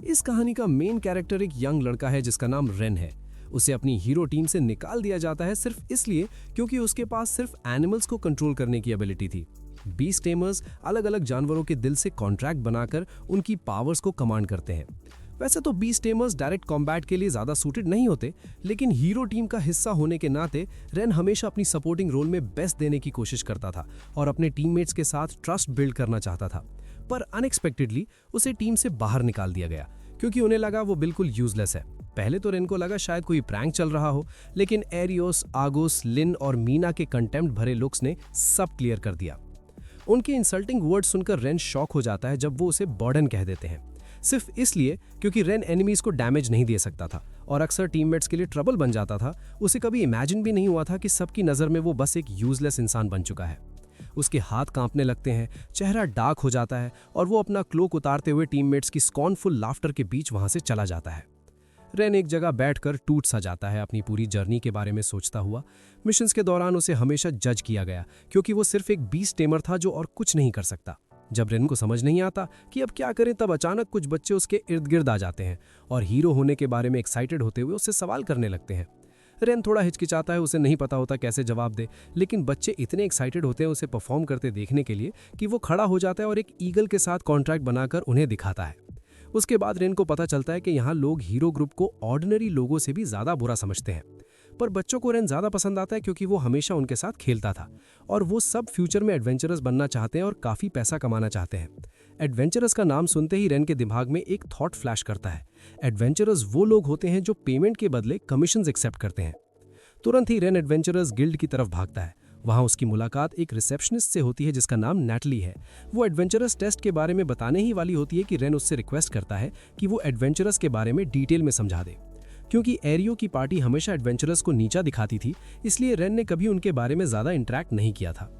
इस कहानी का मेन कैरेक्टर एक यंग लड़का है जिसका नाम रेन है। उसे अपनी हीरो टीम से निकाल दिया जाता है सिर्फ इसलिए क्योंकि उसके पास सिर्फ एनिमल्स को कंट्रोल करने की एबिलिटी थी। बीस्ट टेमर्स अलग अलग जानवरों के दिल से कॉन्ट्रैक्ट बनाकर उनकी पावर्स को कमांड करते हैं। वैसे तो बीस्ट टेमर्स डायरेक्ट कॉम्बैट के लिए ज्यादा सूटेड नहीं होते, लेकिन हीरो टीम का हिस्सा होने के नाते रेन हमेशा अपनी सपोर्टिंग रोल में बेस्ट देने की कोशिश करता था और अपने टीममेट्स के साथ ट्रस्ट बिल्ड करना चाहता था। पर अनएक्सपेक्टेडली उसे टीम से बाहर निकाल दिया गया क्योंकि उन्हें लगा वो बिल्कुल यूजलेस है। पहले तो रेन को लगा शायद कोई प्रैंक चल रहा हो, लेकिन एरियोस, आगोस, लिन और मीना के कंटेम्प्ट भरे लुक्स ने सब क्लियर कर दिया। उनके इंसल्टिंग वर्ड सुनकर रेन शॉक हो जाता है जब वो उसे बर्डन कह देते हैं, सिर्फ इसलिए क्योंकि रेन एनिमीज को डैमेज नहीं दे सकता था और अक्सर टीममेट्स के लिए ट्रबल बन जाता था। उसे कभी इमेजिन भी नहीं हुआ था कि सबकी नज़र में वो बस एक यूजलेस इंसान बन चुका है। उसके हाथ कांपने लगते हैं, चेहरा डार्क हो जाता है और वो अपना क्लोक उतारते हुए टीममेट्स की स्कॉर्नफुल लाफ्टर के बीच वहां से चला जाता है। रेन एक जगह बैठकर टूट सा जाता है, अपनी पूरी जर्नी के बारे में सोचता हुआ। मिशंस के दौरान उसे हमेशा जज किया गया क्योंकि वो सिर्फ एक बीस्ट टेमर था जो और कुछ नहीं कर सकता। जब रेन को समझ नहीं आता कि अब क्या करें, तब अचानक कुछ बच्चे उसके इर्द गिर्द आ जाते हैं और हीरो होने के बारे में एक्साइटेड होते हुए उससे सवाल करने लगते हैं। रेन थोड़ा हिचकिचाता है, उसे नहीं पता होता कैसे जवाब दे, लेकिन बच्चे इतने एक्साइटेड होते हैं उसे परफॉर्म करते देखने के लिए कि वो खड़ा हो जाता है और एक ईगल के साथ कॉन्ट्रैक्ट बनाकर उन्हें दिखाता है। उसके बाद रेन को पता चलता है कि यहाँ लोग हीरो ग्रुप को ऑर्डिनरी लोगों से भी ज्यादा बुरा समझते हैं। पर बच्चों को रेन ज्यादा पसंद आता है क्योंकि वो हमेशा उनके साथ खेलता था और वो सब फ्यूचर में एडवेंचरस बनना चाहते हैं और काफी पैसा कमाना चाहते हैं। एडवेंचरस का नाम सुनते ही रेन के दिमाग में एक थॉट फ्लैश करता है। एडवेंचरस वो लोग होते हैं जो पेमेंट के बदले कमीशंस एक्सेप्ट करते हैं। तुरंत ही रेन एडवेंचरस गिल्ड की तरफ भागता है। वहां उसकी मुलाकात एक रिसेप्शनिस्ट से होती है जिसका नाम नैटली है। वो एडवेंचरस टेस्ट के बारे में बताने ही वाली होती है कि रेन उससे रिक्वेस्ट करता है कि वो एडवेंचरस के बारे में डिटेल में समझा दे। क्योंकि एरियो की पार्टी हमेशा एडवेंचरस को नीचा दिखाती थी, इसलिए रेन ने कभी उनके बारे में ज्यादा इंटरेक्ट नहीं किया था।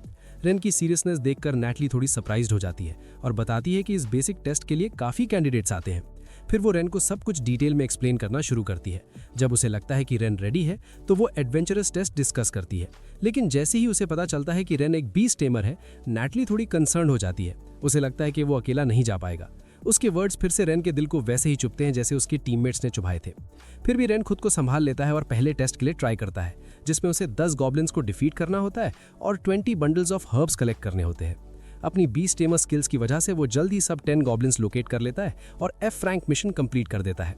रेन की सीरियसनेस देखकर नैटली थोड़ी सरप्राइज्ड हो जाती है और बताती है कि इस बेसिक टेस्ट के लिए काफी कैंडिडेट्स आते हैं। फिर वो रेन को सब कुछ डिटेल में एक्सप्लेन करना शुरू करती है। जब उसे लगता है कि रेन रेडी है तो वो एडवेंचरस टेस्ट डिस्कस करती है, लेकिन जैसे ही उसे पता चलता है कि रेन एक बीस्ट टेमर है, नैटली थोड़ी कंसर्न हो जाती है। उसे लगता है कि वो अकेला नहीं जा पाएगा। उसके वर्ड्स फिर से रेन के दिल को वैसे ही चुभते हैं जैसे उसके टीममेट्स ने चुभाए थे। फिर भी रेन खुद को संभाल लेता है और पहले टेस्ट के लिए ट्राई करता है, जिसमें उसे 10 गॉब्लिन्स को डिफीट करना होता है और 20 बंडल्स ऑफ हर्ब्स कलेक्ट करने होते हैं। अपनी बीस्ट टेमर स्किल्स की वजह से वो जल्द ही सब 10 गॉब्लिन्स लोकेट कर लेता है और एफ रैंक मिशन कंप्लीट कर देता है।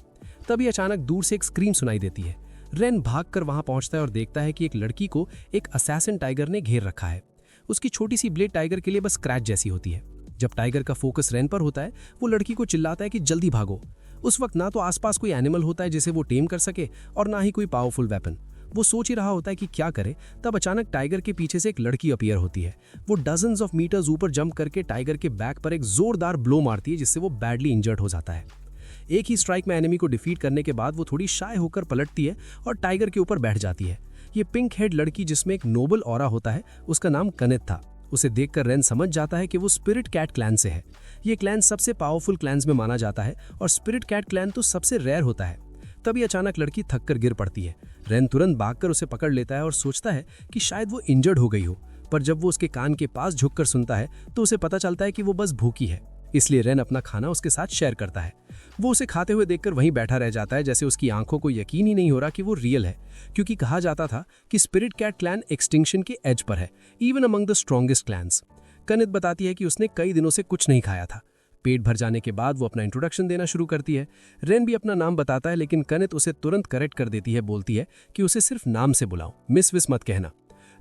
तभी अचानक दूर से एक स्क्रीम सुनाई देती है। रेन भागकर वहां पहुंचता है और देखता है कि एक लड़की को एक असैसिन टाइगर ने घेर रखा है। उसकी छोटी सी ब्लेड टाइगर के लिए बस स्क्रैच जैसी होती है। जब टाइगर का फोकस रेन पर होता है, वो लड़की को चिल्लाता है कि जल्दी भागो। उस वक्त ना तो आसपास कोई एनिमल होता है जिसे वो टेम कर सके और ना ही कोई पावरफुल वेपन। वो सोच ही रहा होता है कि क्या करे, तब अचानक टाइगर के पीछे से एक लड़की अपीयर होती है। वो डजन्स ऑफ मीटर्स ऊपर जंप करके टाइगर के बैक पर एक जोरदार ब्लो मारती है जिससे वो बैडली इंजर्ड हो जाता है। एक ही स्ट्राइक में एनिमी को डिफीट करने के बाद वो थोड़ी शाय होकर पलटती है और टाइगर के ऊपर बैठ जाती है। ये पिंक हेड लड़की जिसमें एक नोबल ऑरा होता है, उसका नाम कनित था। उसे देखकर रेन समझ जाता है कि वो स्पिरिट कैट क्लैन से है। ये क्लैन सबसे पावरफुल क्लैन्स में माना जाता है और स्पिरिट कैट क्लैन तो सबसे रेयर होता है। तभी अचानक लड़की थककर गिर पड़ती है। रेन तुरंत भागकर उसे पकड़ लेता है और सोचता है कि शायद वो इंजर्ड हो गई हो, पर जब वो उसके कान के पास झुककर सुनता है तो उसे पता चलता है कि वो बस भूखी है। इसलिए रेन अपना खाना उसके साथ शेयर करता है। वो उसे खाते हुए देखकर वहीं बैठा रह जाता है, जैसे उसकी आंखों को यकीन ही नहीं हो रहा कि वो रियल है, क्योंकि कहा जाता था कि स्पिरिट कैट क्लैन एक्सटिंक्शन के एज पर है, even among the strongest clans. कनित बताती है कि उसने कई दिनों से कुछ नहीं खाया था। पेट भर जाने के बाद वो अपना इंट्रोडक्शन देना शुरू करती है। रेन भी अपना नाम बताता है, लेकिन कनित उसे तुरंत करेक्ट कर देती है, बोलती है कि उसे सिर्फ नाम से बुलाओ, मिस विस मत कहना।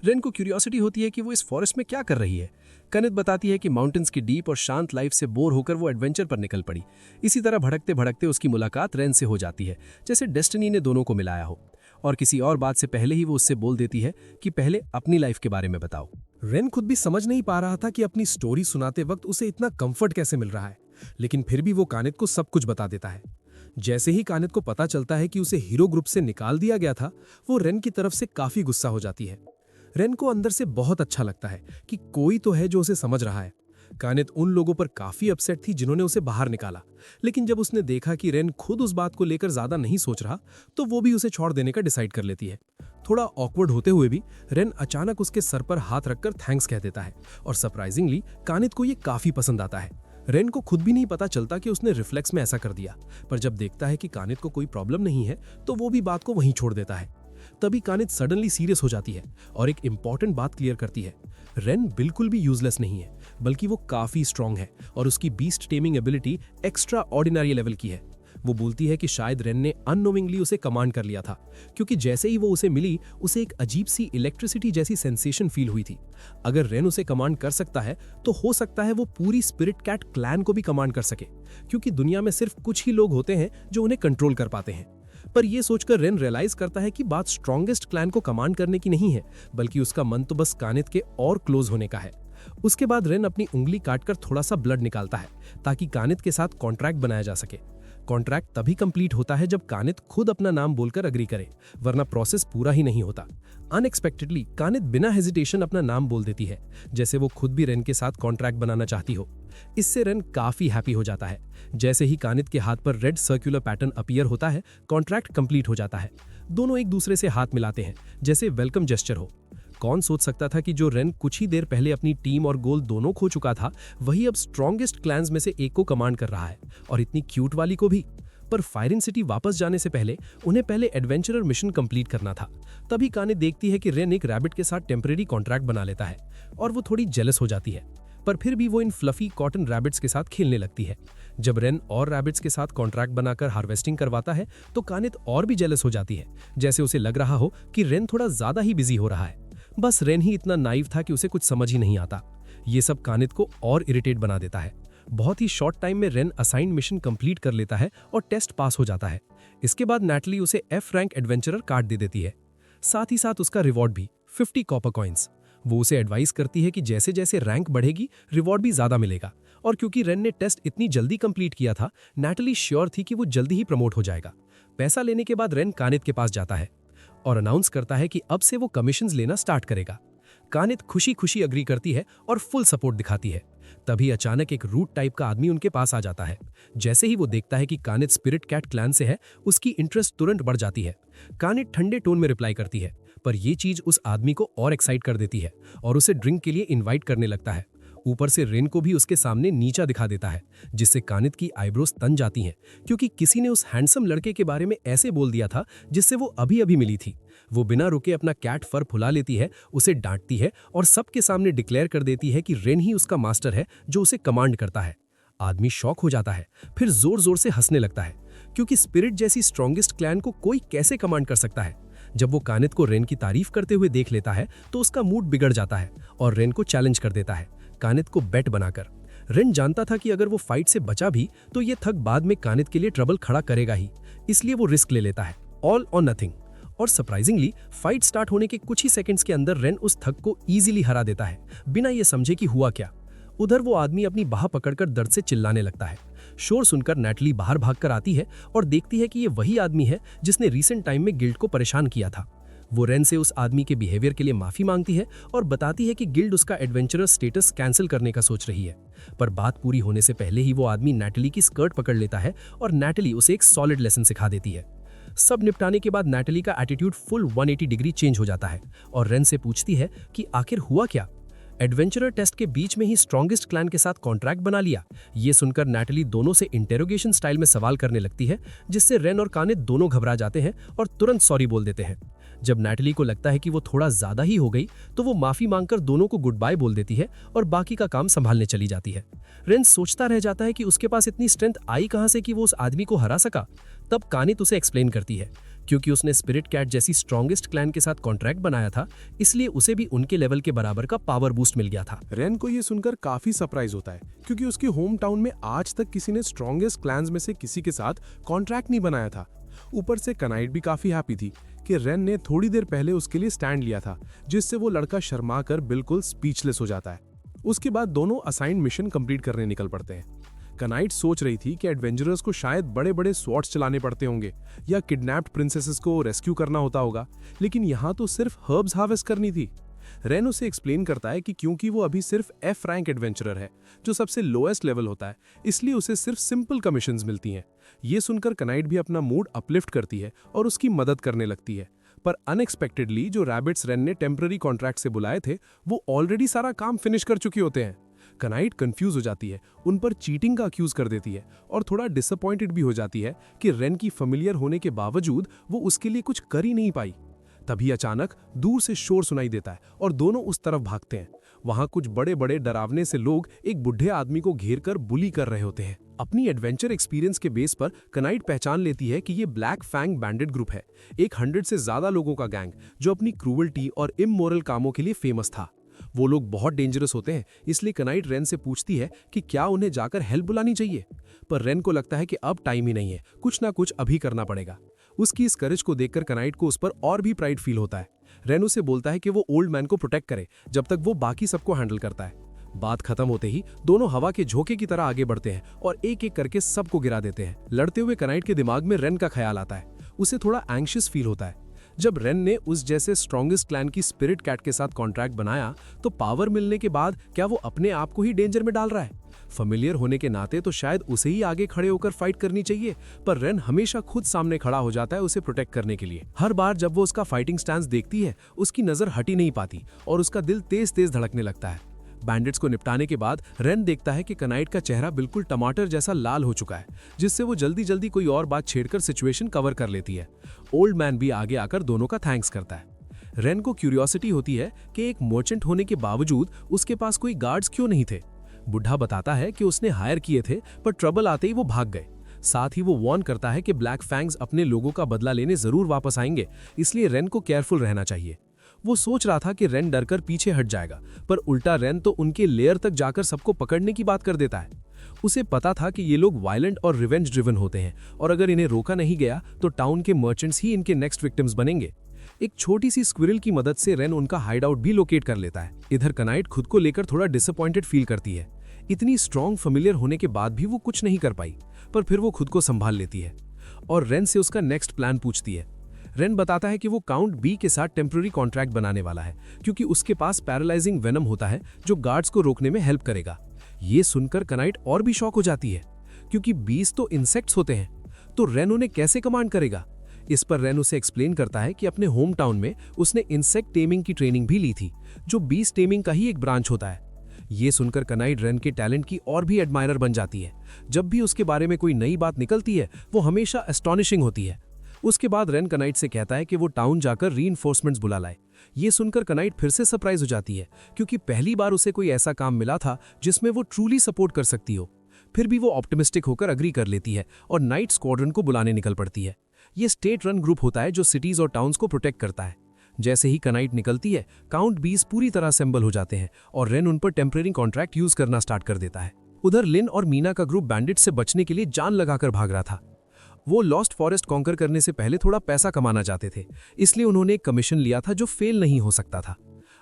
रेन को क्यूरियोसिटी होती है कि वो इस फॉरेस्ट में क्या कर रही है। कनित बताती है कि माउंटेन्स की डीप और शांत लाइफ से बोर होकर वो एडवेंचर पर निकल पड़ी। इसी तरह भड़कते भड़कते उसकी मुलाकात रेन से हो जाती है, जैसे डेस्टिनी ने दोनों को मिलाया हो। और किसी और बात से पहले ही वो उससे बोल देती है कि पहले अपनी लाइफ के बारे में बताओ। रेन खुद भी समझ नहीं पा रहा था कि अपनी स्टोरी सुनाते वक्त उसे इतना कंफर्ट कैसे मिल रहा है, लेकिन फिर भी वो कानित को सब कुछ बता देता है। जैसे ही कानित को पता चलता है कि उसे हीरो ग्रुप से निकाल दिया गया था, वो रेन की तरफ से काफी गुस्सा हो जाती है। रेन को अंदर से बहुत अच्छा लगता है कि कोई तो है जो उसे समझ रहा है। कानित उन लोगों पर काफी अपसेट थी जिन्होंने उसे बाहर निकाला, लेकिन जब उसने देखा कि रेन खुद उस बात को लेकर ज्यादा नहीं सोच रहा, तो वो भी उसे छोड़ देने का डिसाइड कर लेती है। थोड़ा ऑकवर्ड होते हुए भी रेन अचानक उसके सर पर हाथ रखकर थैंक्स कह देता है और सरप्राइजिंगली कानित को ये काफी पसंद आता है। रेन को खुद भी नहीं पता चलता कि उसने रिफ्लेक्स में ऐसा कर दिया, पर जब देखता है कि कानित को कोई प्रॉब्लम नहीं है तो वो भी बात को वहीं छोड़ देता है। तभी कानित सडनली सीरियस हो जाती है और एक इंपॉर्टेंट बात क्लियर करती है। रेन बिल्कुल भी यूजलेस नहीं है, बल्कि वो काफी स्ट्रांग है और उसकी beast taming ability extra ordinary level की है। वो बोलती है कि शायद रेन ने अननोविंगली उसे कमांड कर लिया था, क्योंकि जैसे ही वो उसे मिली उसे एक अजीब सी इलेक्ट्रिसिटी जैसी सेंसेशन फील हुई थी। अगर रेन उसे कमांड कर सकता है तो हो सकता है वो पूरी स्पिरिट कैट क्लैन को भी कमांड कर सके, क्योंकि दुनिया में सिर्फ कुछ ही लोग होते हैं जो उन्हें कंट्रोल कर पाते हैं। पर यह सोचकर रेन रियलाइज करता है कि बात स्ट्रॉन्गेस्ट क्लैन को कमांड करने की नहीं है, बल्कि उसका मन तो बस कानित के और क्लोज होने का है। उसके बाद रेन अपनी उंगली काटकर थोड़ा सा ब्लड निकालता है ताकि कानित के साथ कॉन्ट्रैक्ट बनाया जा सके। कॉन्ट्रैक्ट तभी कंप्लीट होता है जब कानित खुद अपना नाम बोलकर अग्री करे, वरना प्रोसेस पूरा ही नहीं होता। अनएक्सपेक्टेडली कानित बिना हेजिटेशन अपना नाम बोल देती है, जैसे वो खुद भी रेन के साथ कॉन्ट्रैक्ट बनाना चाहती हो। इससे रेन काफी हैप्पी हो जाता है। जैसे ही कानित के हाथ पर रेड सर्कुलर पैटर्न अपीयर होता है, कॉन्ट्रैक्ट कंप्लीट हो जाता है। दोनों एक दूसरे से हाथ मिलाते हैं, जैसे वेलकम जेस्चर हो। कौन सोच सकता था कि जो रेन कुछ ही देर पहले अपनी टीम और गोल दोनों खो चुका था, वही अब स्ट्रॉन्गेस्ट क्लैंस में से एक को कमांड कर रहा है, और इतनी क्यूट वाली को भी। पर फायरिन सिटी वापस जाने से पहले उन्हें पहले एडवेंचरर मिशन कंप्लीट करना था। तभी कानित देखती है कि रेन एक रैबिट के साथ टेम्परेरी कॉन्ट्रैक्ट बना लेता है, और वो थोड़ी जेलस हो जाती है। पर फिर भी वो इन फ्लफी कॉटन रैबिट्स के साथ खेलने लगती है। जब रेन और रैबिट्स के साथ कॉन्ट्रैक्ट बनाकर हार्वेस्टिंग करवाता है तो कानित और भी जेलस हो जाती है, जैसे उसे लग रहा हो कि रेन थोड़ा ज्यादा ही बिजी हो रहा है। बस रेन ही इतना नाइव था कि उसे कुछ समझ ही नहीं आता। ये सब कानित को और इरिटेट बना देता है। बहुत ही शॉर्ट टाइम में रेन असाइंड मिशन कंप्लीट कर लेता है और टेस्ट पास हो जाता है। इसके बाद नैटली उसे F रैंक एडवेंचरर कार्ड दे देती है, साथ ही साथ उसका रिवॉर्ड भी 50 कॉपर कॉइंस। वो उसे एडवाइस करती है कि जैसे जैसे रैंक बढ़ेगी रिवॉर्ड भी ज्यादा मिलेगा, और क्योंकि रेन ने टेस्ट इतनी जल्दी कंप्लीट किया था, नैटली श्योर थी कि वो जल्दी ही प्रमोट हो जाएगा। पैसा लेने के बाद रेन कानित के पास जाता है और अनाउंस करता है कि अब से वो कमीशंस लेना स्टार्ट करेगा। कानित खुशी खुशी अग्री करती है और फुल सपोर्ट दिखाती है। तभी अचानक एक रूट टाइप का आदमी उनके पास आ जाता है। जैसे ही वो देखता है कि कानित स्पिरिट कैट क्लैन से है, उसकी इंटरेस्ट तुरंत बढ़ जाती है। कानित ठंडे टोन में रिप्लाई करती है, पर यह चीज उस आदमी को और एक्साइट कर देती है और उसे ड्रिंक के लिए इनवाइट करने लगता है। ऊपर से रेन को भी उसके सामने नीचा दिखा देता है, जिससे कानित की आईब्रोज तन जाती हैं, क्योंकि किसी ने उस हैंडसम लड़के के बारे में ऐसे बोल दिया था जिससे वो अभी अभी मिली थी। वो बिना रुके अपना कैट फर फुला लेती है, उसे डांटती है और सबके सामने डिक्लेयर कर देती है कि रेन ही उसका मास्टर है जो उसे कमांड करता है। आदमी शॉक हो जाता है, फिर जोर जोर से हंसने लगता है, क्योंकि स्पिरिट जैसी स्ट्रॉन्गेस्ट क्लैन को कोई कैसे कमांड कर सकता है। जब वो कानित को रेन की तारीफ करते हुए देख लेता है तो उसका मूड बिगड़ जाता है और रेन को चैलेंज कर देता है, कानित को बेट बनाकर। रेन जानता था कि अगर वो फाइट से बचा भी तो ये थक बाद में कानित के लिए ट्रबल खड़ा करेगा ही, इसलिए वो रिस्क ले लेता है, ऑल और नथिंग। और सरप्राइजिंगली फाइट स्टार्ट होने के कुछ ही सेकंड्स के अंदर रेन उस थक को इजीली हरा देता है, बिना ये समझे कि हुआ क्या। उधर वो आदमी अपनी बाह पकड़कर दर्द से चिल्लाने लगता है। शोर सुनकर नैटली बाहर भागकर आती है और देखती है कि ये वही आदमी है जिसने रीसेंट टाइम में गिल्ड को परेशान किया था। वो रेन से उस आदमी के बिहेवियर के लिए माफी मांगती है और बताती है कि गिल्ड उसका एडवेंचरस स्टेटस कैंसिल करने का सोच रही है। पर बात पूरी होने से पहले ही वो आदमी नैटली की स्कर्ट पकड़ लेता है और नैटली उसे एक सॉलिड लेसन सिखा देती है। सब निपटाने के बाद नैटली का एटीट्यूड फुल 180 डिग्री चेंज हो जाता है और रेन से पूछती है कि आखिर हुआ क्या। एडवेंचरर टेस्ट के बीच में ही स्ट्रॉन्गेस्ट क्लैन के साथ कॉन्ट्रैक्ट बना लिया। ये सुनकर नैटली दोनों से इंटेरोगेशन स्टाइल में सवाल करने लगती है, जिससे रेन और कानित दोनों घबरा जाते हैं और तुरंत सॉरी बोल देते हैं। जब नैटली को लगता है कि वो थोड़ा ज्यादा ही हो गई तो वो माफी मांगकर दोनों को गुड बाय बोल देती है और बाकी का काम संभालने चली जाती है। रेन सोचता रह जाता है कि उसके पास इतनी स्ट्रेंथ आई कहां से कि वो उस आदमी को हरा सका। तब कानित उसे एक्सप्लेन करती है, क्योंकि उसने स्पिरिट कैट जैसी स्ट्रॉन्गेस्ट क्लैन के साथ कॉन्ट्रैक्ट बनाया था, इसलिए उसे भी उनके लेवल के बराबर का पावर बूस्ट मिल गया था। रेन को ये सुनकर काफी सरप्राइज होता है, क्योंकि उसके होम टाउन में आज तक किसी ने स्ट्रॉन्गेस्ट क्लैन्स में से किसी के साथ कॉन्ट्रैक्ट नहीं बनाया था। ऊपर से कनाइट भी काफी हैप्पी थी कि रेन ने थोड़ी देर पहले उसके लिए स्टैंड लिया था, जिससे वो लड़का शर्मा कर बिल्कुल स्पीचलेस हो जाता है। उसके बाद दोनों असाइंड मिशन कंप्लीट करने निकल पड़ते हैं। कनाइट सोच रही थी कि एडवेंचरर्स को शायद बड़े बड़े स्वॉर्ड्स चलाने पड़ते होंगे या किडनैप्ड प्रिंसेसेस को रेस्क्यू करना होता होगा, लेकिन यहाँ तो सिर्फ हर्ब्स हार्वेस्ट करनी थी। रेन उसे एक्सप्लेन करता है कि क्योंकि वो अभी सिर्फ F रैंक एडवेंचरर है, जो सबसे लोएस्ट लेवल होता है, इसलिए उसे सिर्फ सिंपल कमीशंस मिलती हैं। ये सुनकर कनाइट भी अपना मूड अपलिफ्ट करती है और उसकी मदद करने लगती है। पर अनएक्सपेक्टेडली जो रैबिट्स रेन ने टेम्पररी कॉन्ट्रैक्ट से बुलाए थे, वो ऑलरेडी सारा काम फिनिश कर चुके होते हैं। कनाइट कंफ्यूज हो जाती है, उन पर चीटिंग का अक्यूज कर देती है और थोड़ा डिसअपॉइंटेड भी हो जाती है कि रेन की फेमिलियर होने के बावजूद वो उसके लिए कुछ कर ही नहीं पाई। तभी अचानक दूर से शोर सुनाई देता है और दोनों उस तरफ भागते हैं। वहां कुछ बड़े बड़े डरावने से लोग एक बुढ़े आदमी को घेर कर बुली कर रहे होते हैं। अपनी एडवेंचर एक्सपीरियंस के बेस पर कनाइट पहचान लेती है कि ये ब्लैक फैंग बैंडिट ग्रुप है, एक 100 से ज्यादा लोगों का गैंग जो अपनी क्रूवल्टी और इमोरल कामों के लिए फेमस था। वो लोग बहुत डेंजरस होते हैं, इसलिए कनाइट रेन से पूछती है कि क्या उन्हें जाकर हेल्प बुलानी चाहिए, पर रेन को लगता है कि अब टाइम ही नहीं है, कुछ ना कुछ अभी करना पड़ेगा। उसकी इस करेज को देखकर कनाइट को उस पर और भी प्राइड फील होता है। रेन उसे बोलता है कि वो ओल्ड मैन को प्रोटेक्ट करे जब तक वो बाकी सबको हैंडल करता है। बात खत्म होते ही दोनों हवा के झोंके की तरह आगे बढ़ते हैं और एक एक करके सबको गिरा देते हैं। लड़ते हुए कनाइट के दिमाग में रेन का ख्याल आता है। उसे थोड़ा एंग्शियस फील होता है। जब रेन ने उस जैसे स्ट्रॉन्गेस्ट क्लैन की स्पिरिट कैट के साथ कॉन्ट्रैक्ट बनाया तो पावर मिलने के बाद क्या वो अपने आप को ही डेंजर में डाल रहा है? फेमिलियर होने के नाते तो शायद उसे ही आगे खड़े होकर फाइट करनी चाहिए, पर रेन हमेशा खुद सामने खड़ा हो जाता है उसे प्रोटेक्ट करने के लिए। हर बार जब वो उसका फाइटिंग स्टैंस देखती है, उसकी नजर हटी नहीं पाती और उसका दिल तेज तेज धड़कने लगता है। बैंडिट्स को निपटाने के बाद रेन देखता है कि कनाइट का चेहरा बिल्कुल टमाटर जैसा लाल हो चुका है, जिससे वो जल्दी जल्दी कोई और बात छेड़कर सिचुएशन कवर कर लेती है। ओल्ड मैन भी आगे आकर दोनों का थैंक्स करता है। रेन को क्यूरियोसिटी होती है कि एक मर्चेंट होने के बावजूद उसके पास कोई गार्ड्स क्यों नहीं थे। बुढ़ा बताता है कि उसने हायर किए थे, पर ट्रबल आते ही वो भाग गए। साथ ही वो वार्न करता है कि ब्लैक फैंग्स अपने लोगों का बदला लेने जरूर वापस आएंगे, इसलिए रेन को केयरफुल रहना चाहिए। वो सोच रहा था कि रेन डरकर पीछे हट जाएगा, पर उल्टा रेन तो उनके लेयर तक जाकर सबको पकड़ने की बात कर देता है। उसे पता था कि ये लोग वायलेंट और रिवेंज ड्रिवन होते हैं और अगर इन्हें रोका नहीं गया तो टाउन के मर्चेंट्स ही इनके नेक्स्ट विक्टिम्स बनेंगे। एक छोटी सी स्क्विरल की मदद से रेन उनका हाइड आउट भी लोकेट कर लेता है। इधर कनाइट खुद को लेकर थोड़ा डिसअपॉइंटेड फील करती है। इतनी स्ट्रॉन्ग फेमिलियर होने के बाद भी वो कुछ नहीं कर पाई, पर फिर वो खुद को संभाल लेती है और रेन से उसका नेक्स्ट प्लान पूछती है। रेन बताता है कि वो काउंट बी के साथ टेम्पररी कॉन्ट्रैक्ट बनाने वाला है, क्योंकि उसके पास पैरालाइजिंग वेनम होता है जो गार्ड्स को रोकने में हेल्प करेगा। ये सुनकर कनाइट और भी शॉक हो जाती है, क्योंकि बीस तो इंसेक्ट्स होते हैं, तो रेन उन्हें कैसे कमांड करेगा। इस पर रेन उसे एक्सप्लेन करता है कि अपने होम टाउन में उसने इंसेक्ट टेमिंग की ट्रेनिंग भी ली थी, जो बीस टेमिंग का ही एक ब्रांच होता है। ये सुनकर कनाइट रेन के टैलेंट की और भी एडमायरर बन जाती है। जब भी उसके बारे में कोई नई बात निकलती है वो हमेशा एस्टॉनिशिंग होती है। उसके बाद रेन कनाइट से कहता है कि वो टाउन जाकर रीइंफोर्समेंट्स बुला लाए। ये सुनकर कनाइट फिर से सरप्राइज हो जाती है, क्योंकि पहली बार उसे कोई ऐसा काम मिला था जिसमें वो ट्रूली सपोर्ट कर सकती हो। फिर भी वो ऑप्टिमिस्टिक होकर अग्री कर लेती है और नाइट स्क्वाड्रन को बुलाने निकल पड़ती है। ये स्टेट रन ग्रुप होता है जो सिटीज और टाउन्स को प्रोटेक्ट करता है। जैसे ही कनाइट निकलती है, काउंट 20 पूरी तरह असेंबल हो जाते हैं और रेन उन पर टेम्पररी कॉन्ट्रैक्ट यूज करना स्टार्ट कर देता है। उधर लिन और मीना का ग्रुप बैंडिट से बचने के लिए जान लगाकर भाग रहा था। वो लॉस्ट फॉरेस्ट कॉन्कर करने से पहले थोड़ा पैसा कमाना चाहते थे, इसलिए उन्होंने एक कमीशन लिया था जो फेल नहीं हो सकता था।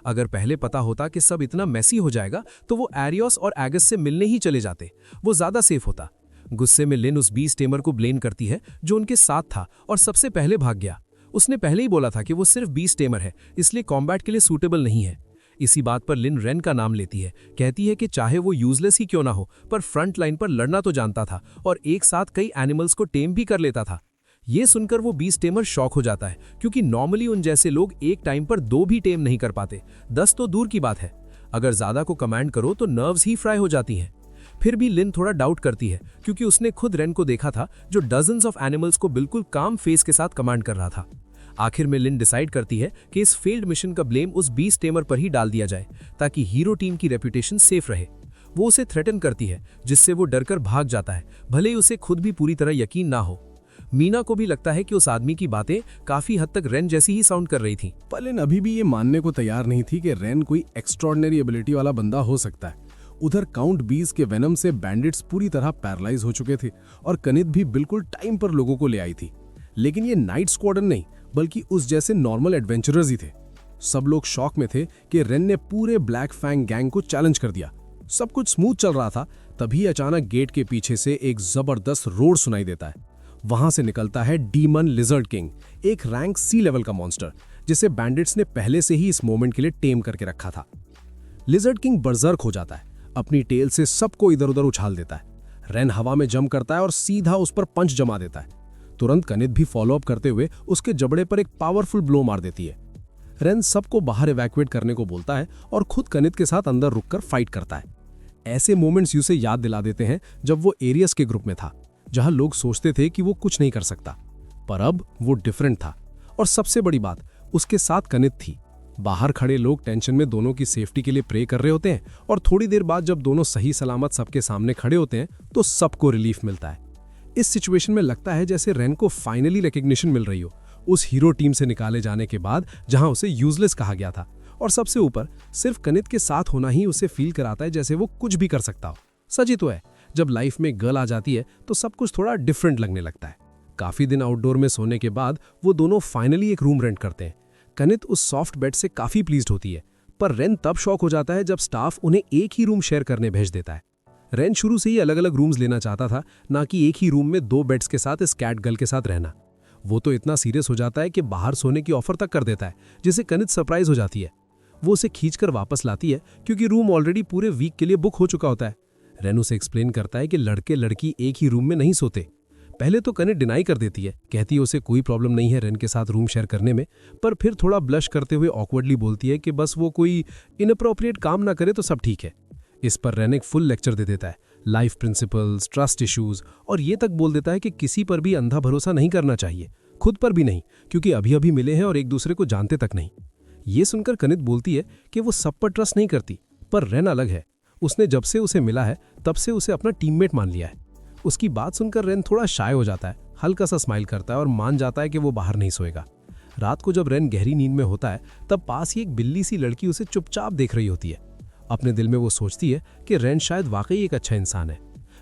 अगर पहले पता होता कि सब इतना मैसी हो जाएगा तो वो एरियोस और एगस से मिलने ही चले जाते, वो ज्यादा सेफ होता। गुस्से में लिन उस बीस टेमर को ब्लेम करती है जो उनके साथ था और सबसे पहले भाग गया। उसने पहले ही बोला था कि वो सिर्फ 20 टेमर है, इसलिए कॉम्बैट के लिए सूटेबल नहीं है। इसी बात पर लिन रेन का नाम लेती है, कहती है कि चाहे वो यूजलेस ही क्यों ना हो, पर फ्रंट लाइन पर लड़ना तो जानता था और एक साथ कई एनिमल्स को टेम भी कर लेता था। ये सुनकर वो 20 टेमर शॉक हो जाता है, क्योंकि नॉर्मली उन जैसे लोग एक टाइम पर 2 भी टेम नहीं कर पाते, 10 तो दूर की बात है। अगर ज्यादा को कमांड करो तो नर्व्स ही फ्राई हो जाती हैं। फिर भी लिन थोड़ा डाउट करती है, क्योंकि उसने खुद रेन को देखा था जो डजन्स ऑफ एनिमल्स को बिल्कुल काम फेस के साथ कमांड कर रहा था। आखिर में लिन डिसाइड करती है कि इस फेल्ड मिशन का ब्लेम उस 20 टेमर पर ही डाल दिया जाए, ताकि हीरो टीम की रेपुटेशन सेफ रहे। वो उसे थ्रेटन करती है, जिससे वो डरकर भाग जाता है, भले ही उसे खुद भी पूरी तरह यकीन ना हो। मीना को भी लगता है कि उस आदमी की बातें काफी हद तक रेन जैसी ही साउंड कर रही थी। पर लिन अभी भी ये मानने को तैयार नहीं थी कि रेन कोई एक्स्ट्रॉर्डिनरी एबिलिटी वाला बंदा हो सकता है। उधर काउंट 20 के वेनम से बैंडिट्स पूरी तरह पैरालाइज हो चुके थे और कनित भी बिल्कुल टाइम पर लोगों को ले आई थी। लेकिन ये नाइट स्क्वाड्रन नहीं, बल्कि उस जैसे नॉर्मल एडवेंचरर्स ही थे। सब लोग शॉक में थे कि रेन ने पूरे ब्लैक फैंग गैंग को चैलेंज कर दिया। सब कुछ स्मूथ चल रहा था, तभी अचानक गेट के पीछे से एक जबरदस्त रोर सुनाई देता है। वहां से निकलता है डीमन लिजर्ड किंग, एक रैंक सी लेवल का मॉन्स्टर, जिसे बैंडिट्स ने पहले से ही इस मोमेंट के लिए टेम करके रखा था। लिजर्ड किंग बर्जर्क हो जाता है, अपनी टेल से सबको इधर उधर उछाल देता है। रेन हवा में जंप करता है और सीधा उस पर पंच जमा देता है। तुरंत कनित भी फॉलोअप करते हुए उसके जबड़े पर एक पावरफुल ब्लो मार देती है। रेन सबको बाहर इवैक्यूएट करने को बोलता है और खुद कनित के साथ अंदर रुककर फाइट करता है। ऐसे मोमेंट्स उसे याद दिला देते हैं जब वो एरियस के ग्रुप में था, जहां लोग सोचते थे कि वो कुछ नहीं कर सकता, पर अब वो डिफरेंट था। और सबसे बड़ी बात, उसके साथ कनित थी। बाहर खड़े लोग टेंशन में दोनों की सेफ्टी के लिए प्रे कर रहे होते हैं, और थोड़ी देर बाद जब दोनों सही सलामत सबके सामने खड़े होते हैं तो सबको रिलीफ मिलता है। इस सिचुएशन में लगता है जैसे रेन को फाइनली रिकग्निशन मिल रही हो, उस हीरो टीम से निकाले जाने के बाद जहां उसे यूजलेस कहा गया था। और सबसे ऊपर, सिर्फ कनित के साथ होना ही उसे फील कराता है जैसे वो कुछ भी कर सकता हो। सच ही तो है, जब लाइफ में गर्ल आ जाती है तो सब कुछ थोड़ा डिफरेंट लगने लगता है। काफी दिन आउटडोर में सोने के बाद वो दोनों फाइनली एक रूम रेंट करते हैं। कनित उस सॉफ्ट बेड से काफी प्लीज्ड होती है, पर रेन तब शॉक हो जाता है जब स्टाफ उन्हें एक ही रूम शेयर करने भेज देता है। रेन शुरू से ही अलग अलग रूम्स लेना चाहता था, ना कि एक ही रूम में 2 बेड्स के साथ इस कैट गर्ल के साथ रहना। वो तो इतना सीरियस हो जाता है कि बाहर सोने की ऑफर तक कर देता है, जिसे कनित सरप्राइज हो जाती है। वो उसे खींचकर वापस लाती है क्योंकि रूम ऑलरेडी पूरे वीक के लिए बुक हो चुका होता है। रेन उसे एक्सप्लेन करता है कि लड़के लड़की एक ही रूम में नहीं सोते। पहले तो कनित डिनाई कर देती है, कहती है उसे कोई प्रॉब्लम नहीं है रेन के साथ रूम शेयर करने में, पर फिर थोड़ा ब्लश करते हुए ऑकवर्डली बोलती है कि बस वो कोई इनअप्रोप्रिएट काम ना करे तो सब ठीक है। इस पर रेन एक फुल लेक्चर दे देता है, लाइफ प्रिंसिपल्स, ट्रस्ट इश्यूज, और ये तक बोल देता है कि किसी पर भी अंधा भरोसा नहीं करना चाहिए, खुद पर भी नहीं, क्योंकि अभी अभी मिले हैं और एक दूसरे को जानते तक नहीं। ये सुनकर कनित बोलती है कि वो सब पर ट्रस्ट नहीं करती, पर रेन अलग है। उसने जब से उसे मिला है तब से उसे अपना टीममेट मान लिया है। उसकी बात सुनकर रेन थोड़ा शाय हो जाता है, हल्का सा स्माइल करता है और मान जाता है कि वो बाहर नहीं सोएगा। रात को जब रेन गहरी नींद में होता है तब पास ही एक बिल्ली सी लड़की उसे चुपचाप देख रही होती है। अपने दिल में वो सोचती है कि रेन शायद वाकई एक अच्छा इंसान है।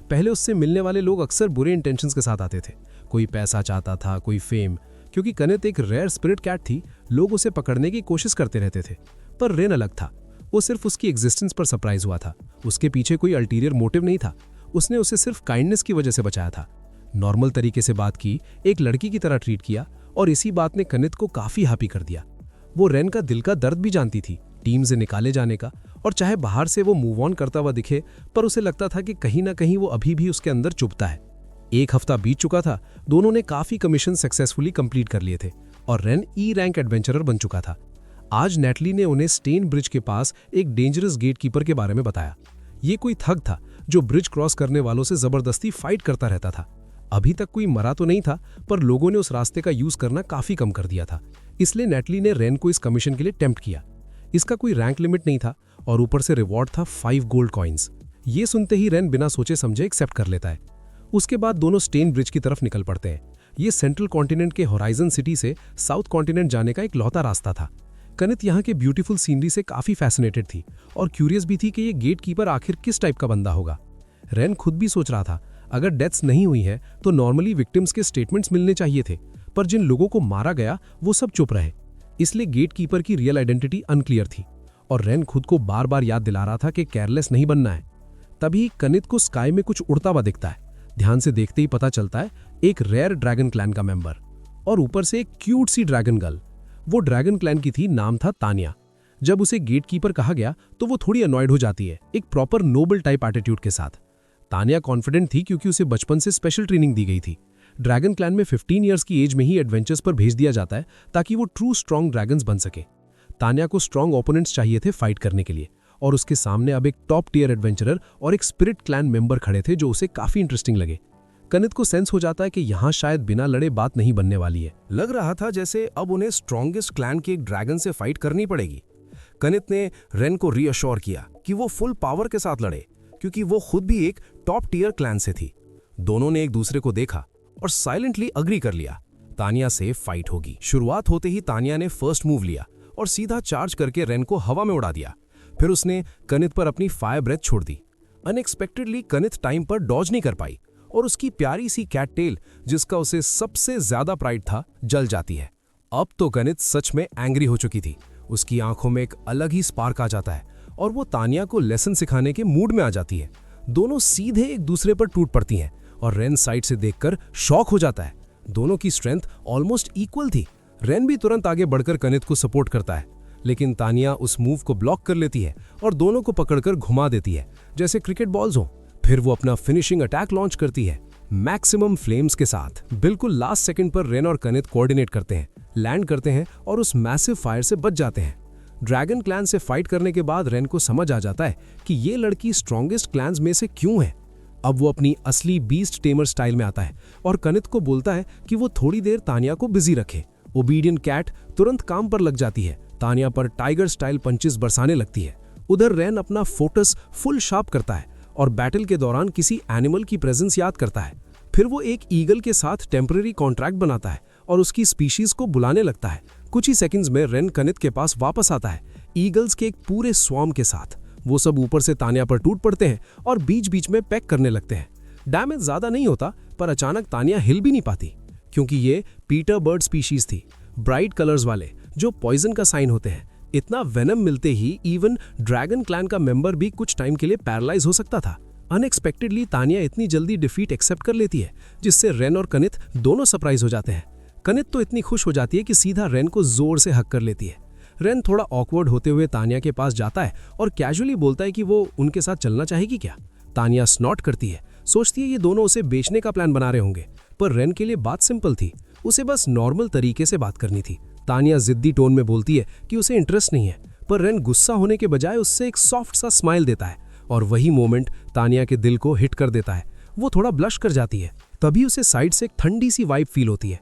पहले उससे मिलने वाले लोग अक्सर बुरे इंटेंशंस के साथ आते थे, कोई पैसा चाहता था, कोई फेम। क्योंकि कनित एक रेयर स्पिरिट कैट थी, लोग उसे पकड़ने की कोशिश करते रहते थे, पर रेन अलग था। वो सिर्फ उसकी एग्जिस्टेंस पर सरप्राइज हुआ था, उसके पीछे कोई अल्टीरियर मोटिव नहीं था। उसने उसे सिर्फ काइंडनेस की वजह से बचाया था, नॉर्मल तरीके से बात की, एक लड़की की तरह ट्रीट किया, और इसी बात ने कनित को काफी हैप्पी कर दिया। वो रेन का दिल का दर्द भी जानती थी, टीम से निकाले जाने का, और चाहे बाहर से वो मूव ऑन करता हुआ दिखे, पर उसे लगता था कि कहीं ना कहीं वो अभी भी उसके अंदर चुभता है। 1 हफ्ता बीत चुका था, दोनों ने काफी कमीशन सक्सेसफुली कंप्लीट कर लिए थे और रेन ई रैंक एडवेंचरर बन चुका था। आज नेटली ने उन्हें स्टेन ब्रिज के पास एक डेंजरस गेटकीपर के बारे में बताया। ये कोई थग था जो ब्रिज क्रॉस करने वालों से जबरदस्ती फाइट करता रहता था। अभी तक कोई मरा तो नहीं था, पर लोगों ने उस रास्ते का यूज करना काफी कम कर दिया था। इसलिए नेटली ने रेन को इस कमीशन के लिए टेम्प्ट किया। इसका कोई रैंक लिमिट नहीं था और ऊपर से रिवॉर्ड था 5 गोल्ड कॉइन्स। ये सुनते ही रेन बिना सोचे समझे एक्सेप्ट कर लेता है। उसके बाद दोनों स्टेन ब्रिज की तरफ निकल पड़ते हैं। ये सेंट्रल कॉन्टिनेंट के होराइजन सिटी से साउथ कॉन्टिनेंट जाने का एक लौता रास्ता था। कनित यहाँ के ब्यूटीफुल सीनरी से काफी फैसिनेटेड थी और क्यूरियस भी थी कि ये गेट कीपर आखिर किस टाइप का बंदा होगा। रेन खुद भी सोच रहा था, अगर डेथ्स नहीं हुई है तो नॉर्मली विक्टिम्स के स्टेटमेंट्स मिलने चाहिए थे, पर जिन लोगों को मारा गया वो सब चुप रहे। इसलिए गेट कीपर की रियल आइडेंटिटी अनक्लियर थी और रेन खुद को बार बार याद दिला रहा था कि केयरलेस नहीं बनना है। तभी कनित को स्काई में कुछ उड़ता हुआ दिखता है। ध्यान से देखते ही पता चलता है एक रेयर ड्रैगन क्लैन का मेंबर, और ऊपर से एक क्यूट सी ड्रैगन गर्ल। वो ड्रैगन क्लैन की थी, नाम था तानिया। जब उसे गेट कीपर कहा गया तो वो थोड़ी अनॉयड हो जाती है, एक प्रॉपर नोबल टाइप एटीट्यूड के साथ। तानिया कॉन्फिडेंट थी क्योंकि उसे बचपन से स्पेशल ट्रेनिंग दी गई थी। ड्रैगन क्लैन में 15 ईयर्स की एज में ही एडवेंचर्स पर भेज दिया जाता है ताकि वो ट्रू स्ट्रॉन्ग ड्रैगन्स बन सके। तानिया को स्ट्रॉन्ग ओपोनेंट्स चाहिए थे फाइट करने के लिए, और उसके सामने अब एक टॉप टियर एडवेंचरर और एक स्पिरिट क्लैन मेंबर खड़े थे जो उसे काफी इंटरेस्टिंग लगे। कनित को सेंस हो जाता है कि यहाँ शायद बिना लड़े बात नहीं बनने वाली है। लग रहा था जैसे अब उन्हें स्ट्रॉन्गेस्ट क्लैन के एक ड्रैगन से फाइट करनी पड़ेगी। कनित ने रेन को रीअश्योर किया कि वो फुल पावर के साथ लड़े, क्योंकि वो खुद भी एक टॉप टियर क्लैन से थी। दोनों ने एक दूसरे को देखा और साइलेंटली अग्री कर लिया, तानिया से फाइट होगी। शुरुआत होते ही तानिया ने फर्स्ट मूव लिया और सीधा चार्ज करके रेन को हवा में उड़ा दिया। फिर उसने कनित पर अपनी फायर ब्रेथ छोड़ दी। अनएक्सपेक्टेडली कनित टाइम पर डॉज नहीं कर पाई और उसकी प्यारी सी कैट टेल, जिसका उसे सबसे ज्यादा प्राइड था, जल जाती है। अब तो कनित सच में एंग्री हो चुकी थी। उसकी आंखों में एक अलग ही स्पार्क आ जाता है और वो तानिया को लेसन सिखाने के मूड में आ जाती है। दोनों सीधे एक दूसरे पर टूट पड़ती हैं और रेन साइड से देखकर शॉक हो जाता है। दोनों की स्ट्रेंथ ऑलमोस्ट इक्वल थी। रेन भी तुरंत आगे बढ़कर कनित को सपोर्ट करता है, लेकिन तानिया उस मूव को ब्लॉक कर लेती है और दोनों को पकड़कर घुमा देती है जैसे क्रिकेट बॉल्स हो। फिर वो अपना फिनिशिंग अटैक लॉन्च करती है मैक्सिमम फ्लेम्स के साथ। बिल्कुल लास्ट सेकंड पर रेन और कनित कोऑर्डिनेट करते हैं, लैंड करते हैं और उस मैसिव फायर से बच जाते हैं। ड्रैगन क्लैन से फाइट करने के बाद रेन को समझ आ जाता है कि ये लड़की स्ट्रॉन्गेस्ट क्लैन्स में से क्यों है। अब वो अपनी असली बीस्ट टेमर स्टाइल में आता है और कनित को बोलता है कि वो थोड़ी देर तानिया को बिजी रखे। ओबीडियंट कैट तुरंत काम पर लग जाती है, तानिया पर टाइगर स्टाइल पंचेस बरसाने लगती है। उधर रेन अपना फोकस फुल शार्प करता है और बैटल के दौरान किसी एनिमल की प्रेजेंस याद करता है। फिर वो एक ईगल के साथ टेम्पररी कॉन्ट्रैक्ट बनाता है और उसकी स्पीशीज को बुलाने लगता है। कुछ ही सेकंड्स में रेन कनित के पास वापस आता है, ईगल्स के एक पूरे स्वार्म के साथ। वो सब ऊपर से तानिया पर टूट पड़ते हैं और बीच बीच में पैक करने लगते हैं। डैमेज ज्यादा नहीं होता, पर अचानक तानिया हिल भी नहीं पाती, क्योंकि ये पीटर बर्ड स्पीशीज थी, ब्राइट कलर्स वाले, जो पॉइजन का साइन होते हैं। इतना वेनम मिलते ही इवन ड्रैगन क्लैन का मेंबर भी कुछ टाइम के लिए पैरालाइज हो सकता था। अनएक्सपेक्टेडली तानिया इतनी जल्दी डिफीट एक्सेप्ट कर लेती है, जिससे रेन और कनित दोनों सरप्राइज हो जाते हैं। कनित तो इतनी खुश हो जाती है कि सीधा रेन को जोर से हक कर लेती है। रेन थोड़ा ऑकवर्ड होते हुए तानिया के पास जाता है और कैजुअली बोलता है कि वो उनके साथ चलना चाहेगी क्या। तानिया स्नॉट करती है, सोचती है ये दोनों उसे बेचने का प्लान बना रहे होंगे, पर रेन के लिए बात सिंपल थी, उसे बस नॉर्मल तरीके से बात करनी थी। तानिया जिद्दी टोन में बोलती है कि उसे इंटरेस्ट नहीं है, पर रेन गुस्सा होने के बजाय उससे एक सॉफ्ट सा स्माइल देता है और वही मोमेंट तानिया के दिल को हिट कर देता है। वो थोड़ा ब्लश कर जाती है, तभी उसे साइड से एक ठंडी सी वाइब फील होती है।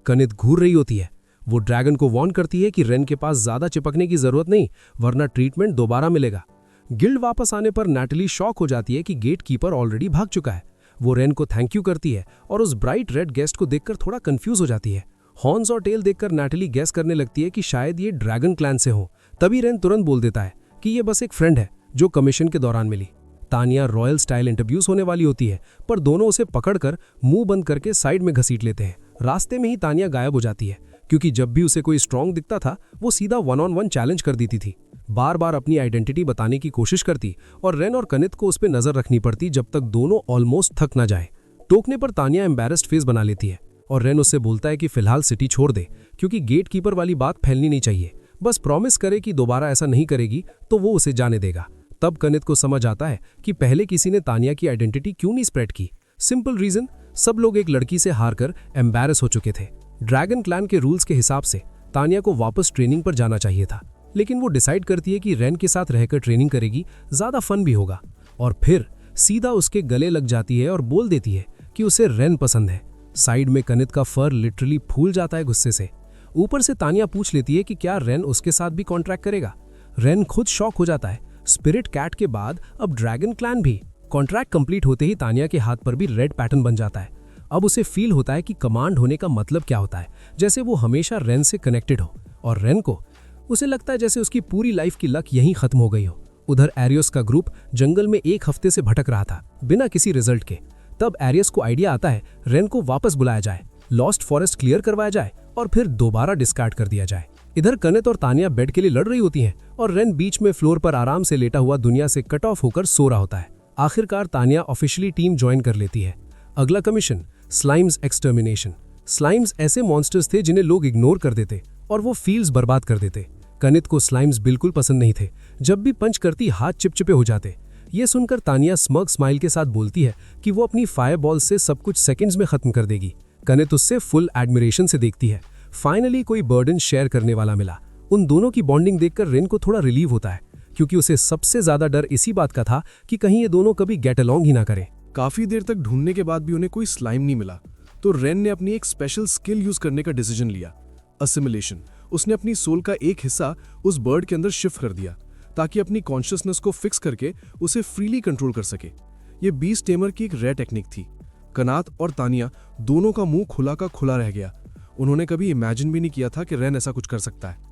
कनित घूर रही होती है। वो ड्रैगन को वार्न करती है कि रेन के पास ज्यादा चिपकने की जरूरत नहीं, वरना ट्रीटमेंट दोबारा मिलेगा। गिल्ड वापस आने पर नैटली शॉक हो जाती है कि गेट कीपर ऑलरेडी भाग चुका है। वो रेन को थैंक यू करती है और उस ब्राइट रेड गेस्ट को देखकर थोड़ा कंफ्यूज हो जाती है। हॉर्न्स और टेल देखकर नैटली गेस करने लगती है कि शायद ये ड्रैगन क्लैन से हो। तभी रेन तुरंत बोल देता है कि ये बस एक फ्रेंड है जो कमीशन के दौरान मिली। तानिया रॉयल स्टाइल इंटरव्यूज होने वाली होती है, पर दोनों उसे पकड़कर मुंह बंद करके साइड में घसीट लेते हैं। रास्ते में ही तानिया गायब हो जाती है, क्योंकि जब भी उसे कोई स्ट्रॉन्ग दिखता था वो सीधा 1-on-1 चैलेंज कर देती थी। बार बार अपनी आइडेंटिटी बताने की कोशिश करती और रेन और कनित को उस पर नजर रखनी पड़ती जब तक दोनों ऑलमोस्ट थक ना जाए। टोकने पर तानिया एम्बैरेस्ड फेस बना लेती है और रेन उससे बोलता है कि फिलहाल सिटी छोड़ दे, क्योंकि गेट कीपर वाली बात फैलनी नहीं चाहिए। बस प्रॉमिस करे कि दोबारा ऐसा नहीं करेगी तो वो उसे जाने देगा। तब कनित को समझ आता है कि पहले किसी ने तानिया की आइडेंटिटी क्यों नहीं स्प्रेड की। सिंपल रीजन, सब लोग एक लड़की से हारकर एम्बैरेस हो चुके थे। ड्रैगन क्लैन के रूल्स के हिसाब से तानिया को वापस ट्रेनिंग पर जाना चाहिए था, लेकिन वो डिसाइड करती है कि रेन के साथ रहकर ट्रेनिंग करेगी, ज्यादा फन भी होगा। और फिर सीधा उसके गले लग जाती है और बोल देती है कि उसे रेन पसंद है। साइड में कनित का फर लिटरली फूल जाता है गुस्से से। ऊपर से तानिया पूछ लेती है कि क्या रेन उसके साथ भी कॉन्ट्रैक्ट करेगा। रेन खुद शॉक हो जाता है। स्पिरिट कैट के बाद अब ड्रैगन क्लैन भी। कॉन्ट्रैक्ट कंप्लीट होते ही तानिया के हाथ पर भी रेड पैटर्न बन जाता है। अब उसे फील होता है कि कमांड होने का मतलब क्या होता है, जैसे वो हमेशा रेन से कनेक्टेड हो। और रेन को उसे लगता है जैसे उसकी पूरी लाइफ की लक यहीं खत्म हो गई हो। उधर एरियस का ग्रुप जंगल में एक हफ्ते से भटक रहा था, बिना किसी रिजल्ट के। तब एरियस को आइडिया आता है रेन को वापस बुलाया जाए, लॉस्ट फॉरेस्ट क्लियर करवाया जाए और फिर दोबारा डिस्कार्ड कर दिया जाए। इधर कनित और तानिया बेड के लिए लड़ रही होती हैं और रेन बीच में फ्लोर पर आराम से लेटा हुआ दुनिया से कट ऑफ होकर सो रहा होता है। आखिरकार तानिया ऑफिशियली टीम ज्वाइन कर लेती है। अगला कमीशन, स्लाइम्स एक्सटर्मिनेशन। स्लाइम्स ऐसे मॉन्स्टर्स थे जिन्हें लोग इग्नोर कर देते और वो फील्ड्स बर्बाद कर देते। कनित को स्लाइम्स बिल्कुल पसंद नहीं थे। जब भी पंच करती हाथ चिपचिपे हो जाते। ये सुनकर तानिया स्मग स्माइल के साथ बोलती है कि वो अपनी फायर बॉल से सब कुछ सेकंड्स में खत्म कर देगी। कनित उससे फुल एडमिरेशन से देखती है। फाइनली कोई बर्डन शेयर करने वाला मिला। उन दोनों की बॉन्डिंग देखकर रेन को थोड़ा रिलीव होता है, क्योंकि उसे सबसे ज्यादा डर इसी बात का था कि कहीं ये दोनों कभी गेट अलोंग ही ना करें। काफी देर तक ढूंढने के बाद भी उन्हें कोई स्लाइम नहीं मिला, तो रेन ने अपनी एक स्पेशल स्किल यूज करने का डिसीजन लिया, असिमिलेशन। उसने अपनी सोल का एक हिस्सा उस बर्ड के अंदर शिफ्ट कर दिया, ताकि अपनी कॉन्शियसनेस को फिक्स करके उसे फ्रीली कंट्रोल कर सके। ये बीस्ट टेमर की एक रेयर टेक्निक थी। कनात और तानिया दोनों का मुंह खुला का खुला रह गया। उन्होंने कभी इमेजिन भी नहीं किया था कि रेन ऐसा कुछ कर सकता है।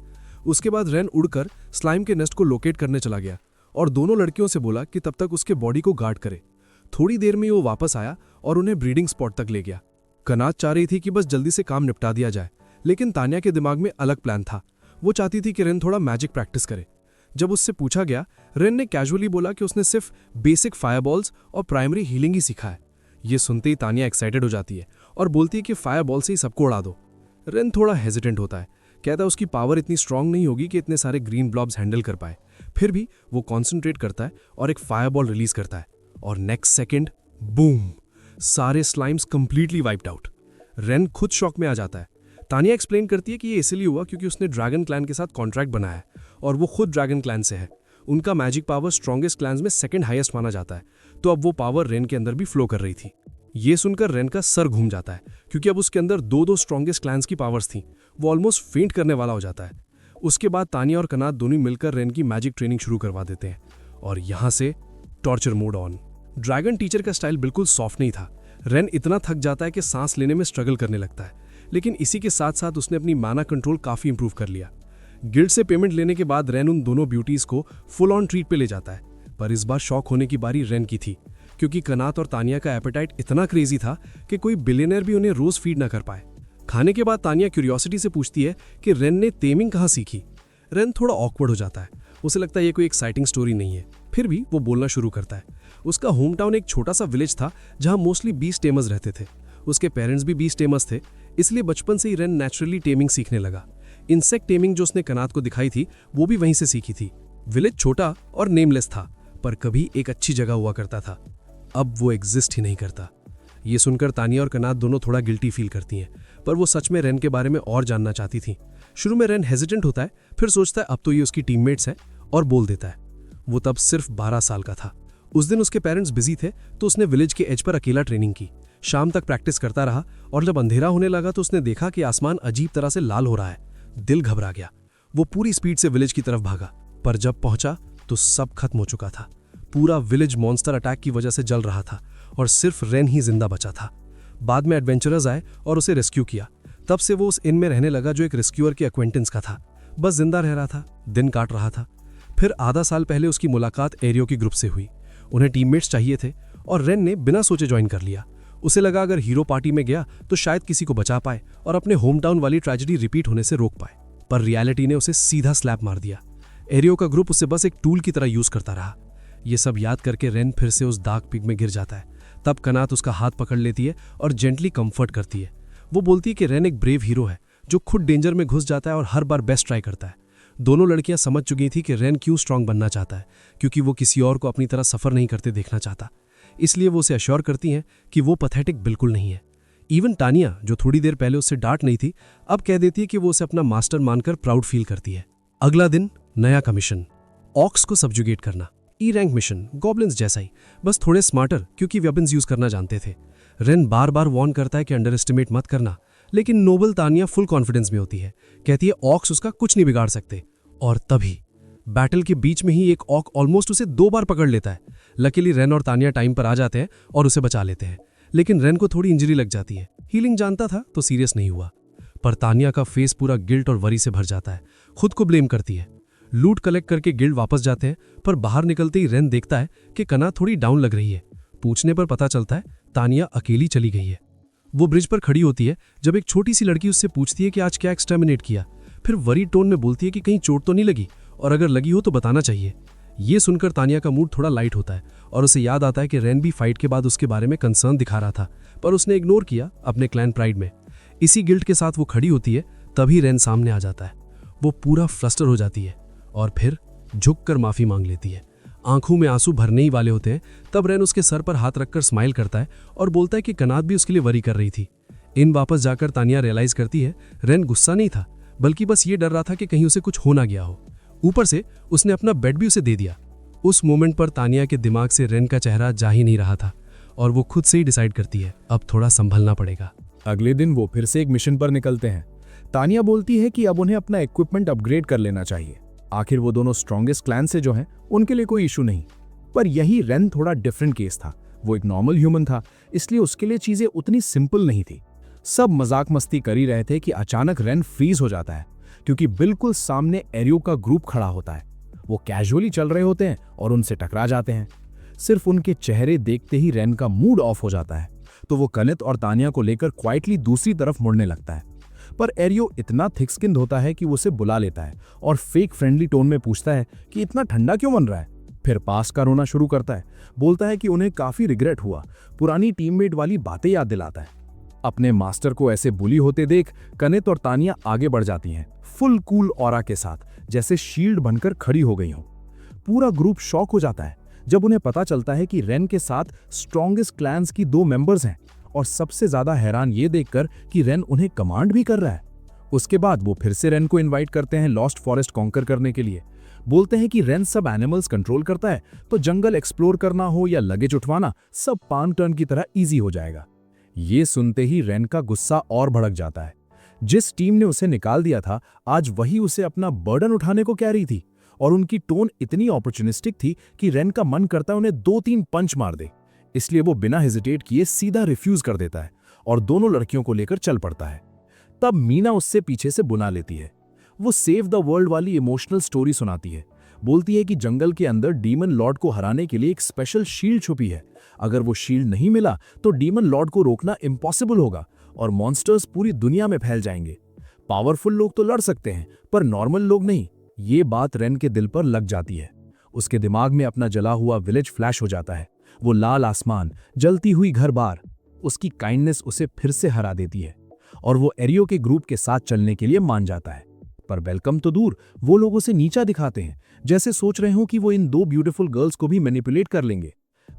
उसके बाद रेन उड़कर स्लाइम के नेस्ट को लोकेट करने चला गया और दोनों लड़कियों से बोला कि तब तक उसके बॉडी को गार्ड करे। थोड़ी देर में वो वापस आया और उन्हें ब्रीडिंग स्पॉट तक ले गया। कनात चाह रही थी कि बस जल्दी से काम निपटा दिया जाए, लेकिन तानिया के दिमाग में अलग प्लान था। वो चाहती थी कि रेन थोड़ा मैजिक प्रैक्टिस करे। जब उससे पूछा गया, रेन ने कैजुअली बोला कि उसने सिर्फ बेसिक फायरबॉल्स और प्राइमरी हीलिंग ही सीखा है। ये सुनते ही तानिया एक्साइटेड हो जाती है और बोलती है कि फायरबॉल से ही सबको उड़ा दो। रेन थोड़ा हेजिटेंट होता है, कहता है उसकी पावर इतनी स्ट्रांग नहीं होगी कि इतने सारे ग्रीन ब्लॉब्स हैंडल कर पाए। फिर भी वो कॉन्सेंट्रेट करता है और एक फायरबॉल रिलीज करता है और नेक्स्ट सेकेंड बूम, सारे slimes completely wiped out. Rain खुद शॉक में आ जाता है। तानिया एक्सप्लेन करती है कि ये इसलिए हुआ क्योंकि उसने ड्रैगन क्लैन के साथ कॉन्ट्रैक्ट बनाया है और वो खुद ड्रैगन क्लैन से है। उनका मैजिक पावर स्ट्रॉन्गेस्ट क्लैंस में सेकंड हाईएस्ट माना जाता है, तो अब वो पावर रेन के अंदर भी फ्लो कर रही थी। ये सुनकर रेन का सर घूम जाता है, क्योंकि अब उसके अंदर दो स्ट्रॉन्गेस्ट क्लैंस की पावर्स थी। वो ऑलमोस्ट फेंट करने वाला हो जाता है। उसके बाद तानिया और कनात दोनों मिलकर रेन की मैजिक ट्रेनिंग शुरू करवा देते हैं, और यहाँ से torture mode on. Dragon teacher का स्टाइल बिल्कुल सॉफ्ट नहीं था। रेन इतना थक जाता है कि सांस लेने में स्ट्रगल करने लगता है, लेकिन इसी के साथ साथ उसने अपनी माना कंट्रोल काफी इंप्रूव कर लिया। गिल्ड से पेमेंट लेने के बाद रेन उन दोनों ब्यूटीज को फुल ऑन ट्रीट पे ले जाता है, पर इस बार शॉक होने की बारी रेन की थी, क्योंकि कनात और तानिया का एपेटाइट इतना क्रेजी था कि कोई बिलियनर भी उन्हें रोज फीड ना कर पाए। खाने के बाद तानिया क्यूरियोसिटी से पूछती है कि रेन ने टेमिंग कहाँ सीखी। रेन थोड़ा ऑकवर्ड हो जाता है, उसे लगता है ये कोई एक्साइटिंग स्टोरी नहीं है, फिर भी वो बोलना शुरू करता है। उसका होम टाउन एक छोटा सा विलेज था जहां मोस्टली बीस्ट टेमर्स रहते थे। उसके पेरेंट्स भी बीस्ट टेमर्स थे, इसलिए बचपन से ही रेन नेचुरली टेमिंग सीखने लगा। इंसेक्ट टेमिंग जो उसने कनात को दिखाई थी वो भी वहीं से सीखी थी। विलेज छोटा और नेमलेस था, पर कभी एक अच्छी जगह हुआ करता था। अब वो एग्जिस्ट ही नहीं करता। ये सुनकर तानिया और कनात दोनों थोड़ा गिल्टी फील करती हैं, पर वो सच में रेन के बारे में और जानना चाहती थी। शुरू में रेन हेजिटेंट होता है, फिर सोचता है अब तो ये उसकी टीममेट्स है, और बोल देता है। वो तब सिर्फ 12 साल का था। उस दिन उसके पेरेंट्स बिजी थे, तो उसने विलेज के एज पर अकेला ट्रेनिंग की। शाम तक प्रैक्टिस करता रहा, और जब अंधेरा होने लगा तो उसने देखा कि आसमान अजीब तरह से लाल हो रहा है। दिल घबरा गया। वो पूरी स्पीड से विलेज की तरफ भागा, पर जब पहुंचा तो सब खत्म हो चुका था। पूरा विलेज मॉन्स्टर अटैक की वजह से जल रहा था, और सिर्फ रेन ही जिंदा बचा था। बाद में एडवेंचरर्स आए और उसे रेस्क्यू किया। तब से वो उस इन में रहने लगा जो एक रेस्क्यूअर के एक्वेंटेंस का था। बस जिंदा रह रहा था, दिन काट रहा था। फिर आधा साल पहले उसकी मुलाकात एरियो की ग्रुप से हुई। उन्हें टीममेट्स चाहिए थे, और रेन ने बिना सोचे ज्वाइन कर लिया। उसे लगा अगर हीरो पार्टी में गया तो शायद किसी को बचा पाए और अपने होम टाउन वाली ट्रेजेडी रिपीट होने से रोक पाए, पर रियलिटी ने उसे सीधा स्लैप मार दिया। एरियो का ग्रुप उसे बस एक टूल की तरह यूज करता रहा। ये सब याद करके रेन फिर से उस डार्क पिग में गिर जाता है। तब कनात उसका हाथ पकड़ लेती है और जेंटली कंफर्ट करती है। वो बोलती है कि रेन एक ब्रेव हीरो है जो खुद डेंजर में घुस जाता है और हर बार बेस्ट ट्राई करता है। दोनों लड़कियां समझ चुकी थी कि रेन क्यों स्ट्रांग बनना चाहता है, क्योंकि वो किसी और को अपनी तरह सफर नहीं करते देखना चाहता। इसलिए वो उसे अश्योर करती हैं कि वो पैथेटिक बिल्कुल नहीं है। इवन तानिया, जो थोड़ी देर पहले उससे डांट नहीं थी, अब कह देती है कि वो उसे अपना मास्टर मानकर प्राउड फील करती है। अगला दिन, नया कमीशन, ऑक्स को सब्जुगेट करना। ई रैंक मिशन, गॉब्लिन्स जैसा ही, बस थोड़े स्मार्टर, क्योंकि वेपन्स यूज करना जानते थे। रेन बार बार वार्न करता है कि अंडर एस्टिमेट मत करना, लेकिन नोबल तानिया फुल कॉन्फिडेंस में होती है। कहती है ऑक्स उसका कुछ नहीं बिगाड़ सकते। और तभी बैटल के बीच में ही एक ऑक ऑलमोस्ट उसे 2 बार पकड़ लेता है। लकीली रेन और तानिया टाइम पर आ जाते हैं और उसे बचा लेते हैं, लेकिन रेन को थोड़ी इंजरी लग जाती है। हीलिंग जानता था तो सीरियस नहीं हुआ, पर तानिया का फेस पूरा गिल्ट और वरी से भर जाता है। खुद को ब्लेम करती है। लूट कलेक्ट करके गिल्ड वापस जाते हैं, पर बाहर निकलते ही रेन देखता है कि कना थोड़ी डाउन लग रही है। पूछने पर पता चलता है तानिया अकेली चली गई है। वो ब्रिज पर खड़ी होती है जब एक छोटी सी लड़की उससे पूछती है कि आज क्या एक्सटर्मिनेट किया। फिर वरी टोन में बोलती है कि कहीं चोट तो नहीं लगी, और अगर लगी हो तो बताना चाहिए। ये सुनकर तानिया का मूड थोड़ा लाइट होता है, और उसे याद आता है कि रेन भी फाइट के बाद उसके बारे में कंसर्न दिखा रहा था, पर उसने इग्नोर किया अपने क्लैन प्राइड में। इसी गिल्ट के साथ वो खड़ी होती है, तभी रेन सामने आ जाता है। वो पूरा फ्रस्टर हो जाती है और फिर झुककर माफी मांग लेती है। आंखों में आंसू भरने ही वाले होते हैं, तब रेन उसके सर पर हाथ रखकर स्माइल करता है और बोलता है कि कनात भी उसके लिए वरी कर रही थी। इन वापस जाकर तानिया रियलाइज करती है रेन गुस्सा नहीं था, बल्कि बस ये डर रहा था कि कहीं उसे कुछ हो ना गया हो। ऊपर से उसने अपना बेड भी उसे दे दिया। उस मोमेंट पर तानिया के दिमाग से रेन का चेहरा जा ही नहीं रहा था, और वो खुद से ही डिसाइड करती है अब थोड़ा संभलना पड़ेगा। अगले दिन वो फिर से एक मिशन पर निकलते हैं। तानिया बोलती है कि अब उन्हें अपना इक्विपमेंट अपग्रेड कर लेना चाहिए। आखिर वो दोनों स्ट्रॉन्गेस्ट क्लैन से जो हैं, उनके लिए कोई इशू नहीं। पर यही रेन थोड़ा डिफरेंट केस था। वो एक नॉर्मल ह्यूमन था, इसलिए उसके लिए चीजें उतनी सिंपल नहीं थी। सब मजाक मस्ती कर ही रहे थे कि अचानक रेन फ्रीज हो जाता है, क्योंकि बिल्कुल सामने एरियो का ग्रुप खड़ा होता है। वो कैजुअली चल रहे होते हैं और उनसे टकरा जाते हैं। सिर्फ उनके चेहरे देखते ही रेन का मूड ऑफ हो जाता है, तो वो कनित और तानिया को लेकर क्वाइटली दूसरी तरफ मुड़ने लगता है। पर एरियो इतना थिक स्किन्ड होता है कि वो उसे बुला लेता है और फेक फ्रेंडली टोन में पूछता है कि इतना ठंडा क्यों बन रहा है। फिर पास का रोना शुरू करता है। बोलता है कि उन्हें काफी रिग्रेट हुआ, पुरानी टीममेट वाली बातें याद दिलाता है। अपने मास्टर को ऐसे बुली होते देख कनित और तानिया आगे बढ़ जाती हैं, फुल कूल ऑरा के साथ, जैसे शील्ड बनकर खड़ी हो गई हों। पूरा ग्रुप शॉक हो जाता है जब उन्हें पता चलता है कि रेन के साथ स्ट्रॉन्गेस्ट क्लैंस की 2 मेंबर्स हैं, और सबसे ज्यादा हैरान ये देखकर कि रेन उन्हें कमांड भी कर रहा है। उसके बाद वो फिर से रेन को इनवाइट करते हैं लॉस्ट फॉरेस्ट कॉन्कर करने के लिए। बोलते हैं कि रेन सब एनिमल्स कंट्रोल करता है, तो जंगल एक्सप्लोर करना हो या लगेज उठवाना सब पाम टर्न की तरह इजी हो जाएगा। ये सुनते ही रेन का गुस्सा और भड़क जाता है। जिस टीम ने उसे निकाल दिया था, आज वही उसे अपना बर्डन उठाने को कह रही थी, और उनकी टोन इतनी अपॉर्चुनिस्टिक थी कि रेन का मन करता है उन्हें 2-3 पंच मार दे। इसलिए वो बिना हेजिटेट किए सीधा रिफ्यूज कर देता है और दोनों लड़कियों को लेकर चल पड़ता है। तब मीना उससे पीछे से बुला लेती है। वो सेव द वर्ल्ड वाली इमोशनल स्टोरी सुनाती है। बोलती है कि जंगल के अंदर डीमन लॉर्ड को हराने के लिए एक स्पेशल शील्ड छुपी है। अगर वो शील्ड नहीं मिला तो डीमन लॉर्ड को रोकना इम्पॉसिबल होगा और मॉन्स्टर्स पूरी दुनिया में फैल जाएंगे। पावरफुल लोग तो लड़ सकते हैं, पर नॉर्मल लोग नहीं। ये बात रेन के दिल पर लग जाती है। उसके दिमाग में अपना जला हुआ विलेज फ्लैश हो जाता है। वो लाल आसमान, जलती हुई घर बार, उसकी काइंडनेस उसे फिर से हरा देती है और वो एरियो के ग्रुप के साथ चलने के लिए मान जाता है। पर वेलकम तो दूर, वो लोग उसे नीचा दिखाते हैं, जैसे सोच रहे हो कि वो इन 2 ब्यूटीफुल गर्ल्स को भी मैनिपुलेट कर लेंगे।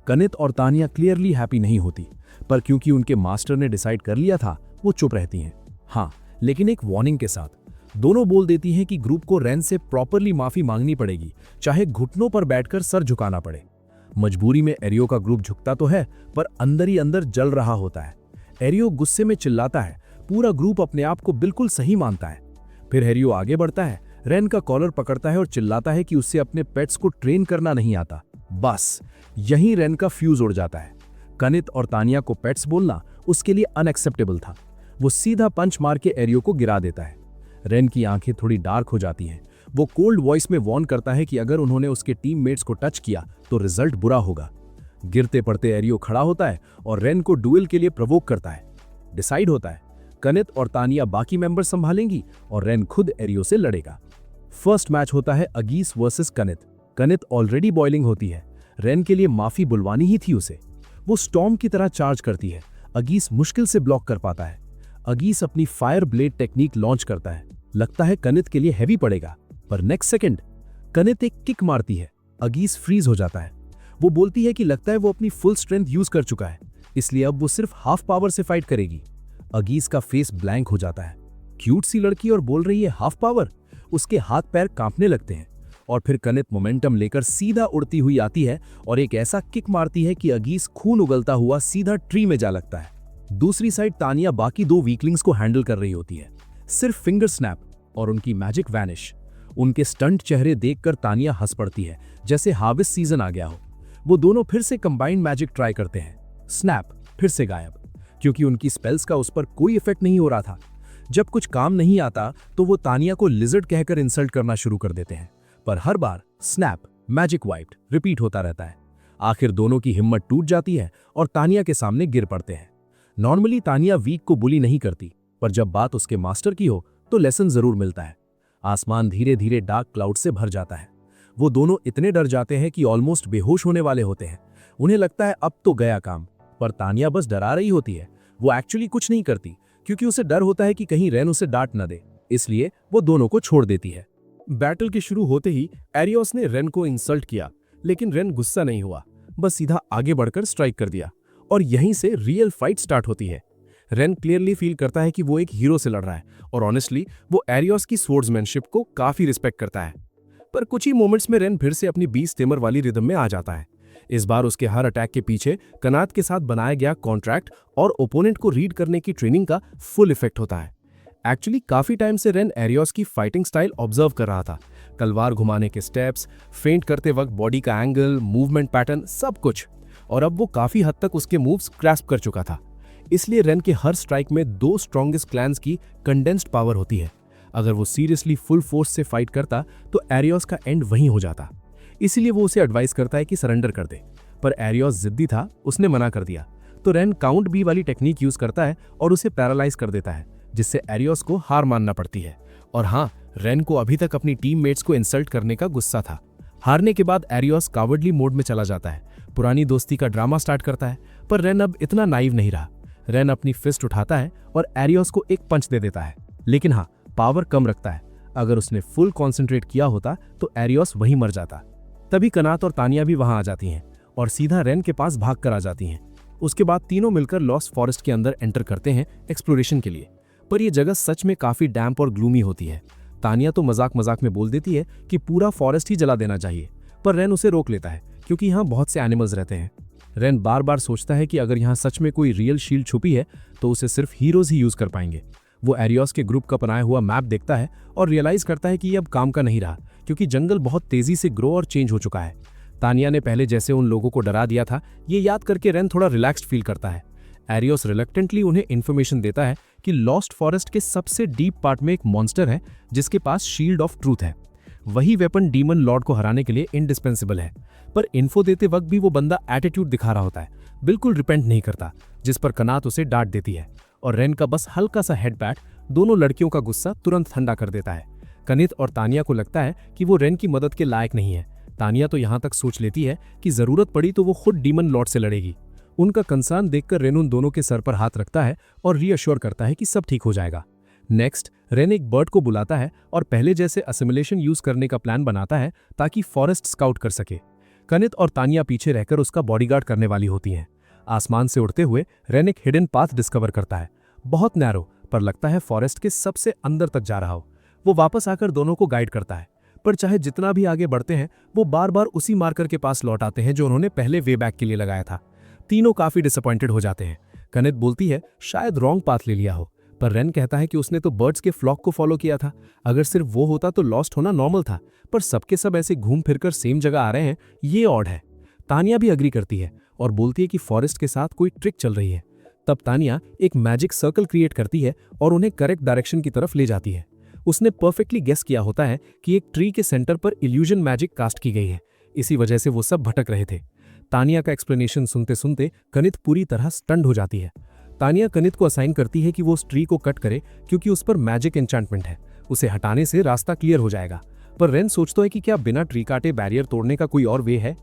कनित और तानिया क्लियरली हैप्पी नहीं होती, पर क्योंकि उनके मास्टर ने डिसाइड कर लिया था, वो चुप रहती हैं। हाँ, लेकिन एक वार्निंग के साथ। दोनों बोल देती हैं कि ग्रुप को रेन से प्रॉपरली माफी मांगनी पड़ेगी, चाहे घुटनों पर बैठकर सर झुकाना पड़े। मजबूरी में एरियो का ग्रुप झुकता तो है, पर अंदर ही अंदर जल रहा होता है। एरियो गुस्से में चिल्लाता है। पूरा ग्रुप अपने आप को बिल्कुल सही मानता है। फिर एरियो आगे बढ़ता है, रेन का कॉलर पकड़ता है और चिल्लाता है कि उसे अपने पेट्स को ट्रेन करना नहीं आता। बस यहीं रेन का फ्यूज उड़ जाता है। कनित और तानिया को पेट्स बोलना उसके लिए अनएक्सेप्टेबल था। वो सीधा पंच मार के एरियो को गिरा देता है। रेन की आंखें थोड़ी डार्क हो जाती हैं। वो कोल्ड वॉइस में वार्न करता है कि अगर उन्होंने उसके टीममेट्स को टच किया तो रिजल्ट बुरा होगा। गिरते पड़ते एरियो खड़ा होता है और रेन को डुएल के लिए प्रवोक करता है। डिसाइड होता है कनित और तानिया बाकी मेंबर संभालेंगी और रेन खुद एरियो से लड़ेगा। फर्स्ट मैच होता है अगीस वर्सेस कनित। कनित ऑलरेडी बॉइलिंग होती है। रेन के लिए माफी बुलवानी ही थी उसे। वो स्टॉर्म की तरह चार्ज करती है। अगीस मुश्किल से ब्लॉक कर पाता है। अगीस अपनी फायर ब्लेड टेक्निक लॉन्च करता है। लगता है कनित के लिए हैवी पड़ेगा, पर नेक्स्ट सेकंड कनित एक किक मारती है। अगीस फ्रीज हो जाता है। वो बोलती है कि लगता है वो अपनी फुल स्ट्रेंथ यूज कर चुका है, इसलिए अब वो सिर्फ हाफ पावर से फाइट करेगी। अगीस का फेस ब्लैंक हो जाता है। क्यूट सी लड़की और बोल रही है हाफ पावर। उसके हाथ पैर कांपने लगते हैं और फिर कनित मोमेंटम लेकर सीधा उड़ती हुई आती है और एक ऐसा किक मारती है कि अगीस खून उगलता हुआ सीधा ट्री में जा लगता है। दूसरी साइड तानिया बाकी 2 वीकलिंग्स को हैंडल कर रही होती है। सिर्फ फिंगर स्नैप और उनकी मैजिक वैनिश। उनके स्टंट चेहरे देखकर तानिया हंस पड़ती है, जैसे हार्वेस्ट सीजन आ गया हो। वो दोनों फिर से कंबाइंड मैजिक ट्राई करते हैं। स्नैप फिर से गायब, क्योंकि उनकी स्पेल्स का उस पर कोई इफेक्ट नहीं हो रहा था। जब कुछ काम नहीं आता तो वो तानिया को लिजर्ड कहकर इंसल्ट करना शुरू कर देते हैं, पर हर बार स्नैप मैजिक वाइप्ड रिपीट होता रहता है। आखिर दोनों की हिम्मत टूट जाती है और तानिया के सामने गिर पड़ते हैं। नॉर्मली तानिया वीक को बुली नहीं करती, पर जब बात उसके मास्टर की हो तो लेसन जरूर मिलता है। आसमान धीरे धीरे डार्क क्लाउड से भर जाता है। वो दोनों इतने डर जाते हैं कि ऑलमोस्ट बेहोश होने वाले होते हैं। उन्हें लगता है अब तो गया काम, पर तानिया बस डरा रही होती है। वो एक्चुअली कुछ नहीं करती, क्योंकि उसे डर होता है कि कहीं रेन उसे डांट न दे, इसलिए वो दोनों को छोड़ देती है। बैटल के शुरू होते ही एरियोस ने रेन को इंसल्ट किया, लेकिन रेन गुस्सा नहीं हुआ, बस सीधा आगे बढ़कर स्ट्राइक कर दिया और यहीं से रियल फाइट स्टार्ट होती है। रेन क्लियरली फील करता है कि वो एक हीरो से लड़ रहा है और ऑनेस्टली वो एरियोस की स्वॉर्ड्समैनशिप को काफी रिस्पेक्ट करता है। पर कुछ ही मोमेंट्स में रेन फिर से अपनी बीस्ट टेमर वाली रिदम में आ जाता है। इस बार उसके हर अटैक के पीछे कनात के साथ बनाया गया कॉन्ट्रैक्ट और ओपोनेंट को रीड करने की ट्रेनिंग का फुल इफेक्ट होता है। एक्चुअली काफी टाइम से रेन एरियोस की फाइटिंग स्टाइल ऑब्जर्व कर रहा था। तलवार घुमाने के स्टेप्स, फेंट करते वक्त बॉडी का एंगल, मूवमेंट पैटर्न, सब कुछ। और अब वो काफी हद तक उसके मूव्स ग्रैस्प कर चुका था। इसलिए रेन के हर स्ट्राइक में 2 स्ट्रॉन्गेस्ट क्लैंस की कंडेंस्ड पावर होती है। अगर वो सीरियसली फुल फोर्स से फाइट करता तो एरियोस का एंड वहीं हो जाता। इसीलिए वो उसे एडवाइस करता है कि सरेंडर कर दे, पर एरियोस जिद्दी था, उसने मना कर दिया। तो रेन काउंट बी वाली टेक्निक यूज करता है और उसे पैरालाइज कर देता है, जिससे एरियोस को हार मानना पड़ती है। और हाँ, रेन को अभी तक अपनी टीममेट्स को इंसल्ट करने का गुस्सा था। हारने के बाद एरियोस कावर्डली मोड में चला जाता है, पुरानी दोस्ती का ड्रामा स्टार्ट करता है। पर रेन अब इतना नाइव नहीं रहा। रेन अपनी फिस्ट उठाता है और एरियोस को एक पंच दे देता है, लेकिन हाँ, पावर कम रखता है। अगर उसने फुल कॉन्सेंट्रेट किया होता तो एरियोस वहीं मर जाता। तभी कनात और तानिया भी वहां आ जाती हैं और सीधा रेन के पास भाग कर आ जाती हैं। उसके बाद तीनों मिलकर लॉस्ट फॉरेस्ट के अंदर एंटर करते हैं एक्सप्लोरेशन के लिए। पर यह जगह सच में काफी डैम्प और ग्लूमी होती है। तानिया तो मजाक मजाक में बोल देती है कि पूरा फॉरेस्ट ही जला देना चाहिए, पर रेन उसे रोक लेता है क्योंकि यहाँ बहुत से एनिमल्स रहते हैं। रेन बार बार सोचता है कि अगर यहाँ सच में कोई रियल शील्ड छुपी है तो उसे सिर्फ हीरोज ही यूज कर पाएंगे। वो एरियोस के ग्रुप का बनाया हुआ मैप देखता है और रियलाइज करता है कि ये अब काम का नहीं रहा, क्योंकि जंगल बहुत तेजी से ग्रो और चेंज हो चुका है। तानिया ने पहले जैसे उन लोगों को डरा दिया था, ये याद करके रेन थोड़ा रिलैक्स्ड फील करता है। एरियोस रिलक्टेंटली उन्हें इन्फॉर्मेशन देता है कि लॉस्ट फॉरेस्ट के सबसे डीप पार्ट में एक मॉन्स्टर है जिसके पास शील्ड ऑफ ट्रूथ है। वही वेपन डीमन लॉर्ड को हराने के लिए इंडिस्पेंसिबल है। पर इन्फो देते वक्त भी वो बंदा एटीट्यूड दिखा रहा होता है, बिल्कुल रिपेंट नहीं करता, जिस पर कनात उसे डांट देती है और रेन का बस हल्का सा हेड पैट दोनों लड़कियों का गुस्सा तुरंत ठंडा कर देता है। कनित और तानिया को लगता है कि वो रेन की मदद के लायक नहीं है। तानिया तो यहाँ तक सोच लेती है कि जरूरत पड़ी तो वो खुद डीमन लॉर्ड से लड़ेगी। उनका कंसर्न देखकर रेन उन दोनों के सर पर हाथ रखता है और रीअश्योर करता है कि सब ठीक हो जाएगा। नेक्स्ट रेन एक बर्ड को बुलाता है और पहले जैसे असिमुलेशन यूज करने का प्लान बनाता है ताकि फॉरेस्ट स्काउट कर सके। कनित और तानिया पीछे रहकर उसका बॉडीगार्ड करने वाली होती हैं। आसमान से उड़ते हुए रेन एक हिडन पाथ डिस्कवर करता है, बहुत नैरो, पर लगता है फॉरेस्ट के सबसे अंदर तक जा रहा हो। वो वापस आकर दोनों को गाइड करता है, पर चाहे जितना भी आगे बढ़ते हैं वो बार बार उसी मार्कर के पास लौट आते हैं जो उन्होंने पहले वे बैक के लिए लगाया था। तीनों काफी डिसअपॉइंटेड हो जाते हैं। कनित बोलती है शायद रॉन्ग पाथ ले लिया हो, पर रेन कहता है कि उसने तो बर्ड्स के फ्लॉक को फॉलो किया था, अगर सिर्फ वो होता तो लॉस्ट होना नॉर्मल था, पर सबके सब ऐसे घूम फिरकर सेम जगह आ रहे हैं, ये ऑड है। तानिया भी अग्री करती है और बोलती है कि फॉरेस्ट के साथ कोई ट्रिक चल रही है। तब तानिया एक मैजिक सर्कल क्रिएट करती है और उन्हें करेक्ट डायरेक्शन की तरफ ले जाती है। उसने परफेक्टली गेस किया होता है कि एक ट्री के सेंटर पर इल्यूजन मैजिक कास्ट की गई है, इसी वजह से वो सब भटक रहे थे। तानिया का एक्सप्लेनेशन सुनते सुनते कनित पूरी तरह स्टन्ड हो जाती है। तानिया कनित को असाइन करती है कि वो उस ट्री को कट करे क्योंकि उस पर मैजिक एन्चांटमेंट है, उसे हटाने से रास्ता क्लियर हो जाएगा। पर रेन सोचता है कि क्या बिना ट्री काटे बैरियर तोड़ने का कोई और वे है।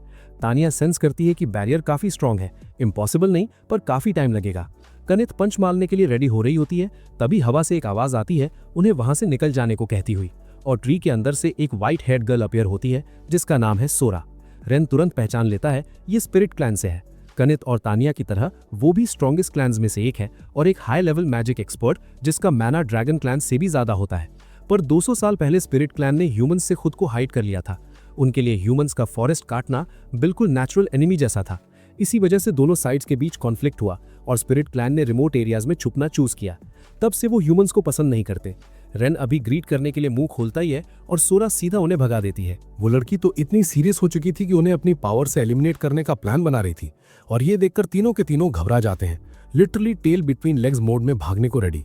तानिया सेंस करती है कि बैरियर काफी स्ट्रांग है, इम्पॉसिबल नहीं पर काफी टाइम लगेगा। कनित पंच मारने के लिए रेडी हो रही होती है, तभी हवा से एक आवाज आती है उन्हें वहां से निकल जाने को कहती हुई, और ट्री के अंदर से एक व्हाइट हेड गर्ल अपीयर होती है जिसका नाम है सोरा। रेन तुरंत पहचान लेता है ये स्पिरिट क्लैन से है। कनित और तानिया की तरह वो भी स्ट्रॉन्गेस्ट क्लैन्स में से एक है और एक हाई लेवल मैजिक एक्सपर्ट जिसका मैना ड्रैगन क्लैन से भी ज्यादा होता है। पर 200 साल पहले स्पिरिट क्लैन ने ह्यूमंस से खुद को हाइड कर लिया था। उनके लिए ह्यूमंस का फॉरेस्ट काटना बिल्कुल नेचुरल एनिमी जैसा था। इसी वजह से दोनों साइड्स के बीच कॉन्फ्लिक्ट हुआ और स्पिरिट क्लैन ने रिमोट एरियाज में छुपना चूज किया। तब से वो ह्यूमंस को पसंद नहीं करते। रेन अभी ग्रीट करने के लिए मुंह खोलता ही है और सोरा सीधा उन्हें भगा देती है। वो लड़की तो इतनी सीरियस हो चुकी थी कि उन्हें अपनी पावर से एलिमिनेट करने का प्लान बना रही थी, और ये देखकर तीनों के तीनों घबरा जाते हैं, literally tail between legs mode में भागने को रेडी।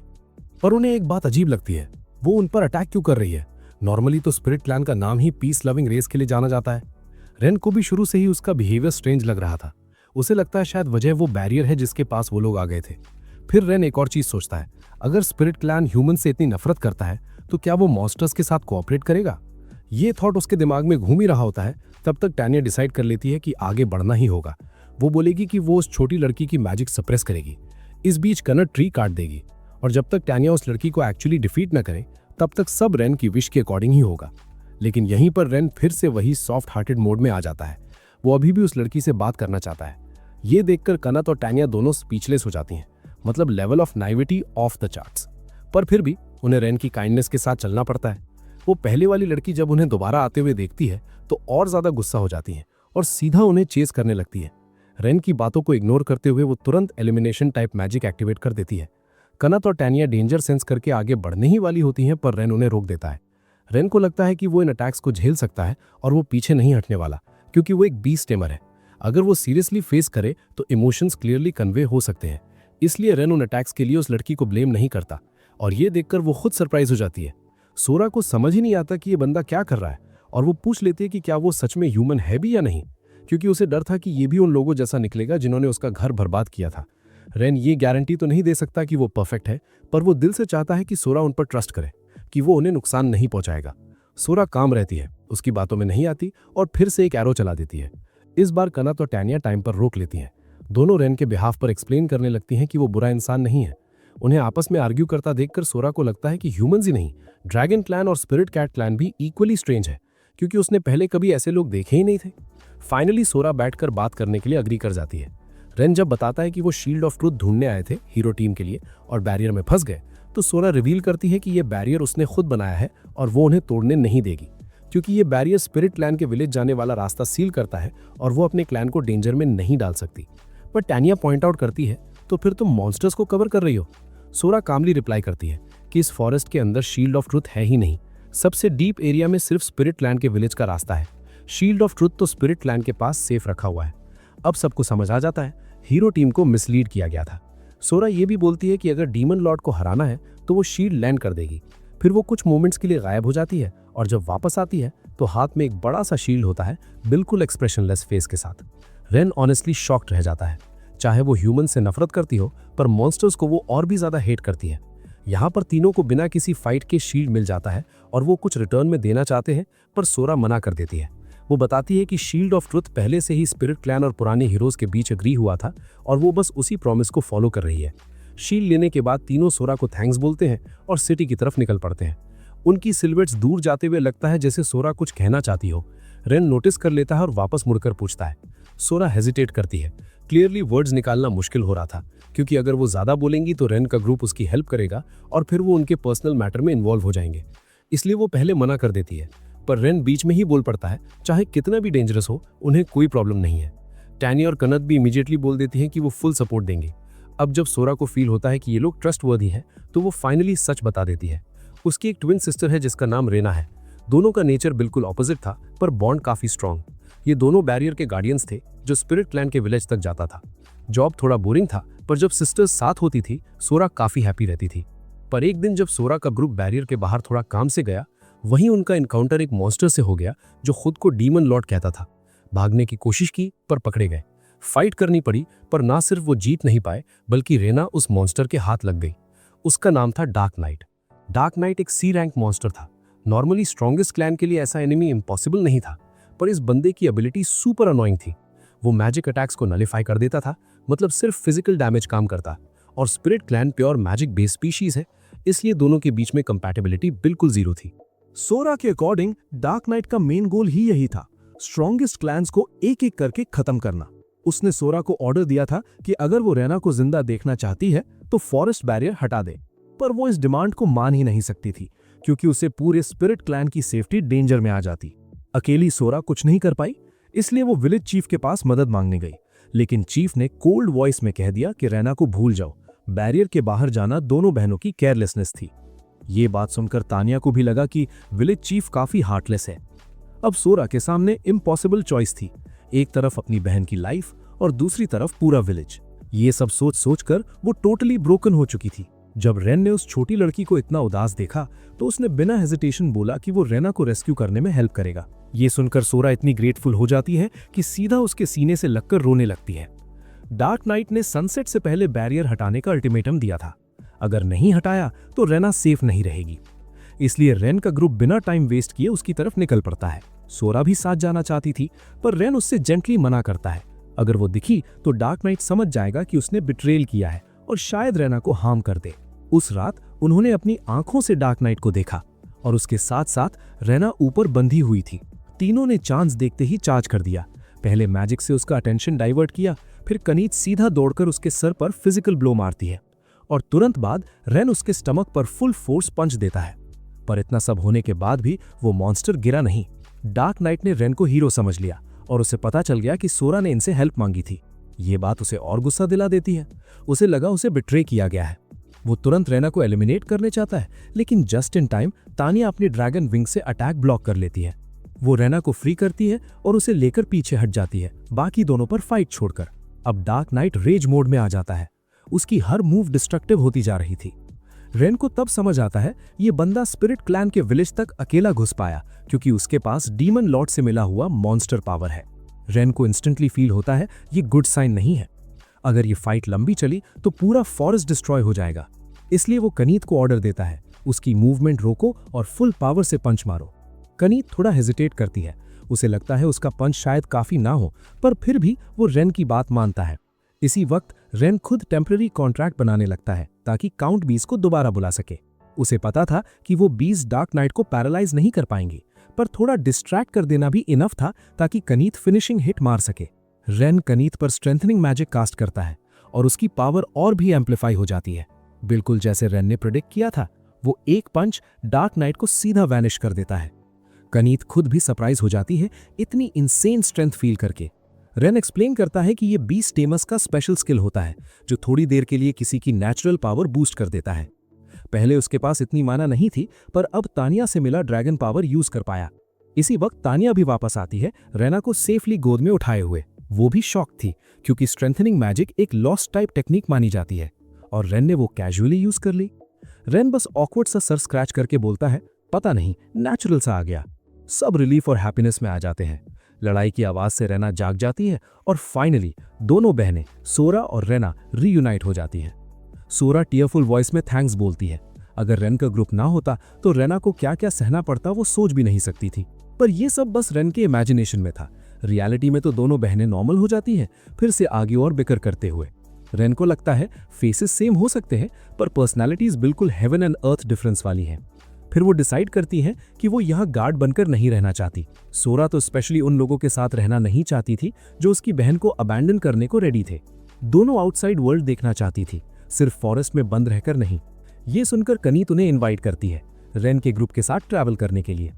पर उन्हें एक बात अजीब लगती है, वो उन पर अटैक क्यों कर रही है। नॉर्मली तो स्पिरिट क्लैन का नाम ही पीस लविंग रेस के लिए जाना जाता है। रेन को भी शुरू से ही उसका बिहेवियर स्ट्रेंज लग रहा था। उसे लगता है शायद वजह वो बैरियर है जिसके पास वो लोग आ गए थे। फिर रेन एक और चीज सोचता है, अगर स्पिरिट क्लैन ह्यूमन से इतनी नफरत करता है तो क्या वो मॉन्स्टर्स के साथ कोऑपरेट करेगा। ये थॉट उसके दिमाग में घूम ही रहा होता है, तब तक टैनिया डिसाइड कर लेती है कि आगे बढ़ना ही होगा। वो बोलेगी कि वो उस छोटी लड़की की मैजिक सप्रेस करेगी। इस बीच कनट ट्री काट देगी, और जब तक टैनिया उस लड़की को एक्चुअली डिफीट न करे तब तक सब रेन की विश के अकॉर्डिंग ही होगा। लेकिन यहीं पर रेन फिर से वही सॉफ्ट हार्टेड मोड में आ जाता है। वो अभी भी उस लड़की से बात करना चाहता है। ये देखकर कनत और टैनिया दोनों स्पीचलेस हो जाती हैं, मतलब level of naivety of the charts. पर फिर भी उन्हें रेन की काइंडनेस के साथ चलना पड़ता है। वो पहले वाली लड़की जब उन्हें दोबारा आते हुए देखती है तो और ज्यादा गुस्सा हो जाती है और सीधा उन्हें चेस करने लगती है। रेन की बातों को इग्नोर करते हुए वो तुरंत एलिमिनेशन टाइप मैजिक एक्टिवेट कर देती है। कनत और टैनिया डेंजर सेंस करके आगे बढ़ने ही वाली होती हैं, पर रेन उन्हें रोक देता है। रेन को लगता है कि वो इन अटैक्स को झेल सकता है और वो पीछे नहीं हटने वाला, क्योंकि वो एक बीस्ट टेमर है। अगर वो सीरियसली फेस करे तो इमोशंस क्लियरली कन्वे हो सकते हैं। इसलिए रेन उन अटैक्स के लिए उस लड़की को ब्लेम नहीं करता, और ये देखकर वो खुद सरप्राइज हो जाती है। सोरा को समझ ही नहीं आता कि ये बंदा क्या कर रहा है, और वो पूछ लेती है कि क्या वो सच में ह्यूमन है भी या नहीं, क्योंकि उसे डर था कि ये भी उन लोगों जैसा निकलेगा जिन्होंने उसका घर बर्बाद किया था। रेन ये गारंटी तो नहीं दे सकता कि वो परफेक्ट है, पर वो दिल से चाहता है कि सोरा उन पर ट्रस्ट करे, कि वो उन्हें नुकसान नहीं पहुंचाएगा। सोरा काम रहती है, उसकी बातों में नहीं आती और फिर से एक एरो चला देती है। इस बार कनत और टैनिया टाइम पर रोक लेती हैं। दोनों रेन के बिहाफ पर एक्सप्लेन करने लगती हैं कि वो बुरा इंसान नहीं है। उन्हें आपस में आर्ग्यू करता देखकर सोरा को लगता है कि ह्यूमंस ही नहीं, ड्रैगन क्लैन और स्पिरिट कैट क्लैन भी इक्वली स्ट्रेंज है, क्योंकि उसने पहले कभी ऐसे लोग देखे ही नहीं थे। फाइनली सोरा बैठकर बात करने के लिए अग्री कर जाती है। रेन जब बताता है कि वो शील्ड ऑफ ट्रूथ ढूंढने आए थे हीरो टीम के लिए और बैरियर में फंस गए, तो सोरा रिवील करती है कि ये बैरियर उसने खुद बनाया है और वो उन्हें तोड़ने नहीं देगी, क्योंकि ये बैरियर स्पिरिट क्लैन के विलेज जाने वाला रास्ता सील करता है और वो अपने क्लैन को डेंजर में नहीं डाल सकती। पर टैनिया पॉइंट आउट करती है, तो फिर तुम मॉन्स्टर्स को कवर कर रही हो। सोरा कामली रिप्लाई करती है कि इस फॉरेस्ट के अंदर शील्ड ऑफ ट्रुथ है ही नहीं, सबसे डीप एरिया में सिर्फ स्पिरिट लैंड के विलेज का रास्ता है। शील्ड ऑफ ट्रुथ तो स्पिरिट लैंड के पास सेफ रखा हुआ है। अब सबको समझ आ जाता है हीरो टीम को मिसलीड किया गया था। सोरा ये भी बोलती है कि अगर डीमन लॉर्ड को हराना है तो वो शील्ड लैंड कर देगी। फिर वो कुछ मोमेंट्स के लिए गायब हो जाती है और जब वापस आती है तो हाथ में एक बड़ा सा शील्ड होता है, बिल्कुल एक्सप्रेशनलेस फेस के साथ। रेन ऑनेस्टली शॉक्ड रह जाता है। चाहे वो ह्यूमन से नफरत करती हो, पर मॉन्स्टर्स को वो और भी ज्यादा हेट करती है। यहाँ पर तीनों को बिना किसी फाइट के शील्ड मिल जाता है और वो कुछ रिटर्न में देना चाहते हैं, पर सोरा मना कर देती है। वो बताती है कि शील्ड ऑफ ट्रुथ पहले से ही स्पिरिट क्लैन और पुराने हीरोज के बीच एग्री हुआ था और वो बस उसी प्रॉमिस को फॉलो कर रही है। शील्ड लेने के बाद तीनों सोरा को थैंक्स बोलते हैं और सिटी की तरफ निकल पड़ते हैं। उनकी सिल्हूएट्स दूर जाते हुए लगता है जैसे सोरा कुछ कहना चाहती हो। रेन नोटिस कर लेता है और वापस मुड़कर पूछता है। सोरा हेजिटेट करती है। क्लियरली वर्ड्स निकालना मुश्किल हो रहा था, क्योंकि अगर वो ज्यादा बोलेंगी तो रेन का ग्रुप उसकी हेल्प करेगा और फिर वो उनके पर्सनल मैटर में इन्वॉल्व हो जाएंगे। इसलिए वो पहले मना कर देती है, पर रेन बीच में ही बोल पड़ता है चाहे कितना भी डेंजरस हो, उन्हें कोई प्रॉब्लम नहीं है। टैनी और कनत भी इमीडिएटली बोल देती हैं कि वो फुल सपोर्ट देंगे। अब जब सोरा को फील होता है कि ये लोग ट्रस्टवर्दी हैं, तो वो फाइनली सच बता देती है। उसकी एक ट्विन सिस्टर है जिसका नाम रेना है। दोनों का नेचर बिल्कुल ऑपोजिट था, पर बॉन्ड काफी स्ट्रांग। ये दोनों बैरियर के गार्डियंस थे जो स्पिरिट क्लैन के विलेज तक जाता था। जॉब थोड़ा बोरिंग था, पर जब सिस्टर्स साथ होती थी सोरा काफी हैप्पी रहती थी। पर एक दिन जब सोरा का ग्रुप बैरियर के बाहर थोड़ा काम से गया, वहीं उनका इनकाउंटर एक मॉन्स्टर से हो गया जो खुद को डीमन लॉर्ड कहता था। भागने की कोशिश की पर पकड़े गए। फाइट करनी पड़ी, पर ना सिर्फ वो जीत नहीं पाए बल्कि रेना उस मॉन्स्टर के हाथ लग गई। उसका नाम था डार्क नाइट। डार्क नाइट एक सी रैंक मॉन्स्टर था। नॉर्मली स्ट्रॉन्गेस्ट क्लैन के लिए ऐसा एनिमी इम्पॉसिबल नहीं था, पर इस बंदे की एबिलिटी सुपर अनोइंग थी। वो मैजिक अटैक्स को नलिफाई कर देता था, मतलब सिर्फ फिजिकल डैमेज काम करता, और spirit clan pure magic based species है, इसलिए दोनों के बीच में कंपैटिबिलिटी बिल्कुल जीरो थी। सोरा के अकॉर्डिंग डार्क नाइट का मेन गोल ही यही था, स्ट्रॉन्गेस्ट क्लैंस को एक एक करके खत्म करना। उसने सोरा को ऑर्डर दिया था कि अगर वो रेना को जिंदा देखना चाहती है तो फॉरेस्ट बैरियर हटा दे, पर वो इस डिमांड को मान ही नहीं सकती थी, क्योंकि उसे पूरे स्पिरिट क्लैन की सेफ्टी डेंजर में आ जाती। अकेली सोरा कुछ नहीं कर पाई, इसलिए वो विलेज चीफ के पास मदद मांगने गई, लेकिन चीफ ने कोल्ड वॉइस में कह दिया कि रेना को भूल जाओ, बैरियर के बाहर जाना दोनों बहनों की केयरलेसनेस थी। ये बात सुनकर तानिया को भी लगा कि विलेज चीफ काफी हार्टलेस है। अब सोरा के सामने इम्पॉसिबल चॉइस थी, एक तरफ अपनी बहन की लाइफ और दूसरी तरफ पूरा विलेज। ये सब सोच सोचकर वो टोटली ब्रोकन हो चुकी थी। जब रेन ने उस छोटी लड़की को इतना उदास देखा तो उसने बिना हेजिटेशन बोला कि वो रेना को रेस्क्यू करने में हेल्प करेगा। ये सुनकर सोरा इतनी ग्रेटफुल हो जाती है कि सीधा उसके सीने से लगकर रोने लगती है। डार्क नाइट ने सनसेट से पहले बैरियर हटाने का अल्टीमेटम दिया था, अगर नहीं हटाया तो रेना सेफ नहीं रहेगी। इसलिए रेन का ग्रुप बिना टाइम वेस्ट किए उसकी तरफ निकल पड़ता है। सोरा भी साथ जाना चाहती थी, पर रेन उससे जेंटली मना करता है। अगर वो दिखी तो डार्क नाइट समझ जाएगा कि उसने बिट्रेल किया है और शायद रेना को हार्म कर दे। उस रात उन्होंने अपनी आंखों से डार्क नाइट को देखा और उसके साथ साथ रेना ऊपर बंधी हुई थी। तीनों ने चांस देखते ही चार्ज कर दिया। पहले मैजिक से उसका अटेंशन डाइवर्ट किया, फिर कनीत सीधा दौड़कर उसके सर पर फिजिकल ब्लो मारती है और तुरंत बाद रेन उसके स्टमक पर फुल फोर्स पंच देता है। पर इतना सब होने के बाद भी वो मॉन्स्टर गिरा नहीं। डार्क नाइट ने रेन को हीरो समझ लिया और उसे पता चल गया कि सोरा ने इनसे हेल्प मांगी थी। ये बात उसे और गुस्सा दिला देती है। उसे लगा उसे बिट्रे किया गया है। वो तुरंत रेना को एलिमिनेट करने चाहता है, लेकिन जस्ट इन टाइम तानिया अपनी ड्रैगन विंग से अटैक ब्लॉक कर लेती है। वो रेना को फ्री करती है और उसे लेकर पीछे हट जाती है, बाकी दोनों पर फाइट छोड़कर। अब डार्क नाइट रेज मोड में आ जाता है। उसकी हर मूव डिस्ट्रक्टिव होती जा रही थी। रेन को तब समझ आता है ये बंदा स्पिरिट क्लैन के विलेज तक अकेला घुस पाया क्योंकि उसके पास डीमन लॉर्ड से मिला हुआ मॉन्स्टर पावर है। रेन को इंस्टेंटली फील होता है ये गुड साइन नहीं है। अगर ये फाइट लंबी चली तो पूरा फॉरेस्ट डिस्ट्रॉय हो जाएगा। इसलिए वो कनीत को ऑर्डर देता है, उसकी मूवमेंट रोको और फुल पावर से पंच मारो। कनीत थोड़ा हेजिटेट करती है। उसे लगता है उसका पंच शायद काफी ना हो, पर फिर भी वो रेन की बात मानता है। इसी वक्त रेन खुद टेम्पररी कॉन्ट्रैक्ट बनाने लगता है ताकि काउंट बीस को दोबारा बुला सके। उसे पता था कि वो बीस डार्क नाइट को पैरालाइज नहीं कर पाएंगे, पर थोड़ा डिस्ट्रैक्ट कर देना भी इनफ था ताकि कनीत फिनिशिंग हिट मार सके। रेन कनीत पर स्ट्रेंथनिंग मैजिक कास्ट करता है और उसकी पावर और भी एम्पलीफाई हो जाती है। बिल्कुल जैसे रेन ने प्रेडिक्ट किया था, वो एक पंच डार्क नाइट को सीधा वैनिश कर देता है। कनीत खुद भी सरप्राइज हो जाती है इतनी इंसेन स्ट्रेंथ फील करके। रेन एक्सप्लेन करता है कि ये बीस्ट टेमर्स का स्पेशल स्किल होता है जो थोड़ी देर के लिए किसी की नेचुरल पावर बूस्ट कर देता है। पहले उसके पास इतनी माना नहीं थी, पर अब तानिया से मिला ड्रैगन पावर यूज कर पाया। इसी वक्त तानिया भी वापस आती है, रेना को सेफली गोद में उठाए हुए। वो भी शॉक थी क्योंकि स्ट्रेंथनिंग मैजिक एक लॉस्ट टाइप टेक्निक मानी जाती है और रेन ने वो कैजुअली यूज कर ली। रेन बस ऑकवर्ड सा सर स्क्रैच करके बोलता है, पता नहीं, नेचुरल सा आ गया। सब रिलीफ और हैप्पीनेस में आ जाते हैं। लड़ाई की आवाज से रेना जाग जाती है और फाइनली दोनों बहनें सोरा और रेना रीयूनाइट हो जाती हैं। सोरा टीयरफुल वॉइस में थैंक्स बोलती है। अगर रेन का ग्रुप ना होता तो रेना को क्या क्या सहना पड़ता वो सोच भी नहीं सकती थी। पर यह सब बस रेन के इमेजिनेशन में था। रियलिटी में तो दोनों बहनें नॉर्मल हो जाती हैं, फिर से आगे और बिकर करते हुए। रेन को लगता है फेसेस सेम हो सकते हैं, पर पर्सनालिटीज बिल्कुल हेवन एंड अर्थ डिफरेंस वाली हैं। फिर वो डिसाइड करती है कि वो यहाँ गार्ड बनकर नहीं रहना चाहती। सोरा तो स्पेशली उन लोगों के साथ रहना नहीं चाहती थी जो उसकी बहन को अबैंडन करने को रेडी थे। दोनों आउटसाइड वर्ल्ड देखना चाहती थी, सिर्फ फॉरेस्ट में बंद रहकर नहीं। ये सुनकर कनीत उन्हें इनवाइट करती है रेन के ग्रुप के साथ ट्रैवल करने के लिए।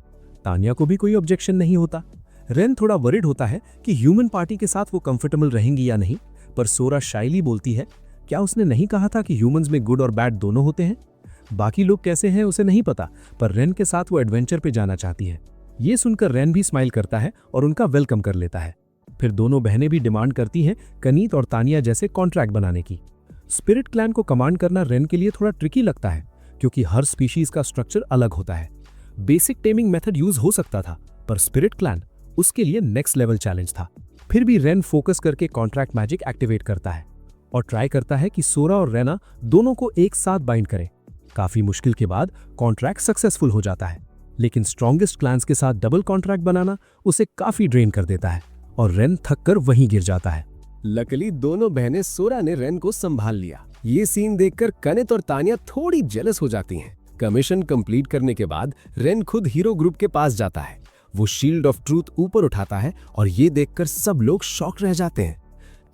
तानिया को भी कोई ऑब्जेक्शन नहीं होता। रेन थोड़ा वरिड होता है कि ह्यूमन पार्टी के साथ वो कंफर्टेबल रहेंगी या नहीं, पर सोरा शाइली बोलती है, क्या उसने नहीं कहा था कि ह्यूमंस में गुड और बैड दोनों होते हैं? बाकी लोग कैसे हैं उसे नहीं पता, पर रेन के साथ वो एडवेंचर पे जाना चाहती है। ये सुनकर रेन भी स्माइल करता है और उनका वेलकम कर लेता है। फिर दोनों बहनें भी डिमांड करती हैं कनीत और तानिया जैसे कॉन्ट्रैक्ट बनाने की। स्पिरिट क्लैन को कमांड करना रेन के लिए थोड़ा ट्रिकी लगता है क्योंकि हर स्पीशीज का स्ट्रक्चर अलग होता है। बेसिक टेमिंग मेथड यूज हो सकता था, पर स्पिरिट क्लैन उसके लिए नेक्स्ट लेवल चैलेंज था। फिर भी रेन फोकस करके कॉन्ट्रैक्ट मैजिक एक्टिवेट करता है और ट्राई करता है कि सोरा और रेना दोनों को एक साथ बाइंड करे। काफी मुश्किल के बाद कॉन्ट्रैक्ट सक्सेसफुल हो जाता है, लेकिन स्ट्रॉन्गेस्ट क्लैंस के साथ डबल कॉन्ट्रैक्ट बनाना उसे काफी ड्रेन कर देता है और रेन थककर वहीं गिर जाता है। लकीली दोनों बहनें सोरा ने रेन को संभाल लिया। ये सीन देखकर कनित और तानिया थोड़ी जेलस हो जाती हैं। कमीशन कंप्लीट करने के बाद रेन खुद हीरो ग्रुप के पास जाता है। वो शील्ड ऑफ ट्रूथ ऊपर उठाता है और ये देखकर सब लोग शॉक रह जाते हैं।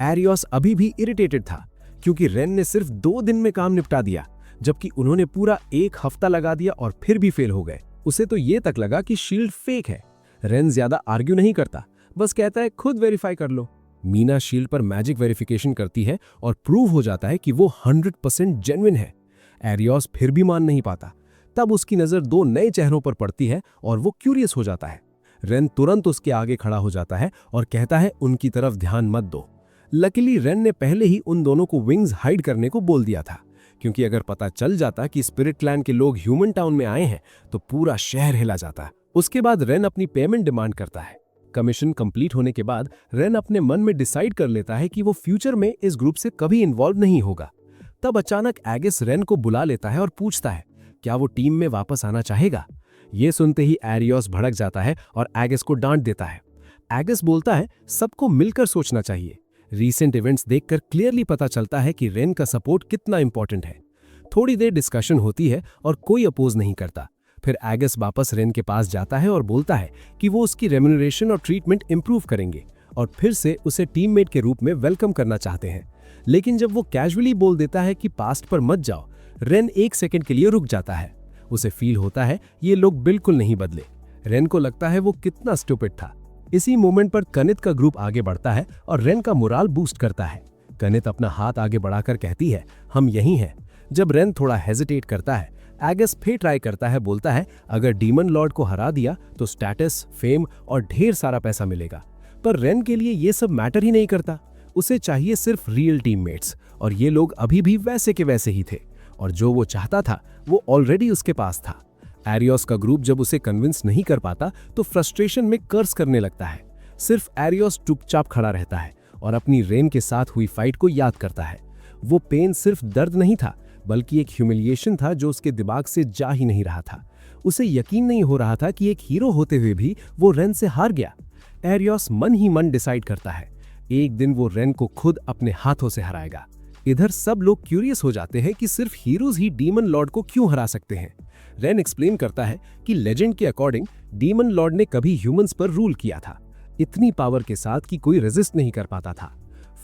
एरियोस अभी भी इरिटेटेड था क्योंकि रेन ने सिर्फ 2 दिन में काम निपटा दिया, जबकि उन्होंने पूरा 1 हफ्ता लगा दिया और फिर भी फेल हो गए। उसे तो ये तक लगा कि शील्ड फेक है। रेन ज्यादा आर्ग्यू नहीं करता, बस कहता है खुद वेरीफाई कर लो। मीना शील्ड पर मैजिक वेरिफिकेशन करती है और प्रूव हो जाता है कि वो 100% जेन्युइन है। एरियोस फिर भी मान नहीं पाता। तब उसकी नजर 2 नए चेहरों पर पड़ती है और वो क्यूरियस हो जाता है। रेन तुरंत उसके आगे खड़ा हो जाता है और कहता है उनकी तरफ ध्यान मत दो। लकीली रेन ने पहले ही उन दोनों को विंग्स हाइड करने को बोल दिया था, क्योंकि अगर पता चल जाता कि स्पिरिट क्लैन के लोग ह्यूमन टाउन में आए हैं तो पूरा शहर हिला जाता। उसके बाद रेन अपनी पेमेंट डिमांड करता है। कमीशन कंप्लीट होने के बाद रेन अपने मन में डिसाइड कर लेता है कि वो फ्यूचर में इस ग्रुप से कभी इन्वॉल्व नहीं होगा। तब अचानक एगिस रेन को बुला लेता है और पूछता है क्या वो टीम में वापस आना चाहेगा। ये सुनते ही एरियोस भड़क जाता है और एगिस को डांट देता है। एगिस बोलता है सबको मिलकर सोचना चाहिए। रीसेंट इवेंट्स देखकर क्लियरली पता चलता है कि रेन का सपोर्ट कितना इंपॉर्टेंट है। थोड़ी देर डिस्कशन होती है और कोई अपोज नहीं करता। फिर एगिस वापस रेन के पास जाता है और बोलता है कि वो उसकी रेम्यूनरेशन और ट्रीटमेंट इंप्रूव करेंगे और फिर से उसे टीममेट के रूप में वेलकम करना चाहते हैं। लेकिन जब वो कैजुअली बोल देता है कि पास्ट पर मत जाओ, रेन 1 सेकंड के लिए रुक जाता है। उसे फील होता है ये लोग बिल्कुल नहीं बदले। रेन को लगता है वो कितना स्टूपिड था। इसी मोमेंट पर कनित का ग्रुप आगे बढ़ता है और रेन का मोराल बूस्ट करता है। कनित अपना हाथ आगे बढ़ाकर कहती है हम यहीं हैं। जब रेन थोड़ा हेजिटेट करता है, एगिस फिर ट्राई करता है, बोलता है अगर डीमन लॉर्ड को हरा दिया तो स्टेटस, फेम और ढेर सारा पैसा मिलेगा। पर रेन के लिए ये सब मैटर ही नहीं करता। उसे चाहिए सिर्फ रियल टीममेट्स, और ये लोग अभी भी वैसे के वैसे ही थे और जो वो चाहता था वो ऑलरेडी उसके पास था। एरियोस का ग्रुप जब उसे कन्विंस नहीं कर पाता तो फ्रस्ट्रेशन में कर्स करने लगता है। सिर्फ एरियोस चुपचाप खड़ा रहता है और अपनी रेन के साथ हुई फाइट को याद करता है। वो पेन सिर्फ दर्द नहीं था, बल्कि एक ह्यूमिलिएशन था जो उसके दिमाग से जा ही नहीं रहा था। उसे यकीन नहीं हो रहा था कि एक हीरो होते हुए भी वो रेन से हार गया। एरियोस मन ही मन डिसाइड करता है एक दिन वो रेन को खुद अपने हाथों से हराएगा। इधर सब लोग क्यूरियस हो जाते हैं कि सिर्फ हीरोज ही डीमन लॉर्ड को क्यों हरा सकते हैं। रेन एक्सप्लेन करता है कि लेजेंड के अकॉर्डिंग डीमन लॉर्ड ने कभी ह्यूमंस पर रूल किया था, इतनी पावर के साथ कि कोई रेजिस्ट नहीं कर पाता था।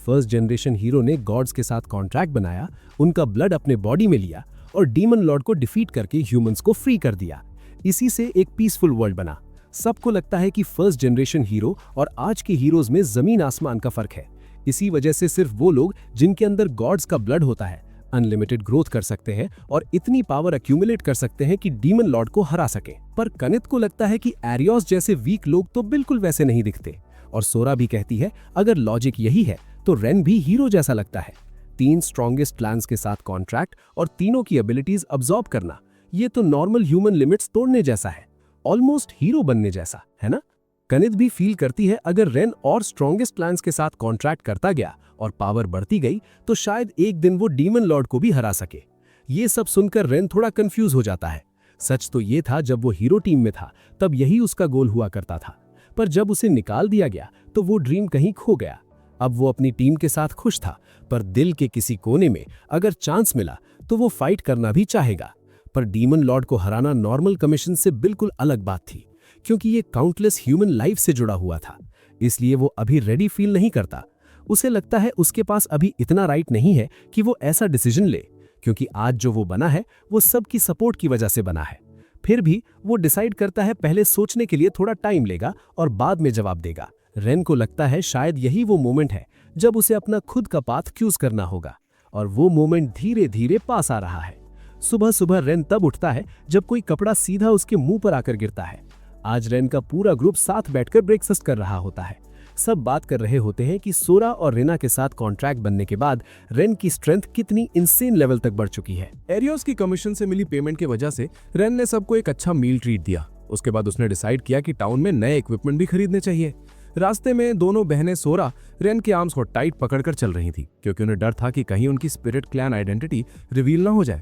फर्स्ट जनरेशन हीरो ने गॉड्स के साथ कॉन्ट्रैक्ट बनाया, उनका ब्लड अपने बॉडी में लिया और डीमन लॉर्ड को डिफीट करके ह्यूमंस को फ्री कर दिया। इसी से एक पीसफुल वर्ल्ड बना। सबको लगता है कि फर्स्ट जनरेशन हीरो और आज के हीरोज में जमीन आसमान का फर्क है। इसी वजह से सिर्फ वो लोग जिनके अंदर गॉड्स का ब्लड होता है अनलिमिटेड ग्रोथ कर सकते हैं और इतनी पावर अक्यूमुलेट कर सकते हैं कि डीमन लॉर्ड को हरा सके। पर कनित को लगता है कि एरियोस जैसे वीक लोग तो बिल्कुल वैसे नहीं दिखते। और सोरा भी कहती है अगर लॉजिक यही है तो रेन भी हीरो जैसा लगता है। 3 स्ट्रॉन्गेस्ट क्लैंस के साथ कॉन्ट्रैक्ट और तीनों की एबिलिटीज अब्सॉर्ब करना, ये तो नॉर्मल ह्यूमन लिमिट्स तोड़ने जैसा है, ऑलमोस्ट हीरो बनने जैसा है ना। कनित भी फील करती है अगर रेन और स्ट्रॉन्गेस्ट क्लैंस के साथ कॉन्ट्रैक्ट करता गया और पावर बढ़ती गई तो शायद एक दिन वो डीमन लॉर्ड को भी हरा सके। ये सब सुनकर रेन थोड़ा कंफ्यूज हो जाता है। सच तो ये था जब वो हीरो टीम में था तब यही उसका गोल हुआ करता था, पर जब उसे निकाल दिया गया तो वो ड्रीम कहीं खो गया। अब वो अपनी टीम के साथ खुश था, पर दिल के किसी कोने में अगर चांस मिला तो वो फाइट करना भी चाहेगा। पर डीमन लॉर्ड को हराना नॉर्मल कमीशन से बिल्कुल अलग बात थी, क्योंकि ये काउंटलेस ह्यूमन लाइफ से जुड़ा हुआ था। इसलिए वो अभी रेडी फील नहीं करता। उसे लगता है उसके पास अभी इतना राइट नहीं है कि वो ऐसा डिसीजन ले, क्योंकि आज जो वो बना है वो सबकी सपोर्ट की वजह से बना है। फिर भी वो डिसाइड करता है पहले सोचने के लिए थोड़ा टाइम लेगा और बाद में जवाब देगा। रेन को लगता है शायद यही वो मोमेंट है जब उसे अपना खुद का पाथ चूज करना होगा, और वो मोमेंट धीरे धीरे पास आ रहा है। सुबह सुबह रेन तब उठता है जब कोई कपड़ा सीधा उसके मुंह पर आकर गिरता है। आज रेन का पूरा ग्रुप साथ बैठकर ब्रेकफास्ट कर रहा होता है। सब बात कर रहे होते हैं कि सोरा और रेना के साथ कॉन्ट्रैक्ट बनने के बाद रेन की स्ट्रेंथ कितनी इंसेन लेवल तक बढ़ चुकी है। एरियोस की कमीशन से मिली पेमेंट की वजह से रेन ने सबको एक अच्छा मील ट्रीट दिया। उसके बाद उसने डिसाइड किया कि टाउन में नए इक्विपमेंट भी खरीदने चाहिए। रास्ते में दोनों बहनें सोरा रेन के आर्म्स को टाइट पकड़कर चल रही थी, क्योंकि उन्हें डर था कि कहीं उनकी स्पिरिट क्लैन आइडेंटिटी रिवील ना हो जाए।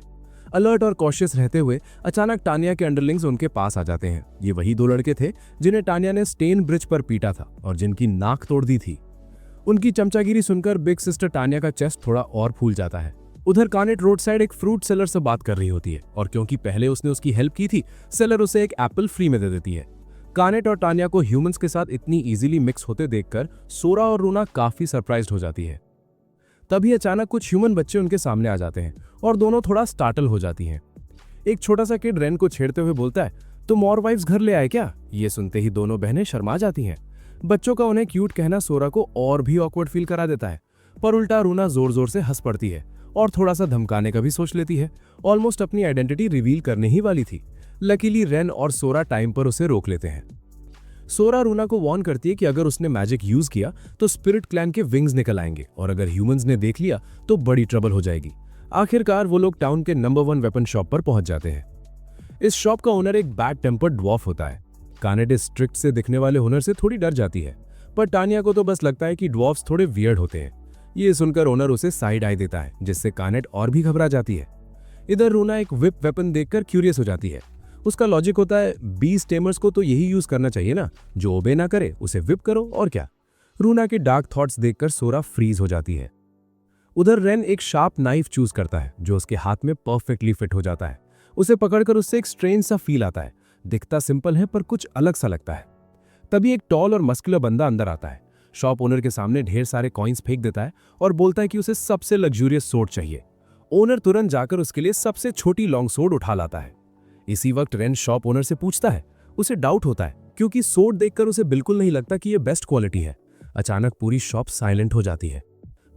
अलर्ट और कॉशियस रहते हुए अचानक टानिया के अंडरलिंग्स उनके पास आ जाते हैं। ये वही 2 लड़के थे जिन्हें टानिया ने स्टेन ब्रिज पर पीटा था और जिनकी नाक तोड़ दी थी। उनकी चमचागिरी सुनकर बिग सिस्टर टानिया का चेस्ट थोड़ा और फूल जाता है। उधर कानेट रोड साइड एक फ्रूट सेलर से बात कर रही होती है, और क्योंकि पहले उसने उसकी हेल्प की थी, सेलर उसे एक एप्पल फ्री में दे देती है। कानेट और टानिया को ह्यूमंस के साथ इतनी इजीली मिक्स होते देखकर सोरा और रूना काफी सरप्राइज्ड हो जाती है। तभी अचानक कुछ ह्यूमन बच्चे उनके सामने आ जाते हैं और दोनों थोड़ा स्टार्टल हो जाती हैं। एक छोटा सा किड रेन को छेड़ते हुए बोलता है, तुम और वाइफ्स घर ले आए क्या? ये सुनते ही दोनों बहनें शर्मा जाती हैं। बच्चों का उन्हें क्यूट कहना सोरा को और भी ऑकवर्ड फील करा देता है, पर उल्टा रूना जोर जोर से हंस पड़ती है और थोड़ा सा धमकाने का भी सोच लेती है। ऑलमोस्ट अपनी आइडेंटिटी रिवील करने ही वाली थी। लकीली रेन और सोरा टाइम पर उसे रोक लेते हैं। सोरा रूना को वार्न करती है कि अगर उसने मैजिक यूज किया तो स्पिरिट क्लैन के विंग्स निकल आएंगे, और अगर ह्यूमंस ने देख लिया तो बड़ी ट्रबल हो जाएगी। आखिरकार वो लोग टाउन के नंबर 1 वेपन शॉप पर पहुंच जाते हैं। इस शॉप का ओनर एक बैड टेम्पर्ड ड्वार्फ होता है। कानेट इस स्ट्रिक्ट से दिखने वाले हुनर से थोड़ी डर जाती है, पर टानिया को तो बस लगता है कि ड्वार्फ्स थोड़े वियर्ड होते हैं। ये सुनकर ओनर उसे साइड आई देता है, जिससे कानेट और भी घबरा जाती है। इधर रूना एक विप वेपन देखकर क्यूरियस हो जाती है। उसका लॉजिक होता है, बीस्ट टेमर्स को तो यही यूज करना चाहिए ना, जो ओबे ना करे उसे विप करो और क्या। रूना के डार्क थॉट्स देखकर सोरा फ्रीज हो जाती है। उधर रेन एक शार्प नाइफ चूज करता है जो उसके हाथ में परफेक्टली फिट हो जाता है। उसे पकड़कर उससे एक स्ट्रेंज सा फील आता है। दिखता सिंपल है पर कुछ अलग सा लगता है। तभी एक टॉल और मस्कुलर बंदा अंदर आता है। शॉप ओनर के सामने ढेर सारे कॉइन्स फेंक देता है और बोलता है कि उसे सबसे लग्जूरियस सोर्ड चाहिए। ओनर तुरंत जाकर उसके लिए सबसे छोटी लॉन्ग सोर्ड उठा लाता है। इसी वक्त रेन शॉप ओनर से पूछता है। उसे डाउट होता है क्योंकि सोर्ड देखकर उसे बिल्कुल नहीं लगता कि यह बेस्ट क्वालिटी है। अचानक पूरी शॉप साइलेंट हो जाती है।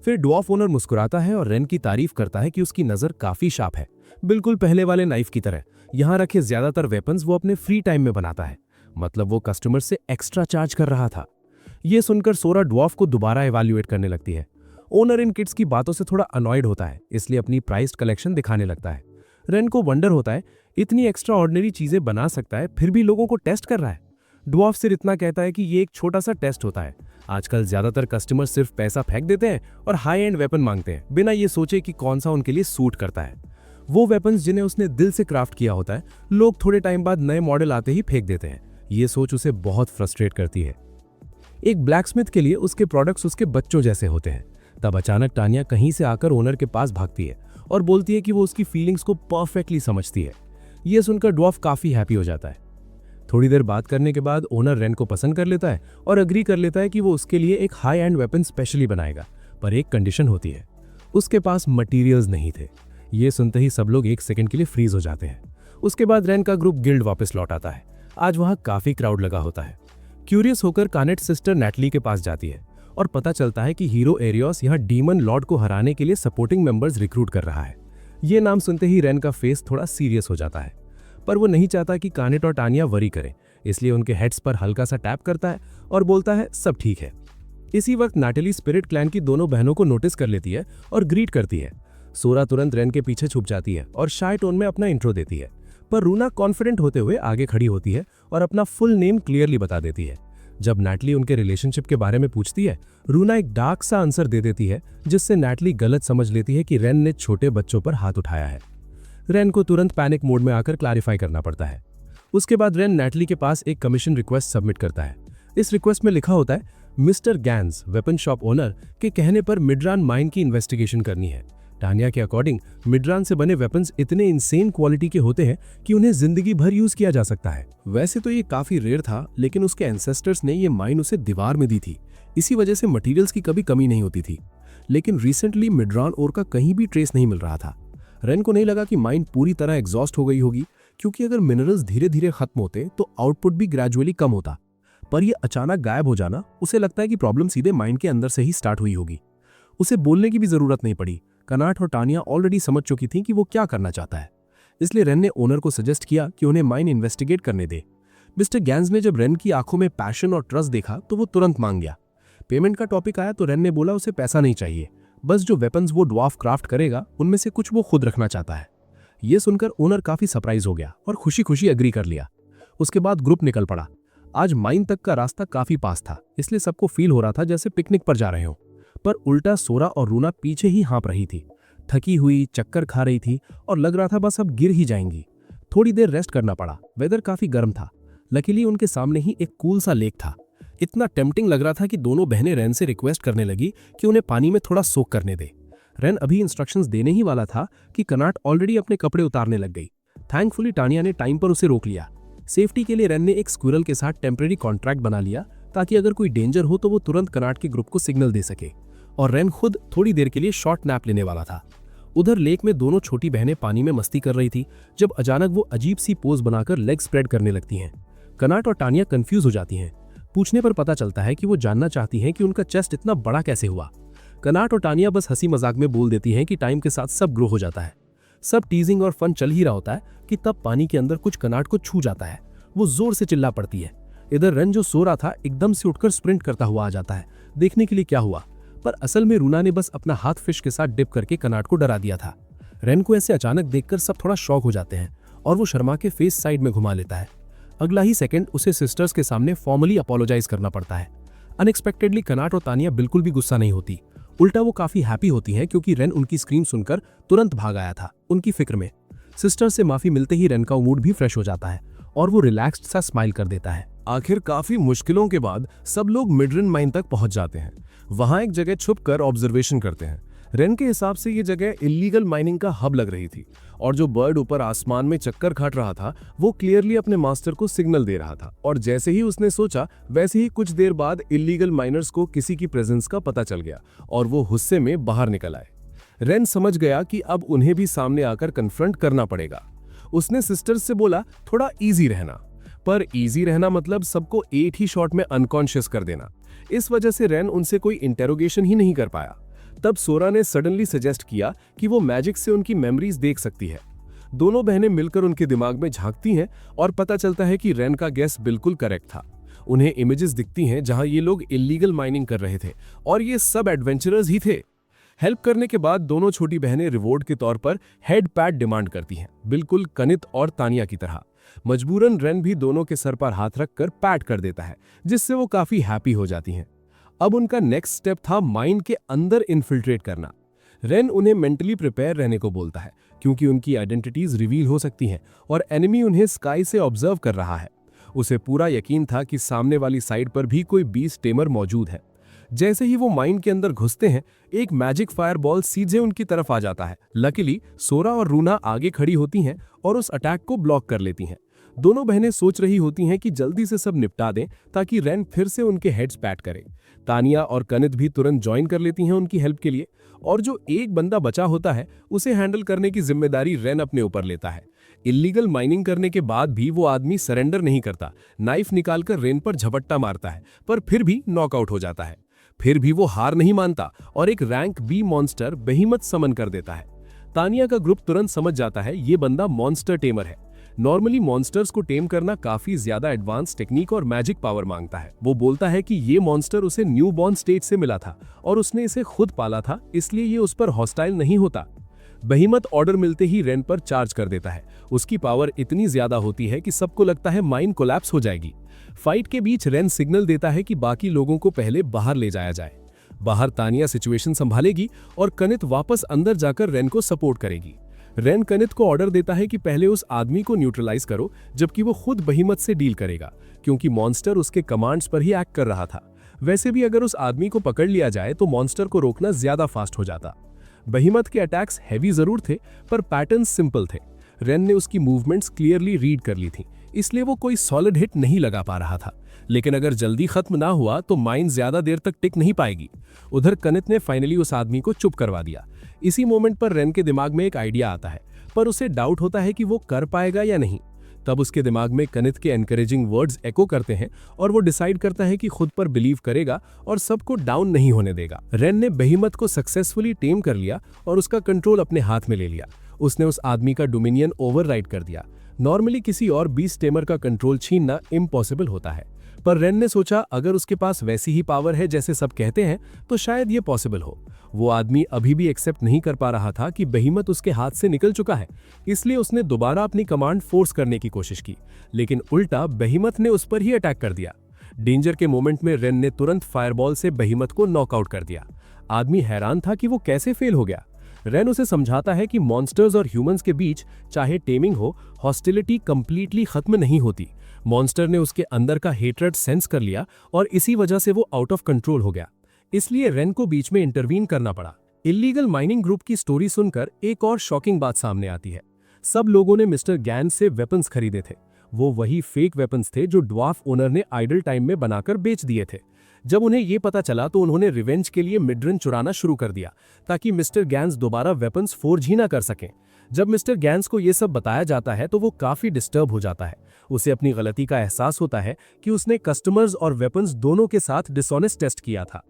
फिर ड्वार्फ ओनर मुस्कुराता है और रेन की तारीफ करता है कि उसकी नजर काफी शार्प है, बिल्कुल पहले वाले नाइफ की तरह। यहाँ रखे ज्यादातर वेपन्स वो अपने फ्री टाइम में बनाता है, मतलब वो कस्टमर से एक्स्ट्रा चार्ज कर रहा था। ये सुनकर सोरा ड्वार्फ को दोबारा इवैल्यूएट करने लगती है। ओनर इन किड्स की बातों से थोड़ा अनॉयड होता है, इसलिए अपनी प्राइस्ड कलेक्शन दिखाने लगता है। रेन को वंडर होता है, इतनी एक्स्ट्रा ऑर्डिनरी चीजें बना सकता है फिर भी लोगों को टेस्ट कर रहा है। ड्वार्फ सिर्फ इतना कहता है कि ये एक छोटा सा टेस्ट होता है। आजकल ज्यादातर कस्टमर सिर्फ पैसा फेंक देते हैं और हाई एंड वेपन मांगते हैं, बिना ये सोचे कि कौन सा उनके लिए सूट करता है। वो वेपन्स जिन्हें उसने दिल से क्राफ्ट किया होता है, लोग थोड़े टाइम बाद नए मॉडल आते ही फेंक देते हैं। ये सोच उसे बहुत फ्रस्ट्रेट करती है। एक ब्लैकस्मिथ के लिए उसके प्रोडक्ट्स उसके बच्चों जैसे होते हैं। तब अचानक टानिया कहीं से आकर ओनर के पास भागती है और बोलती है कि वो उसकी फीलिंग्स को परफेक्टली समझती है। यह सुनकर ड्वार्फ काफी हैप्पी हो जाता है। थोड़ी देर बात करने के बाद ओनर रेन को पसंद कर लेता है और अग्री कर लेता है कि वो उसके लिए एक हाई एंड वेपन स्पेशली बनाएगा, पर एक कंडीशन होती है, उसके पास मटेरियल्स नहीं थे। ये सुनते ही सब लोग एक सेकंड के लिए फ्रीज हो जाते हैं। उसके बाद रेन का ग्रुप गिल्ड वापस लौट आता है। आज वहां काफी क्राउड लगा होता है। क्यूरियस होकर कानेट सिस्टर नैटली के पास जाती है और पता चलता है कि हीरो एरियोस यहाँ डीमन लॉर्ड को हराने के लिए सपोर्टिंग मेंबर्स रिक्रूट कर रहा है। ये नाम सुनते ही रेन का फेस थोड़ा सीरियस हो जाता है, पर वो नहीं चाहता कि कानेट और टानिया वरी करें, इसलिए उनके हेड्स पर हल्का सा टैप करता है और बोलता है सब ठीक है। इसी वक्त नाटली स्पिरिट क्लैन की दोनों बहनों को नोटिस कर लेती है और ग्रीट करती है। सोरा तुरंत रेन के पीछे छुप जाती है और शाय टोन में अपना इंट्रो देती है, पर रूना कॉन्फिडेंट होते हुए आगे खड़ी होती है और अपना फुल नेम क्लियरली बता देती है। जब नैटली उनके रिलेशनशिप के बारे में पूछती है, रूना एक डार्क सा आंसर दे देती है, जिससे नैटली गलत समझ लेती है कि रेन ने छोटे बच्चों पर हाथ उठाया है। रेन को तुरंत पैनिक मोड में आकर क्लैरिफाई करना पड़ता है। उसके बाद रेन नैटली के पास एक कमीशन रिक्वेस्ट सबमिट करता है। इस रिक्वेस्ट में लिखा होता है, mister gas weapon shop owner के कहने पर मिडरान माइन की इन्वेस्टिगेशन करनी है। टानिया के अकॉर्डिंग मिडरान से बने वेपन्स इतने इंसेन क्वालिटी के होते हैं कि उन्हें जिंदगी भर यूज किया जा सकता है। वैसे तो ये काफी रेयर था, लेकिन उसके एंसेस्टर्स ने ये माइन उसे दीवार में दी थी, इसी वजह से मटेरियल्स की कभी कमी नहीं होती थी। लेकिन रिसेंटली मिडरान ओर का कहीं भी ट्रेस नहीं मिल रहा था। रेन को नहीं लगा कि माइन पूरी तरह एग्जॉस्ट हो गई होगी, क्योंकि अगर मिनरल्स धीरे धीरे खत्म होते तो आउटपुट भी ग्रेजुअली कम होता। पर यह अचानक गायब हो जाना, उसे लगता है कि प्रॉब्लम सीधे माइन के अंदर से ही स्टार्ट हुई होगी। उसे बोलने की भी जरूरत नहीं पड़ी। कनाट और टानिया ऑलरेडी समझ चुकी थी कि वो क्या करना चाहता है, इसलिए रेन ने ओनर को सजेस्ट किया कि उन्हें माइन इन्वेस्टिगेट करने दे। मिस्टर गैंस ने जब रेन की आंखों में पैशन और ट्रस्ट देखा तो वो तुरंत मांग गया। पेमेंट का टॉपिक आया तो रेन ने बोला उसे पैसा नहीं चाहिए, बस जो वेपन्स वो ड्वार्फ क्राफ्ट करेगा उनमें से कुछ वो खुद रखना चाहता है। ये सुनकर ओनर काफी सरप्राइज हो गया और खुशी खुशी एग्री कर लिया। उसके बाद ग्रुप निकल पड़ा। आज माइन तक का रास्ता काफी पास था, इसलिए सबको फील हो रहा था जैसे पिकनिक पर जा रहे हो। पर उल्टा सोरा और रूना पीछे ही हाँप रही थी, थकी हुई, चक्कर खा रही थी और लग रहा था बस अब गिर ही जाएंगी। थोड़ी देर रेस्ट करना पड़ा। वेदर काफी गर्म था। लकीली उनके सामने ही एक कूल सा लेक था। इतना टेम्पटिंग लग रहा था कि दोनों बहनें रेन से रिक्वेस्ट करने लगी कि उन्हें पानी में थोड़ा सोक करने दे। रेन अभी इंस्ट्रक्शंस देने ही वाला था कि कनाट ऑलरेडी अपने कपड़े उतारने लग गई। थैंकफुली टानिया ने टाइम पर उसे रोक लिया। सेफ्टी के लिए रेन ने एक स्क्विरल के साथ टेम्परेरी कॉन्ट्रैक्ट बना लिया, ताकि अगर कोई डेंजर हो तो वो तुरंत कनाट के ग्रुप को सिग्नल दे सके। और रेन खुद थोड़ी देर के लिए शॉर्ट नैप लेने वाला था। उधर लेक में दोनों छोटी बहनें पानी में मस्ती कर रही थी, जब अचानक वो अजीब सी पोज बनाकर लेग स्प्रेड करने लगती हैं। कनाट और टानिया कंफ्यूज हो जाती हैं। पूछने पर पता चलता है कि वो जानना चाहती हैं कि उनका चेस्ट इतना बड़ा कैसे हुआ। कनाट और टानिया बस हंसी मजाक में बोल देती हैं कि टाइम के साथ सब ग्रो हो जाता है। सब टीजिंग और फन चल ही रहा होता है कि तब पानी के अंदर कुछ कनाट को छू जाता है। वो जोर से चिल्ला पड़ती है। इधर रेन जो सो रहा था एकदम से उठकर स्प्रिंट करता हुआ आ जाता है, देखने के लिए क्या हुआ। पर असल में रूना ने बस अपना हाथ फिश के साथ डिप करके कनाट को डरा दिया था। रेन को ऐसे अचानक देखकर सब थोड़ा शॉक हो जाते हैं और वो शर्मा के फेस साइड में घुमा लेता है। अगला ही सेकंड उसे सिस्टर्स के सामने फॉर्मली अपोलोजाइज करना पड़ता है। अनएक्सपेक्टेडली कनाट और तानिया बिल्कुल भी गुस्सा नहीं होती, उल्टा वो काफी हैप्पी होती हैं क्योंकि रेन उनकी स्क्रीम सुनकर तुरंत भाग आया था उनकी फिक्र में। सिस्टर से माफी मिलते ही रेन का मूड भी फ्रेश हो जाता है और वो रिलैक्स्ड सा स्माइल कर देता है। आखिर काफी मुश्किलों के बाद सब लोग मिडरन माइन तक पहुंच जाते हैं। वहां एक जगह छुपकर ऑब्जर्वेशन करते हैं। रेन के हिसाब से ये जगह इलीगल माइनिंग का हब लग रही थी और जो बर्ड ऊपर आसमान में चक्कर काट रहा था वो क्लियरली अपने मास्टर को सिग्नल दे रहा था। और जैसे ही उसने सोचा वैसे ही कुछ देर बाद इलीगल माइनर्स को किसी की प्रेजेंस का पता चल गया और वो गुस्से में बाहर निकल आए। रेन समझ गया कि अब उन्हें भी सामने आकर कन्फ्रंट करना पड़ेगा। उसने सिस्टर्स से बोला थोड़ा इजी रहना, पर इजी रहना मतलब सबको एक ही शॉट में अनकॉन्शियस कर देना। इस वजह से रेन उनसे कोई इंटेरोगेशन ही नहीं कर पाया। तब सोरा ने सडनली सजेस्ट किया कि वो मैजिक से उनकी मेमोरीज देख सकती है। दोनों बहनें मिलकर उनके दिमाग में झांकती हैं और पता चलता है कि रेन का गेस बिल्कुल करेक्ट था। उन्हें इमेजेस दिखती हैं जहां ये लोग इलीगल माइनिंग कर रहे थे और ये सब एडवेंचरर्स ही थे। हेल्प करने के बाद दोनों छोटी बहनें रिवॉर्ड के तौर पर हेड पैड डिमांड करती हैं, बिल्कुल कनित और तानिया की तरह। मजबूरन रेन भी दोनों के सर पर हाथ रखकर पैट कर देता है, जिससे वो काफी हैप्पी हो जाती हैं। अब उनका नेक्स्ट स्टेप था माइन के अंदर इन्फिल्ट्रेट करना। रेन उन्हें मेंटली प्रिपेयर रहने को बोलता है क्योंकि उनकी आइडेंटिटीज रिवील हो सकती हैं और एनिमी उन्हें स्काई से ऑब्जर्व कर रहा है। उसे पूरा यकीन था कि सामने वाली साइड पर भी कोई बीस्ट टेमर मौजूद है। जैसे ही वो माइन के अंदर घुसते हैं एक मैजिक फायरबॉल सीधे उनकी तरफ आ जाता है। लकीली सोरा और रूना आगे खड़ी होती हैं और उस अटैक को ब्लॉक कर लेती हैं। दोनों बहनें सोच रही होती हैं कि जल्दी से सब निपटा दें ताकि रेन फिर से उनके हेड्स पैट करे। तानिया और कनित भी तुरंत ज्वाइन कर लेती हैं उनकी हेल्प के लिए, और जो एक बंदा बचा होता है उसे हैंडल करने की जिम्मेदारी रेन अपने ऊपर लेता है। इल्लीगल माइनिंग करने के बाद भी वो आदमी सरेंडर नहीं करता, नाइफ निकालकर रेन पर झपट्टा मारता है, पर फिर भी नॉकआउट हो जाता है। फिर भी वो हार नहीं मानता और एक रैंक बी मॉन्स्टर बेहिमत समन कर देता है। तानिया का ग्रुप तुरंत समझ जाता है ये बंदा मॉन्स्टर टेमर है। नॉर्मली मॉन्स्टर्स को टेम करना काफी ज्यादा एडवांस टेक्निक और मैजिक पावर मांगता है। वो बोलता है कि ये मॉन्स्टर उसे न्यू बॉर्न स्टेज से मिला था और उसने इसे खुद पाला था, इसलिए ये उस पर हॉस्टाइल नहीं होता। बेहिमत ऑर्डर मिलते ही रेन पर चार्ज कर देता है। उसकी पावर इतनी ज्यादा होती है कि सबको लगता है माइन कोलैप्स हो जाएगी। फाइट के बीच रेन सिग्नल देता है कि बाकी लोगों को पहले बाहर ले जाया जाए। बाहर तानिया सिचुएशन संभालेगी और कनित वापस अंदर जाकर रेन को सपोर्ट करेगी। रेन कनित को ऑर्डर देता है कि पहले उस आदमी को न्यूट्रलाइज करो, जबकि वो खुद बेहिमत से डील करेगा, क्योंकि मॉन्स्टर उसके कमांड्स पर ही एक्ट कर रहा था। वैसे भी अगर उस आदमी को पकड़ लिया जाए तो मॉन्स्टर को रोकना ज्यादा फास्ट हो जाता। बेहिमत के अटैक्स हैवी जरूर थे, पर पैटर्न्स सिंपल थे। रेन ने उसकी मूवमेंट्स क्लियरली रीड कर ली थी, इसलिए वो कोई सॉलिड हिट नहीं लगा पा रहा था। लेकिन अगर जल्दी खत्म ना हुआ तो माइन ज्यादा देर तक टिक नहीं पाएगी। उधर कनित ने फाइनली उस आदमी को चुप करवा दिया। इसी मोमेंट पर रेन के दिमाग में एक आइडिया आता है, पर उसे डाउट होता है कि वो कर पाएगा या नहीं। तब उसके दिमाग में कनित के एनकरेजिंग वर्ड्स एको करते हैं और वो डिसाइड करता है कि खुद पर बिलीव करेगा और सबको डाउन नहीं होने देगा। रेन ने बेहिमत को सक्सेसफुली टेम कर लिया और उसका कंट्रोल अपने हाथ में ले लिया। उसने उस आदमी का डोमिनियन ओवरराइड कर दिया। नॉर्मली किसी और बीस्ट टेमर का कंट्रोल छीनना इम्पॉसिबल होता है, पर रेन ने सोचा अगर उसके पास वैसी ही पावर है जैसे सब कहते हैं तो शायद ये पॉसिबल हो। वो आदमी अभी भी एक्सेप्ट नहीं कर पा रहा था कि बेहिमत उसके हाथ से निकल चुका है, इसलिए उसने दोबारा अपनी कमांड फोर्स करने की कोशिश की, लेकिन उल्टा बेहिमत ने उस पर ही अटैक कर दिया। डेंजर के मोमेंट में रेन ने तुरंत फायरबॉल से बेहिमत को नॉकआउट कर दिया। आदमी हैरान था कि वो कैसे फेल हो गया। रेन उसे समझाता है कि मॉन्स्टर्स और ह्यूमंस के बीच चाहे टेमिंग हो, हॉस्टिलिटी कंप्लीटली खत्म नहीं होती। मॉन्स्टर ने उसके अंदर का हेट्रेड सेंस कर लिया और इसी वजह से वो आउट ऑफ कंट्रोल हो गया, इसलिए रेन को बीच में इंटरवीन करना पड़ा। इल्लीगल माइनिंग ग्रुप की स्टोरी सुनकर एक और शॉकिंग बात सामने आती है। सब लोगों ने मिस्टर गैन से वेपन्स खरीदे थे। वो वही फेक वेपन्स थे जो ड्वार्फ ओनर ने आइडल टाइम में बनाकर बेच दिए थे। जब उन्हें ये पता चला तो उन्होंने रिवेंज के लिए मिडरन चुराना शुरू कर दिया, ताकि मिस्टर गैन्स दोबारा वेपन्स फोर्ज ही ना कर सकें। जब मिस्टर गैन्स को यह सब बताया जाता है तो वो काफी डिस्टर्ब हो जाता है। उसे अपनी गलती का एहसास होता है कि उसने कस्टमर्स और वेपन्स दोनों के साथ डिसऑनेस्ट टेस्ट किया था।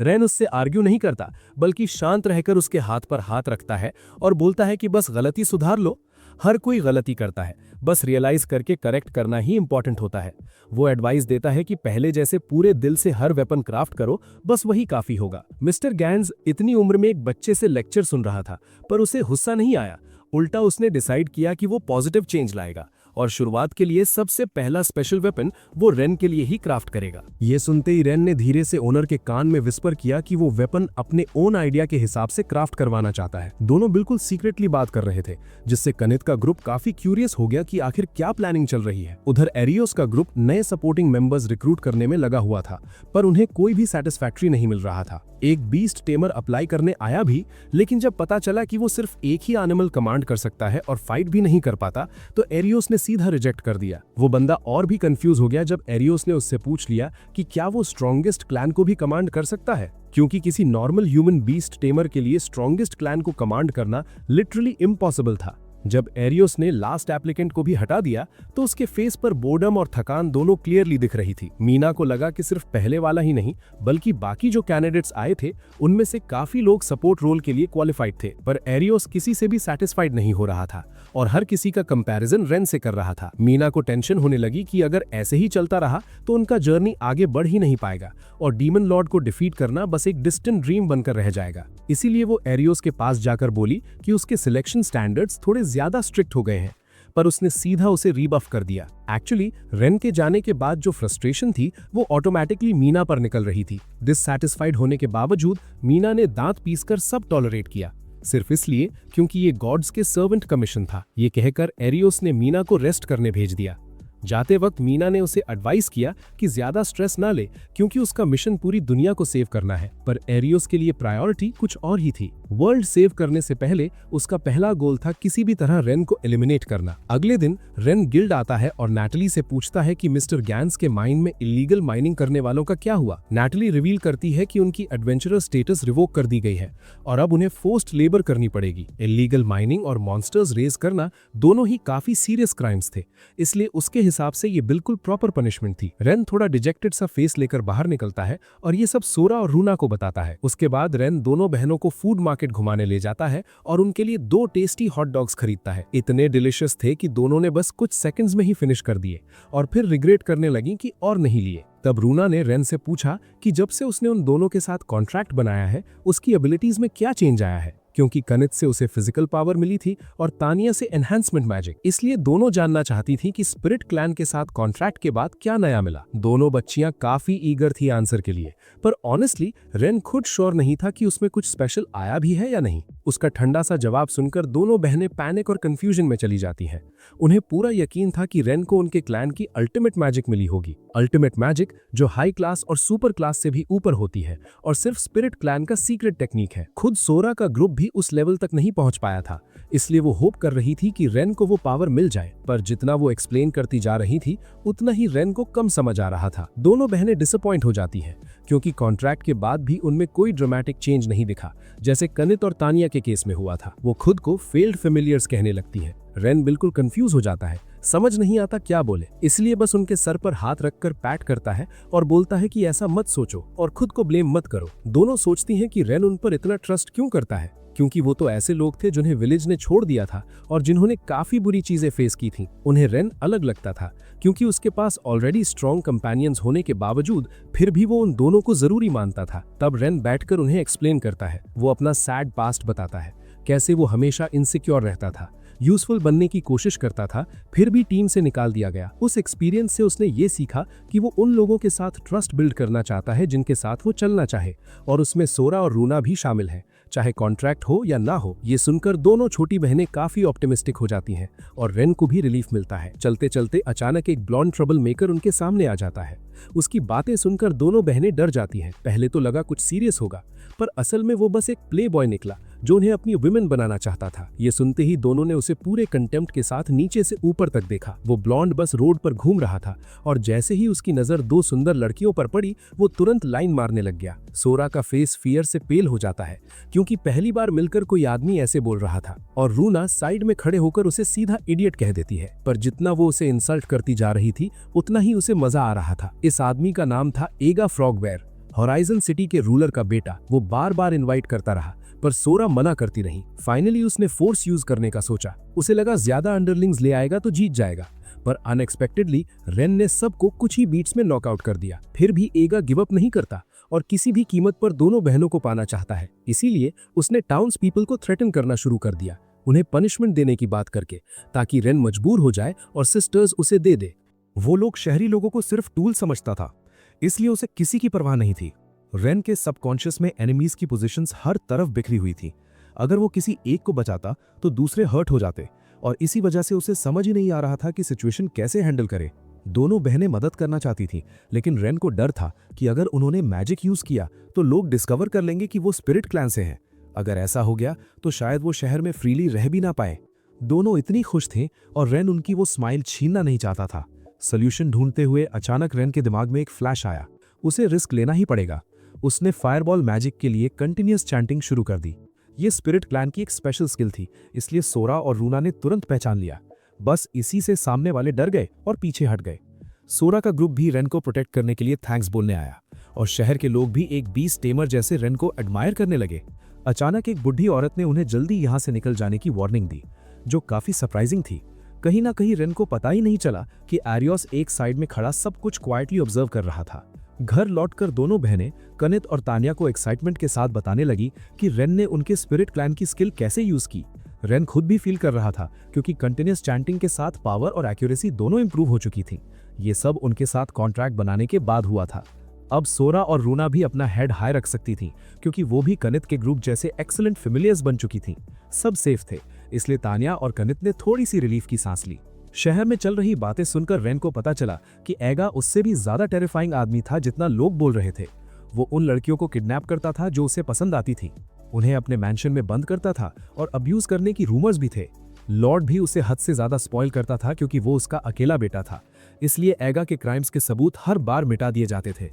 रेन उससे आर्ग्यू नहीं करता, बल्कि शांत रहकर उसके हाथ पर हाथ रखता है और बोलता है कि बस गलती सुधार लो। हर कोई गलती करता है, बस रियलाइज करके करेक्ट करना ही इंपॉर्टेंट होता है। वो एडवाइस देता है कि पहले जैसे पूरे दिल से हर वेपन क्राफ्ट करो, बस वही काफी होगा। मिस्टर गैन्स इतनी उम्र में एक बच्चे से लेक्चर सुन रहा था, पर उसे गुस्सा नहीं आया। उल्टा उसने डिसाइड किया कि वो पॉजिटिव चेंज लाएगा और शुरुआत के लिए सबसे पहला स्पेशल वेपन वो रेन के लिए ही क्राफ्ट करेगा। ये सुनते ही रेन ने धीरे से ओनर के कान में विस्पर किया कि वो वेपन अपने ओन आइडिया के हिसाब से क्राफ्ट करवाना चाहता है। दोनों बिल्कुल सीक्रेटली बात कर रहे थे, जिससे कनित का ग्रुप काफी क्यूरियस हो गया कि आखिर क्या प्लानिंग चल रही है। उधर एरियोस का ग्रुप नए सपोर्टिंग मेंबर्स रिक्रूट करने में लगा हुआ था, पर उन्हें कोई भी सेटिस्फैक्ट्री नहीं मिल रहा था। एक बीस्ट टेमर अप्लाई करने आया भी, लेकिन जब पता चला कि वो सिर्फ एक ही एनिमल कमांड कर सकता है और फाइट भी नहीं कर पाता, तो एरियोस ने सीधा रिजेक्ट कर दिया। वो बंदा और भी कंफ्यूज हो गया जब एरियोस ने उससे पूछ लिया कि क्या वो स्ट्रॉन्गेस्ट क्लैन को भी कमांड कर सकता है, क्योंकि किसी नॉर्मल ह्यूमन बीस्ट टेमर के लिए स्ट्रॉन्गेस्ट क्लैन को कमांड करना लिटरली इम्पॉसिबल था। जब एरियोस ने लास्ट एप्लीकेंट को भी हटा दिया तो उसके फेस पर बोर्डम और थकान दोनों क्लियरली दिख रही थी। मीना को लगा कि सिर्फ पहले वाला ही नहीं, बल्कि बाकी जो कैंडिडेट्स आए थे उनमें से काफी लोग सपोर्ट रोल के लिए क्वालिफाइड थे, पर एरियोस किसी से भी सेटिस्फाइड नहीं हो रहा था और हर किसी का कंपैरिजन रेन से कर रहा था। मीना को टेंशन होने लगी कि अगर ऐसे ही चलता रहा तो उनका जर्नी आगे बढ़ ही नहीं पाएगा और डीमन लॉर्ड को डिफीट करना बस एक डिस्टेंट ड्रीम बनकर रह जाएगा। इसीलिए वो एरियोस के पास जाकर बोली कि उसके सिलेक्शन स्टैंडर्ड्स थोड़े ज्यादा स्ट्रिक्ट हो गए हैं, पर उसने सीधा उसे रीबफ कर दिया। एक्चुअली रेन के जाने के बाद जो फ्रस्ट्रेशन थी वो ऑटोमेटिकली मीना पर निकल रही थी। डिससैटिस्फाइड होने के बावजूद मीना ने दांत पीसकर सब टॉलरेट किया, सिर्फ इसलिए क्योंकि ये गॉड्स के सर्वेंट कमीशन था। ये कहकर एरियोस ने मीना को रेस्ट करने भेज दिया। जाते वक्त मीना ने उसे एडवाइस किया कि ज्यादा स्ट्रेस ना ले क्योंकि उसका मिशन पूरी दुनिया को सेव करना है, पर एरियोस के लिए प्रायोरिटी कुछ और ही थी। वर्ल्ड सेव करने से पहले उसका पहला गोल था किसी भी तरह रेन को एलिमिनेट करना। अगले दिन रेन गिल्ड आता है और नैटली से पूछता है कि मिस्टर गैंस के माइन में इलीगल माइनिंग करने वालों का क्या हुआ। नैटली रिवील करती है कि उनकी एडवेंचरर स्टेटस रिवोक कर दी गई है और अब उन्हें फोर्स्ड लेबर करनी पड़ेगी। इलीगल माइनिंग और मॉन्स्टर्स रेज करना दोनों ही काफी सीरियस क्राइम्स थे, इसलिए उसके हिसाब से ये बिल्कुल प्रॉपर पनिशमेंट थी। रेन थोड़ा डिजेक्टेड सा फेस लेकर बाहर निकलता है और ये सब सोरा और रूना को बताता है। उसके बाद रेन दोनों बहनों को फूड मार्केट घुमाने ले जाता है और उनके लिए 2 टेस्टी हॉट डॉग्स खरीदता है। इतने डिलिशियस थे कि दोनों ने बस कुछ सेकंड्स में ही फिनिश कर दिए और फिर रिग्रेट करने लगी कि और नहीं लिए। तब रूना ने रेन से पूछा कि जब से उसने उन दोनों के साथ कॉन्ट्रैक्ट बनाया है उसकी एबिलिटीज में क्या चेंज आया है, क्योंकि कनित से उसे फिजिकल पावर मिली थी और तानिया से एनहांसमेंट मैजिक। इसलिए दोनों जानना चाहती थी कि स्पिरिट क्लैन के साथ कॉन्ट्रैक्ट के बाद क्या नया मिला। दोनों बच्चियां काफी ईगर थी आंसर के लिए, पर ऑनेस्टली रेन खुद श्योर नहीं था कि उसमें कुछ स्पेशल आया भी है या नहीं। उसका ठंडा सा जवाब सुनकर दोनों बहनें पैनिक और कंफ्यूजन में चली जाती हैं। उन्हें पूरा यकीन था कि रेन को उनके क्लैन की अल्टीमेट मैजिक मिली होगी, अल्टीमेट मैजिक जो हाई क्लास और सुपर क्लास से भी ऊपर होती है और सिर्फ स्पिरिट क्लैन का सीक्रेट टेक्निक है। खुद सोरा का ग्रुप भी उस लेवल तक नहीं पहुंच पाया था, इसलिए वो होप कर रही थी कि रेन को वो पावर मिल जाए, पर जितना वो एक्सप्लेन करती जा रही थी उतना ही रेन को कम समझ आ रहा था। दोनों बहनें डिसअपॉइंट हो जाती हैं क्योंकि कॉन्ट्रैक्ट के बाद भी उनमें कोई ड्रामेटिक चेंज नहीं दिखा, जैसे कनित और तानिया के केस में हुआ था। वो खुद को फेल्ड फेमिलियर्स कहने लगती हैं। रेन बिल्कुल कंफ्यूज हो जाता है, समझ नहीं आता क्या बोले, इसलिए बस उनके सर पर हाथ रखकर पैट करता है और बोलता है कि ऐसा मत सोचो और खुद को ब्लेम मत करो। दोनों सोचती हैं कि रेन उन पर इतना ट्रस्ट क्यों करता है, क्योंकि वो तो ऐसे लोग थे जिन्हें विलेज ने छोड़ दिया था और जिन्होंने काफी बुरी चीजें फेस की थी। उन्हें रेन अलग लगता था क्योंकि उसके पास ऑलरेडी स्ट्रॉन्ग कंपेनियंस होने के बावजूद फिर भी वो उन दोनों को जरूरी मानता था। तब रेन बैठकर उन्हें एक्सप्लेन करता है। वो अपना सैड पास्ट बताता है, कैसे वो हमेशा इनसिक्योर रहता था, यूजफुल बनने की कोशिश करता था, फिर भी टीम से निकाल दिया गया। उस एक्सपीरियंस से उसने ये सीखा कि वो उन लोगों के साथ ट्रस्ट बिल्ड करना चाहता है जिनके साथ वो चलना चाहे, और उसमें सोरा और रूना भी शामिल है, चाहे कॉन्ट्रैक्ट हो या ना हो। ये सुनकर दोनों छोटी बहनें काफी ऑप्टिमिस्टिक हो जाती हैं और रेन को भी रिलीफ मिलता है। चलते चलते अचानक एक ब्लॉन्ड ट्रबल मेकर उनके सामने आ जाता है। उसकी बातें सुनकर दोनों बहनें डर जाती हैं। पहले तो लगा कुछ सीरियस होगा, पर असल में वो बस एक प्ले बॉय निकला जो उन्हें अपनी वुमेन बनाना चाहता था। ये सुनते ही दोनों ने उसे पूरे कंटेम्प्ट के साथ नीचे से ऊपर तक देखा। वो ब्लॉन्ड बस रोड पर घूम रहा था और जैसे ही उसकी नजर 2 सुंदर लड़कियों पर पड़ी वो तुरंत लाइन मारने लग गया। सोरा का फेस फियर से पेल हो जाता है क्योंकि पहली बार मिलकर कोई आदमी ऐसे बोल रहा था, और रूना साइड में खड़े होकर उसे सीधा इडियट कह देती है। पर जितना वो उसे इंसल्ट करती जा रही थी उतना ही उसे मजा आ रहा था। इस आदमी का नाम था एगा फ्रॉगवेयर, होराइजन सिटी के रूलर का बेटा। वो बार बार इनवाइट करता रहा पर सोरा मना करती रही। फाइनली उसने फोर्स यूज करने का सोचा। उसे लगा ज्यादा अंडरलिंग्स ले आएगा तो जीत जाएगा, पर अनएक्सपेक्टेडली रेन ने सबको कुछ ही बीट्स में नॉकआउट कर दिया। फिर भी एगा गिव अप नहीं करता और किसी भी कीमत पर दोनों बहनों को पाना चाहता है। इसीलिए उसने टाउन्स पीपल को थ्रेटन करना शुरू कर दिया, उन्हें पनिशमेंट देने की बात करके, ताकि रेन मजबूर हो जाए और सिस्टर्स उसे दे दे। वो लोग शहरी लोगों को सिर्फ टूल समझता था, इसलिए उसे किसी की परवाह नहीं थी। रेन के सबकॉन्शियस में एनिमीज की पोजीशंस हर तरफ बिखरी हुई थी। अगर वो किसी एक को बचाता तो दूसरे हर्ट हो जाते, और इसी वजह से उसे समझ ही नहीं आ रहा था कि सिचुएशन कैसे हैंडल करे। दोनों बहनें मदद करना चाहती थी, लेकिन रेन को डर था कि अगर उन्होंने मैजिक यूज किया तो लोग डिस्कवर कर लेंगे कि वो स्पिरिट क्लैन से हैं। अगर ऐसा हो गया तो शायद वो शहर में फ्रीली रह भी ना पाए। दोनों इतनी खुश थे और रेन उनकी वो स्माइल छीनना नहीं चाहता था। सोल्यूशन ढूंढते हुए अचानक रेन के दिमाग में एक फ्लैश आया। उसे रिस्क लेना ही पड़ेगा। उसने फायरबॉल मैजिक के लिए कंटिन्यूअस चैंटिंग शुरू कर दी। ये स्पिरिट क्लैन की एक स्पेशल स्किल थी, इसलिए सोरा और रूना ने तुरंत पहचान लिया। बस इसी से सामने वाले डर गए और पीछे हट गए। सोरा का ग्रुप भी रेन को प्रोटेक्ट करने के लिए थैंक्स बोलने आया, और शहर के लोग भी एक बीस्ट टेमर जैसे रेन को एडमायर करने लगे। अचानक एक बुढ़ी औरत ने उन्हें जल्दी यहां से निकल जाने की वार्निंग दी, जो काफी सरप्राइजिंग थी। कहीं ना कहीं रेन को पता ही नहीं चला कि एरियोस एक साइड में खड़ा सब कुछ क्वाइटली ऑब्जर्व कर रहा था। घर लौटकर दोनों बहनें कनित और तानिया को एक्साइटमेंट के साथ बताने लगी कि रेन ने उनके स्पिरिट क्लैन की स्किल कैसे यूज की। रेन खुद भी फील कर रहा था क्योंकि कंटिन्यूअस चैंटिंग के साथ पावर और एक्यूरेसी दोनों इंप्रूव हो चुकी थी। ये सब उनके साथ कॉन्ट्रैक्ट बनाने के बाद हुआ था। अब सोरा और रूना भी अपना हेड हाई रख सकती थी क्योंकि वो भी कनित के ग्रुप जैसे एक्सीलेंट फेमिलियर्स बन चुकी थी। सब सेफ थे, इसलिए तानिया और कनित ने थोड़ी सी रिलीफ की सांस ली। शहर में चल रही बातें सुनकर रेन को पता चला कि एगा उससे भी ज्यादा टेरिफाइंग आदमी था जितना लोग बोल रहे थे। वो उन लड़कियों को किडनैप करता था जो उसे पसंद आती थी, उन्हें अपने मैंशन में बंद करता था और अब्यूज करने की रूमर्स भी थे। लॉर्ड भी उसे हद से ज्यादा स्पॉइल करता था क्योंकि वो उसका अकेला बेटा था, इसलिए एगा के क्राइम्स के सबूत हर बार मिटा दिए जाते थे।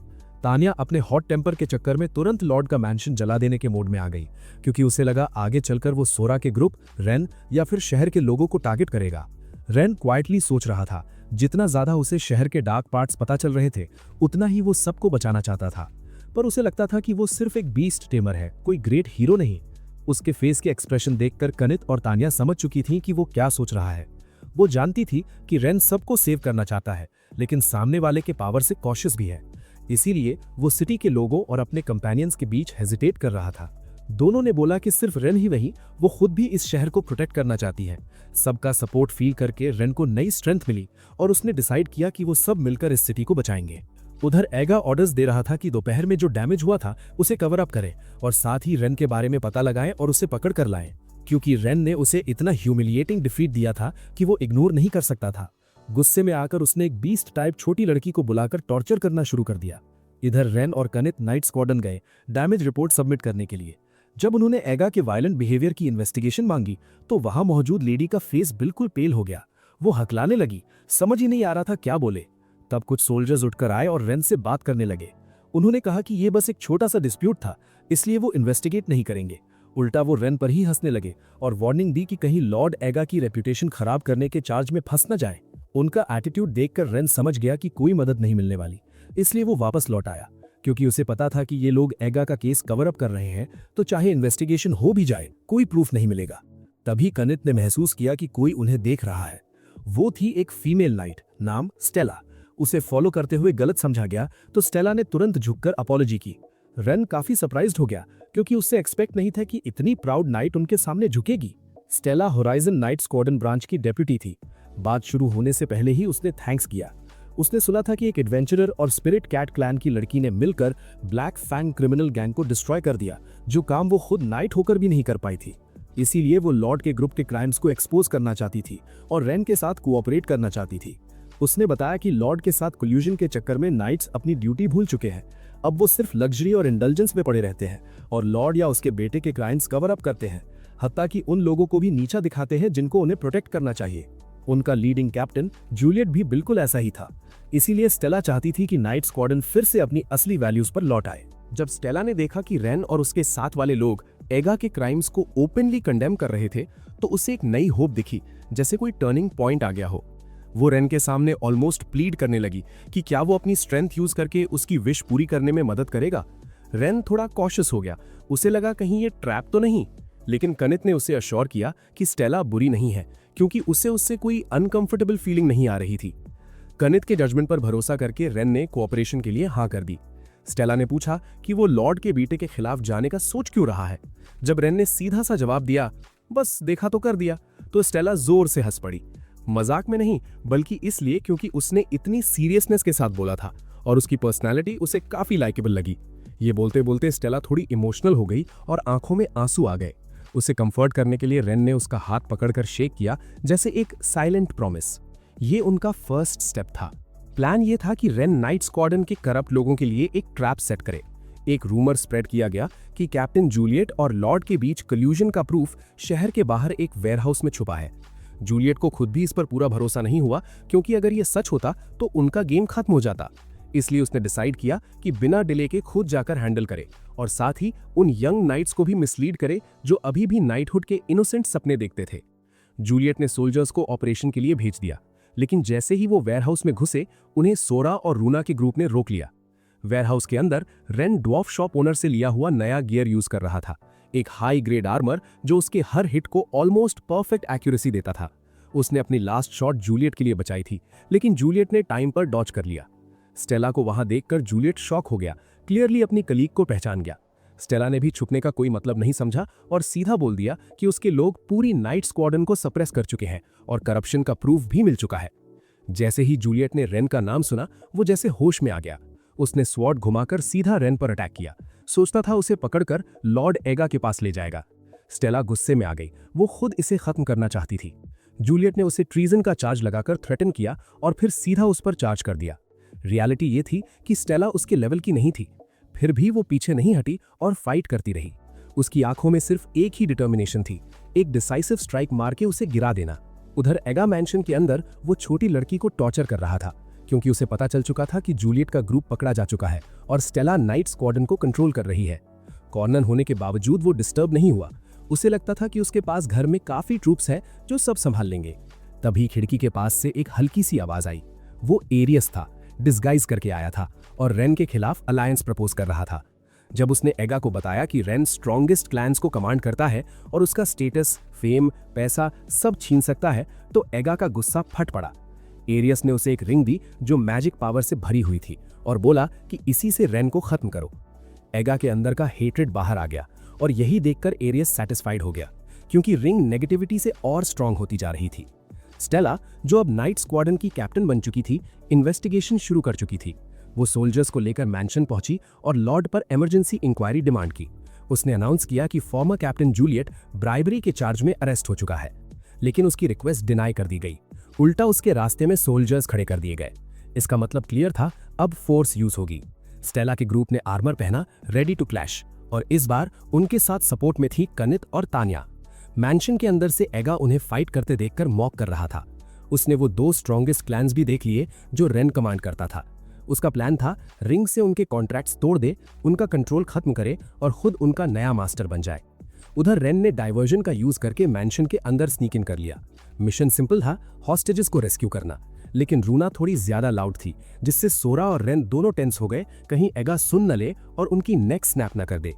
तानिया अपने हॉट टेम्पर के चक्कर में तुरंत लॉर्ड का मैंशन जला देने के मोड में आ गई, क्योंकि उसे लगा आगे चलकर वो सोरा के ग्रुप, रेन या फिर शहर के लोगों को टारगेट करेगा। रेन क्वाइटली सोच रहा था, जितना ज्यादा उसे शहर के डार्क पार्ट्स पता चल रहे थे उतना ही वो सबको बचाना चाहता था, पर उसे लगता था कि वो सिर्फ एक बीस्ट टेमर है, कोई ग्रेट हीरो नहीं। उसके फेस के एक्सप्रेशन देखकर कनित और तानिया समझ चुकी थी कि वो क्या सोच रहा है। वो जानती थी कि रेन सबको सेव करना चाहता है, लेकिन सामने वाले के पावर से कॉशियस भी है, इसीलिए वो सिटी के लोगों और अपने कंपेनियंस के बीच हेजिटेट कर रहा था। दोनों ने बोला कि सिर्फ रेन ही नहीं, वो खुद भी इस शहर को प्रोटेक्ट करना चाहती है। सबका सपोर्ट फील करके रेन को नई स्ट्रेंथ मिली और उसने डिसाइड किया कि वो सब मिलकर इस सिटी को बचाएंगे। उधर एगा ऑर्डर्स दे रहा था कि दोपहर में जो डैमेज हुआ था उसे कवर अप करे और साथ ही रेन के बारे में पता लगाएं और उसे पकड़ कर लाएं, क्योंकि रेन ने उसे इतना ह्यूमिलिएटिंग डिफीट दिया था कि वो इग्नोर नहीं कर सकता था। गुस्से में आकर उसने एक बीस्ट टाइप छोटी लड़की को बुलाकर टॉर्चर करना शुरू कर दिया। इधर रेन और कनित नाइट स्क्वाड्रन गए डैमेज रिपोर्ट सबमिट करने के लिए। जब उन्होंने एगा के वायलेंट बिहेवियर की इन्वेस्टिगेशन मांगी तो वहां मौजूद लेडी का फेस बिल्कुल पेल हो गया। वो हकलाने लगी, समझ ही नहीं आ रहा था क्या बोले। तब कुछ सोल्जर्स उठकर आए और रेन से बात करने लगे। उन्होंने कहा कि ये बस एक छोटा सा डिस्प्यूट था, इसलिए वो इन्वेस्टिगेट नहीं करेंगे। उल्टा वो रेन पर ही हंसने लगे और वार्निंग दी कि कहीं लॉर्ड एगा की रेपुटेशन खराब करने के चार्ज में फंस न जाए। उनका एटीट्यूड देखकर रेन समझ गया कि कोई मदद नहीं मिलने वाली, इसलिए वो वापस लौट आया, क्योंकि उसे पता था कि ये लोग एगा का केस कवर अप कर रहे हैं, तो चाहे इन्वेस्टिगेशन हो भी जाए कोई प्रूफ नहीं मिलेगा। तभी कनित ने महसूस किया कि कोई उन्हें देख रहा है। वो थी एक फीमेल नाइट, नाम स्टेला। उसे फॉलो करते हुए गलत समझा गया तो स्टेला ने तुरंत झुककर अपॉलॉजी की। रेन काफी सरप्राइज्ड हो गया, क्योंकि उससे एक्सपेक्ट नहीं था कि इतनी प्राउड नाइट उनके सामने झुकेगी। Stella Horizon knight squadron branch की डेप्यूटी थी। बात शुरू होने से पहले ही उसने थैंक्स किया। उसने सुना था कि एक एडवेंचरर और स्पिरिट कैट क्लैन की लड़की ने मिलकर ब्लैक फैंग क्रिमिनल गैंग को डिस्ट्रॉय कर दिया, जो काम वो खुद नाइट होकर भी नहीं कर पाई थी। इसीलिए वो लॉर्ड के ग्रुप के क्राइम्स को एक्सपोज करना चाहती थी और रेन के साथ कोऑपरेट करना चाहती थी। उसने बताया कि लॉर्ड के साथ कोल्यूजन के चक्कर में नाइट्स अपनी ड्यूटी भूल चुके हैं। अब वो सिर्फ लग्जरी और इंडल्जेंस में पड़े रहते हैं और लॉर्ड या उसके बेटे के क्राइम्स कवर अप करते हैं, हत्ता कि उन लोगों को भी नीचा दिखाते हैं जिनको उन्हें प्रोटेक्ट करना चाहिए। उनका लीडिंग कैप्टन जूलियट भी बिल्कुल ऐसा ही था। इसीलिए स्टेला चाहती थी कि नाइट स्क्वाड्रन फिर से अपनी असली वैल्यूज पर लौट आए। जब स्टेला ने देखा कि रेन और उसके साथ वाले लोग एगा के क्राइम्स को ओपनली कंडेम कर रहे थे, तो उसे एक नई होप दिखी, जैसे कोई टर्निंग पॉइंट आ गया हो। वो रेन के सामने ऑलमोस्ट प्लीड करने लगी कि क्या वो अपनी स्ट्रेंथ यूज करके उसकी विश पूरी करने में मदद करेगा। रेन थोड़ा कॉशियस हो गया, उसे लगा कहीं ये ट्रैप तो नहीं, लेकिन कनित ने उसे अश्योर किया कि स्टेला बुरी नहीं है, क्योंकि उससे कोई अनकंफर्टेबल फीलिंग नहीं आ रही थी। कनित के जजमेंट पर भरोसा करके रेन ने कोऑपरेशन के लिए हाँ कर दी। स्टेला ने पूछा कि वो लॉर्ड के बेटे के खिलाफ जाने का सोच क्यों रहा है। जब रेन ने सीधा सा जवाब दिया, बस देखा तो कर दिया, तो स्टेला जोर से हंस पड़ी। मजाक में नहीं, बल्कि इसलिए क्योंकि उसने इतनी सीरियसनेस के साथ बोला था और उसकी पर्सनैलिटी उसे काफी लाइकेबल लगी। ये बोलते बोलते स्टेला थोड़ी इमोशनल हो गई और आंखों में आंसू आ गए। उसे कंफर्ट करने के लिए रेन ने उसका हाथ पकड़कर शेक किया, जैसे एक साइलेंट प्रॉमिस। ये उनका फर्स्ट स्टेप था। प्लान ये था कि रेन नाइट स्क्वाड्रन के करप्ट लोगों के लिए एक ट्रैप सेट करे। एक रूमर स्प्रेड किया गया कि कैप्टन जूलियट और लॉर्ड के बीच कल्यूजन का प्रूफ शहर के बाहर एक वेयरहाउस में छुपा है। जूलियट को खुद भी इस पर पूरा भरोसा नहीं हुआ, क्योंकि अगर ये सच होता तो उनका गेम खत्म हो जाता। इसलिए उसने डिसाइड किया कि बिना डिले के खुद जाकर हैंडल करे और साथ ही उन यंग नाइट्स को भी मिसलीड करे जो अभी भी नाइटहुड के इनोसेंट सपने देखते थे। जूलियट ने सोल्जर्स को ऑपरेशन के लिए भेज दिया, लेकिन जैसे ही वो वेयरहाउस में घुसे, उन्हें सोरा और रूना के ग्रुप ने रोक लिया। वेयरहाउस के अंदर रेन ड्वार्फ शॉप ओनर से लिया हुआ नया गियर यूज कर रहा था, एक हाई ग्रेड आर्मर जो उसके हर हिट को ऑलमोस्ट परफेक्ट एक्यूरेसी देता था। उसने अपनी लास्ट शॉट जूलियट के लिए बचाई थी, लेकिन जूलियट ने टाइम पर डॉज कर लिया। स्टेला को वहां देखकर जूलियट शॉक हो गया, क्लियरली अपनी कलीग को पहचान गया। स्टेला ने भी छुपने का कोई मतलब नहीं समझा और सीधा बोल दिया कि उसके लोग पूरी नाइट स्क्वाड्रन को सप्रेस कर चुके हैं और करप्शन का प्रूफ भी मिल चुका है। जैसे ही जूलियट ने रेन का नाम सुना, वो जैसे होश में आ गया। उसने स्वॉर्ड घुमाकर सीधा रेन पर अटैक किया। सोचता था उसे पकड़कर लॉर्ड एगा के पास ले जाएगा। स्टेला गुस्से में आ गई, वो खुद इसे खत्म करना चाहती थी। जूलियट ने उसे ट्रीजन का चार्ज लगाकर थ्रेटन किया और फिर सीधा उस पर चार्ज कर दिया। रियलिटी ये थी कि स्टेला उसके लेवल की नहीं थी, फिर भी वो पीछे नहीं हटी और फाइट करती रही। उसकी आंखों में सिर्फ एक ही डिटर्मिनेशन थी, एक डिसाइसिव स्ट्राइक मार के उसे गिरा देना। उधर एगा मैंशन के अंदर वो छोटी लड़की को टॉर्चर कर रहा था, क्योंकि उसे पता चल चुका था कि जूलियट का ग्रुप पकड़ा जा चुका है और स्टेला नाइट स्क्वाड्रन को कंट्रोल कर रही है। कॉर्नर होने के बावजूद वो डिस्टर्ब नहीं हुआ। उसे लगता था कि उसके पास घर में काफी ट्रूप्स है जो सब संभाल लेंगे। तभी खिड़की के पास से एक हल्की सी आवाज आई। वो एरियस था, डिस्गाइज करके आया था और रेन के खिलाफ अलायंस प्रपोज कर रहा था। जब उसने एगा को बताया कि रेन स्ट्रॉन्गेस्ट क्लैंस को कमांड करता है और उसका स्टेटस, फेम, पैसा सब छीन सकता है, तो एगा का गुस्सा फट पड़ा। एरियस ने उसे एक रिंग दी जो मैजिक पावर से भरी हुई थी और बोला कि इसी से रेन को खत्म करो। एगा के अंदर का हेट्रेड बाहर आ गया और यही देखकर एरियस सैटिस्फाइड हो गया, क्योंकि रिंग नेगेटिविटी से और स्ट्रांग होती जा रही थी। स्टेला, जो अब नाइट स्क्वाड्रन की कैप्टन बन चुकी थी, इन्वेस्टिगेशन शुरू कर चुकी थी। वो सोल्जर्स को लेकर मैंशन पहुंची और लॉर्ड पर इमरजेंसी इंक्वायरी डिमांड की। उसने अनाउंस किया कि फॉर्मर कैप्टन जूलियट ब्राइबरी के चार्ज में अरेस्ट हो चुका है, लेकिन उसकी रिक्वेस्ट डिनाई कर दी गई। उल्टा उसके रास्ते में सोल्जर्स खड़े कर दिए गए। इसका मतलब क्लियर था, अब फोर्स यूज होगी। स्टेला के ग्रुप ने आर्मर पहना, रेडी टू क्लैश, और इस बार उनके साथ सपोर्ट में थी कनित और तान्या। मैंशन के अंदर से एगा उन्हें फाइट करते देखकर मॉक कर रहा था। उसने वो 2 स्ट्रॉन्गेस्ट क्लैंस भी देख लिए जो रेन कमांड करता था। उसका प्लान था रिंग से उनके कॉन्ट्रैक्ट्स तोड़ दे, उनका कंट्रोल खत्म करे और खुद उनका नया मास्टर बन जाए। उधर रेन ने डाइवर्जन का यूज करके मैंशन के अंदर स्नीक इन कर लिया। मिशन सिंपल था, हॉस्टेजेस को रेस्क्यू करना, लेकिन रूना थोड़ी ज्यादा लाउड थी, जिससे सोरा और रेन दोनों टेंस हो गए, कहीं एगा सुन न ले और उनकी नेक स्नैप न कर दे।